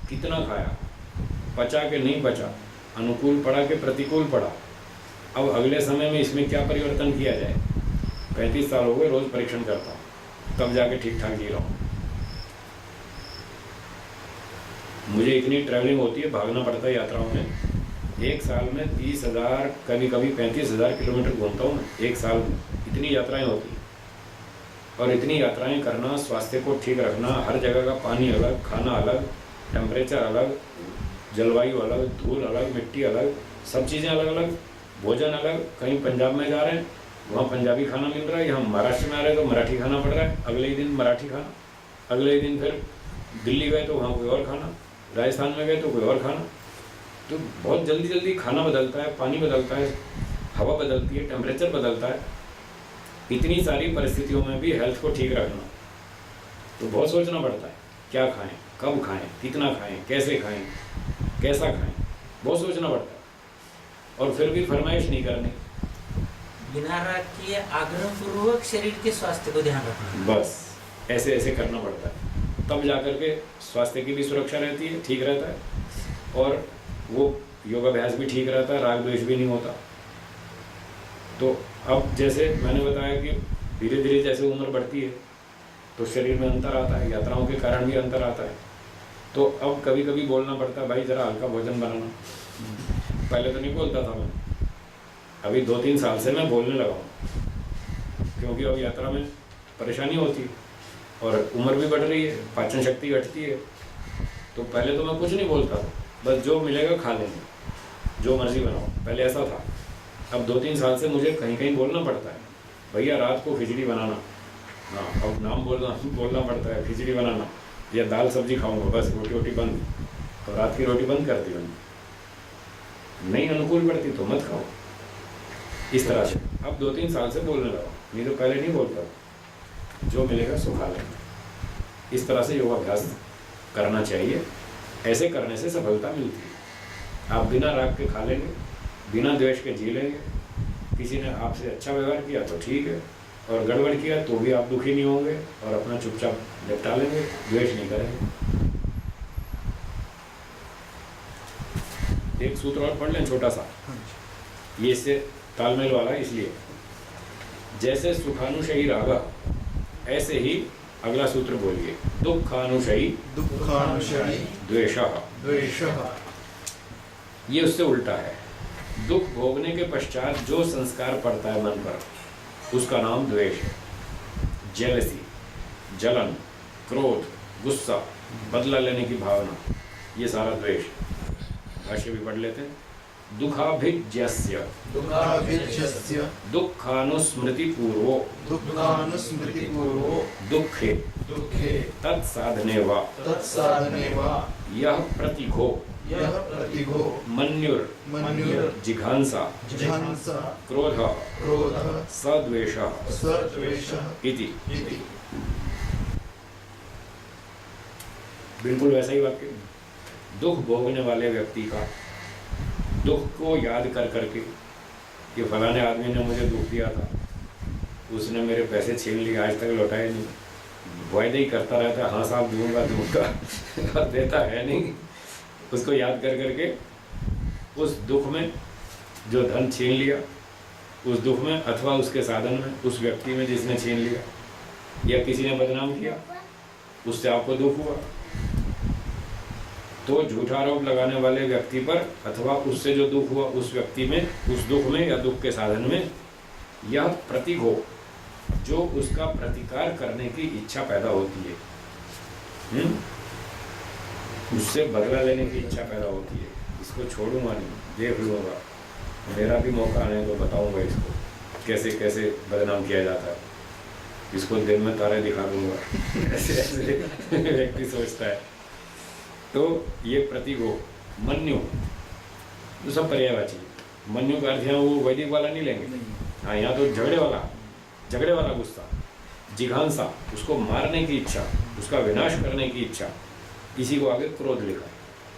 कितना खाया, पचा के नहीं पचा, अनुकूल पड़ा के प्रतिकूल पड़ा, अब अगले समय में इसमें क्या परिवर्तन किया जाए। 35 साल हो गए रोज़ परीक्षण करता हूँ, तब जाके ठीक ठाक जी रहा हूँ। मुझे इतनी ट्रैवलिंग होती है, भागना पड़ता है यात्राओं में। एक साल में 30,000 कभी कभी 35,000 किलोमीटर घूमता हूँ मैं एक साल में, इतनी यात्राएं होती हैं। और इतनी यात्राएं करना, स्वास्थ्य को ठीक रखना, हर जगह का पानी अलग, खाना अलग, टेम्परेचर अलग, जलवायु अलग, धूल अलग, मिट्टी अलग, सब चीज़ें अलग अलग, भोजन अलग। कहीं पंजाब में जा रहे हैं वहाँ पंजाबी खाना मिल रहा है, यहाँ महाराष्ट्र में आ रहे हैं तो मराठी खाना पड़ रहा है, अगले ही दिन मराठी खाना, अगले ही दिन फिर दिल्ली गए तो वहाँ कोई और खाना, राजस्थान में गए तो कोई और खाना। तो बहुत जल्दी जल्दी खाना बदलता है, पानी बदलता है, हवा बदलती है, टेम्परेचर बदलता है। इतनी सारी परिस्थितियों में भी हेल्थ को ठीक रखना तो बहुत सोचना पड़ता है, क्या खाएं, कब खाएं, कितना खाएं, कैसे खाएं, कैसा खाएं, बहुत सोचना पड़ता है। और फिर भी फरमाइश नहीं करनी, बिना राग किए आग्रह पूर्वक शरीर के स्वास्थ्य को ध्यान रखना, बस ऐसे ऐसे करना पड़ता है, तब जाकर के स्वास्थ्य की भी सुरक्षा रहती है, ठीक रहता है, और वो योगाभ्यास भी ठीक रहता है, राग द्वेष भी नहीं होता। तो अब जैसे मैंने बताया कि धीरे धीरे जैसे उम्र बढ़ती है तो शरीर में अंतर आता है, यात्राओं के कारण भी अंतर आता है। तो अब कभी कभी बोलना पड़ता है, भाई ज़रा हल्का भोजन बनाना। पहले तो नहीं बोलता था मैं, अभी 2-3 साल से मैं बोलने लगा हूँ, क्योंकि अब यात्रा में परेशानी होती है और उम्र भी बढ़ रही है, पाचन शक्ति घटती है। तो पहले तो मैं कुछ नहीं बोलता था, बस जो मिलेगा खा लेंगे, जो मर्जी बनाओ, पहले ऐसा था। अब 2-3 साल से मुझे कहीं कहीं बोलना पड़ता है, भैया रात को खिचड़ी बनाना। हाँ, अब नाम बोलना पड़ता है, खिचड़ी बनाना, या दाल सब्जी खाऊंगा, बस रोटी वोटी बंद, और रात की रोटी बंद कर दी मैंने, नहीं अनुकूल पड़ती तो मत खाओ, इस तरह से। अब 2-3 साल से बोलने लगा, नहीं तो पहले नहीं बोलता, जो मिलेगा सो खा लेंगे। इस तरह से योगाभ्यास करना चाहिए ऐसे करने से सफलता मिलती है। आप बिना राग के खा लेंगे, बिना द्वेष के जी लेंगे। किसी ने आपसे अच्छा व्यवहार किया तो ठीक है, और गड़बड़ किया तो भी आप दुखी नहीं होंगे और अपना चुपचाप निपटा लेंगे, द्वेष नहीं करेंगे। एक सूत्र और पढ़ लें छोटा सा, हाँ जी। ये इससे तालमेल वाला है। इसलिए जैसे सुखानुशयी रागा, ऐसे ही अगला सूत्र बोलिए, दुखानुशयी दुखानुशयी द्वेषः। द्वेषः। ये उससे उल्टा है। दुख भोगने के पश्चात जो संस्कार पड़ता है मन पर, उसका नाम द्वेष है। जेलसी, जलन, क्रोध, गुस्सा, बदला लेने की भावना, ये सारा द्वेष। भाष्य भी पढ़ लेते हैं। दुखाभिज्यस्य दुःखाभिज्यस्य दुःखानुस्मृतिपूर्वो दुःखानुस्मृतिपूर्वो दुःखे दुःखे तत्साधने वा तत्साधने वा यः प्रतिघो यः प्रतिघो मन्युर्जिघांसा जिघांसा क्रोधः क्रोधः सद्वेषः सद्वेषः इति। इति। बिल्कुल वैसा ही वाक्य। दुख भोगने वाले व्यक्ति का दुख को याद कर करके कि फलाने आदमी ने मुझे दुख दिया था, उसने मेरे पैसे छीन लिए, आज तक लौटाए नहीं, वायदे ही करता रहता है, हाँ साहब दूंगा दूंगा और देता है नहीं। उसको याद कर करके उस दुख में जो धन छीन लिया, उस दुख में अथवा उसके साधन में, उस व्यक्ति में जिसने छीन लिया, या किसी ने बदनाम किया, उससे आपको दुख हुआ, तो झूठा आरोप लगाने वाले व्यक्ति पर अथवा उससे जो दुख हुआ उस व्यक्ति में, उस दुख में या दुख के साधन में, यह प्रतीक हो जो उसका प्रतिकार करने की इच्छा पैदा होती है, उससे बदला लेने की इच्छा पैदा होती है। इसको छोड़ूंगा नहीं, देख लूँगा, मेरा भी मौका आने तो बताऊंगा इसको कैसे कैसे बदनाम किया जाता है, इसको दिन में तारे दिखा दूंगा। ऐसे ऐसे व्यक्ति सोचता है। तो ये प्रतीक हो। मन्यु तो सब पर्यायवाची। मन्यु का अर्थ यहाँ वो वैदिक वाला नहीं लेंगे, हाँ यहाँ तो झगड़े वाला गुस्सा, जिघांसा उसको मारने की इच्छा, उसका विनाश करने की इच्छा, इसी को आगे क्रोध लिखा।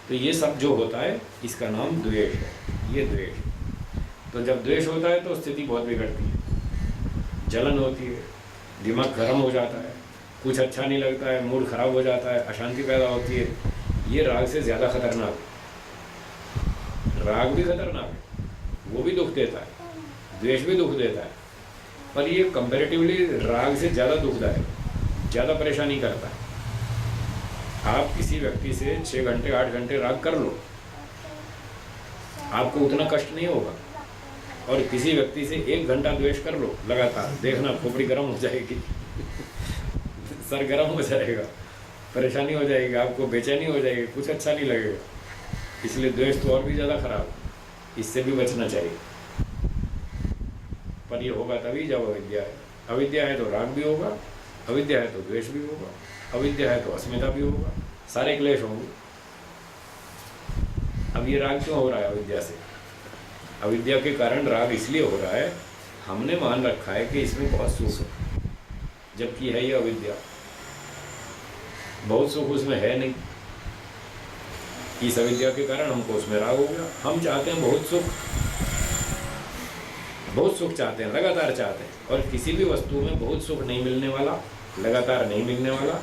तो ये सब जो होता है इसका नाम द्वेष है, ये द्वेष। तो जब द्वेष होता है तो स्थिति बहुत बिगड़ती है, जलन होती है, दिमाग गर्म हो जाता है, कुछ अच्छा नहीं लगता है, मूड खराब हो जाता है, अशांति पैदा होती है। ये राग से ज़्यादा खतरनाक है। राग भी खतरनाक है, वो भी दुख देता है, द्वेष भी दुख देता है, पर ये कंपैरेटिवली राग से ज़्यादा दुखदायक, ज़्यादा परेशानी करता है। आप किसी व्यक्ति से 6 घंटे 8 घंटे राग कर लो, आपको उतना कष्ट नहीं होगा, और किसी व्यक्ति से 1 घंटा द्वेष कर लो लगातार, देखना खोपड़ी गर्म हो जाएगी, सर गर्म हो जाएगा, परेशानी हो जाएगी, आपको बेचैनी हो जाएगी, कुछ अच्छा नहीं लगेगा। इसलिए द्वेष तो और भी ज़्यादा खराब, इससे भी बचना चाहिए। पर ये होगा तभी जब अविद्या है। अविद्या है तो राग भी होगा, अविद्या है तो द्वेष भी होगा, अविद्या है तो अस्मिता भी होगा, सारे क्लेश होंगे। अब ये राग क्यों हो रहा है अविद्या से? अविद्या के कारण राग इसलिए हो रहा है, हमने मान रखा है कि इसमें बहुत सुख है, जबकि है ये अविद्या, बहुत सुख उसमें है नहीं। इस अविद्या के कारण हमको उसमें राग हो गया। हम चाहते हैं बहुत सुख चाहते हैं, लगातार चाहते हैं, और किसी भी वस्तु में बहुत सुख नहीं मिलने वाला, लगातार नहीं मिलने वाला,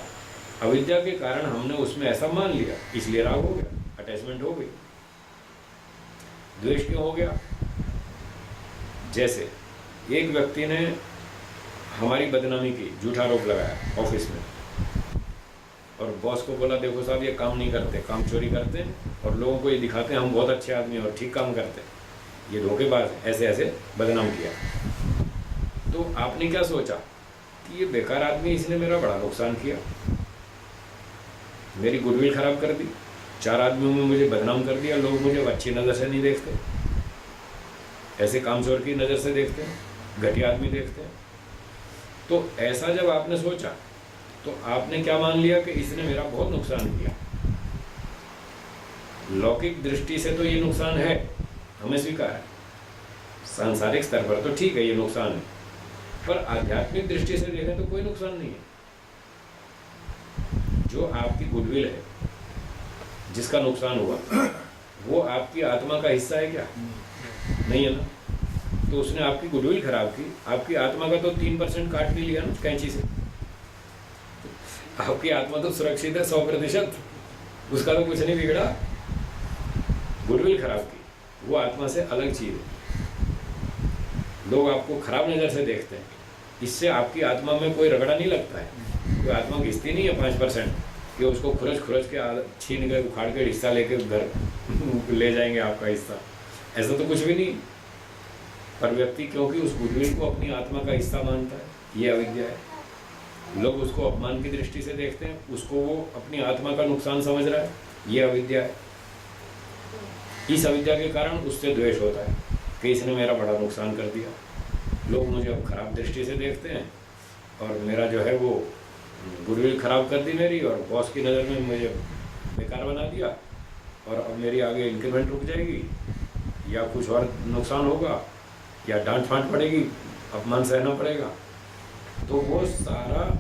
अविद्या के कारण हमने उसमें ऐसा मान लिया, इसलिए राग हो गया, अटैचमेंट हो गई। द्वेष क्यों हो गया? जैसे एक व्यक्ति ने हमारी बदनामी की, झूठा आरोप लगाया ऑफिस में, और बॉस को बोला देखो साहब ये काम नहीं करते, काम चोरी करते हैं, और लोगों को ये दिखाते हैं हम बहुत अच्छे आदमी हैं और ठीक काम करते हैं, ये धोखेबाज, ऐसे ऐसे बदनाम किया। तो आपने क्या सोचा कि ये बेकार आदमी, इसने मेरा बड़ा नुकसान किया, मेरी गुडविल खराब कर दी, 4 आदमियों में मुझे बदनाम कर दिया, लोग मुझे अच्छी नज़र से नहीं देखते, ऐसे कामचोर की नज़र से देखते हैं, घटिया आदमी देखते हैं। तो ऐसा जब आपने सोचा तो आपने क्या मान लिया कि इसने मेरा बहुत नुकसान किया। लौकिक दृष्टि से तो ये नुकसान है, हमें स्वीकार है, सांसारिक स्तर पर तो ठीक है ये नुकसान है, पर आध्यात्मिक दृष्टि से देखें तो कोई नुकसान नहीं है। जो आपकी गुडविल है, जिसका नुकसान हुआ वो आपकी आत्मा का हिस्सा है क्या? नहीं है ना। तो उसने आपकी गुडविल खराब की, आपकी आत्मा का तो 3% काट भी लिया ना कैंची से। आपकी आत्मा तो सुरक्षित है 100%, उसका तो कुछ नहीं बिगड़ा। गुडविल खराब की, वो आत्मा से अलग चीज है। लोग आपको खराब नज़र से देखते हैं, इससे आपकी आत्मा में कोई रगड़ा नहीं लगता है, कोई आत्मा घिसती नहीं है 5% कि उसको खुरच के छीन के उखाड़ के हिस्सा लेके घर ले जाएंगे आपका हिस्सा। ऐसा तो कुछ भी नहीं। पर व्यक्ति क्योंकि उस गुडविल को अपनी आत्मा का हिस्सा मानता है, ये अविद्या है। लोग उसको अपमान की दृष्टि से देखते हैं, उसको वो अपनी आत्मा का नुकसान समझ रहा है, ये अविद्या है। इस अविद्या के कारण उससे द्वेष होता है कि इसने मेरा बड़ा नुकसान कर दिया। लोग मुझे अब खराब दृष्टि से देखते हैं और मेरा जो है वो गुडविल खराब कर दी मेरी, और बॉस की नज़र में मुझे बेकार बना दिया, और अब मेरी आगे इंक्रीमेंट रुक जाएगी या कुछ और नुकसान होगा या डांट फांट पड़ेगी, अपमान सहना पड़ेगा। तो वो सारा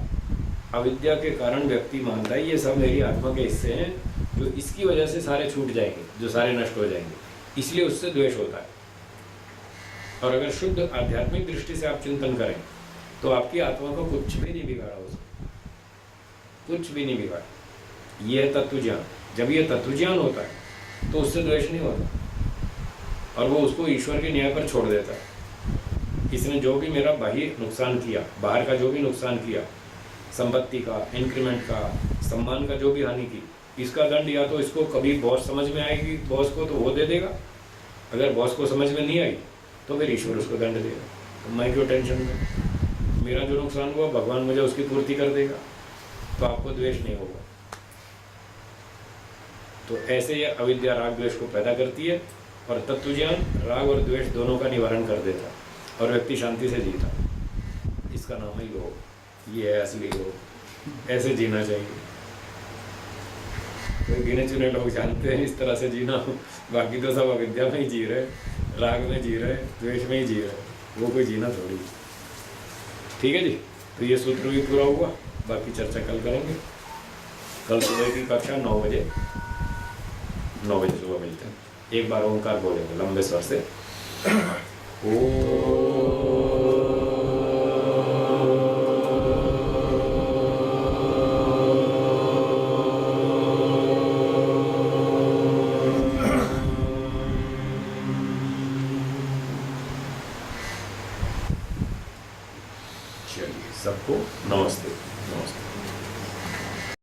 अविद्या के कारण व्यक्ति मानता है ये सब मेरी आत्मा के हिस्से हैं, जो इसकी वजह से सारे छूट जाएंगे, जो सारे नष्ट हो जाएंगे, इसलिए उससे द्वेष होता है। और अगर शुद्ध आध्यात्मिक दृष्टि से आप चिंतन करें तो आपकी आत्मा को कुछ भी नहीं बिगाड़ा हो सकता, कुछ भी नहीं बिगाड़ा। ये है तत्व ज्ञान। जब ये तत्व ज्ञान होता है तो उससे द्वेष नहीं होता और वो उसको ईश्वर के न्याय पर छोड़ देता है। इसने जो भी मेरा बाह्य नुकसान किया, बाहर का जो भी नुकसान किया, संपत्ति का, इंक्रीमेंट का, सम्मान का जो भी हानि की, इसका दंड या तो इसको कभी बॉस समझ में आएगी, बॉस को तो वो दे देगा, अगर बॉस को समझ में नहीं आई तो फिर ईश्वर उसको दंड देगा। तो मैं क्यों टेंशन में? मेरा जो नुकसान हुआ भगवान मुझे उसकी पूर्ति कर देगा, तो आपको द्वेष नहीं होगा। तो ऐसे ये अविद्या राग द्वेष को पैदा करती है और तत्वज्ञान राग और द्वेष दोनों का निवारण कर देता है और व्यक्ति शांति से जीता। इसका नाम ही योग, ये है असली योग। ऐसे जीना चाहिए। तो गिने चुने लोग जानते हैं इस तरह से जीना, बाकी तो सब अविद्या में ही जी रहे, राग में जी रहे, द्वेष में ही जी रहे, वो कोई जीना थोड़ी। ठीक है जी, तो ये सूत्र भी पूरा हुआ, बाकी चर्चा कल करेंगे। कल सुबह की कक्षा 9 बजे सुबह मिलते हैं। एक बार ओंकार बोलेंगे लंबे स्वर से। चलिए, सबको नमस्ते। नमस्ते।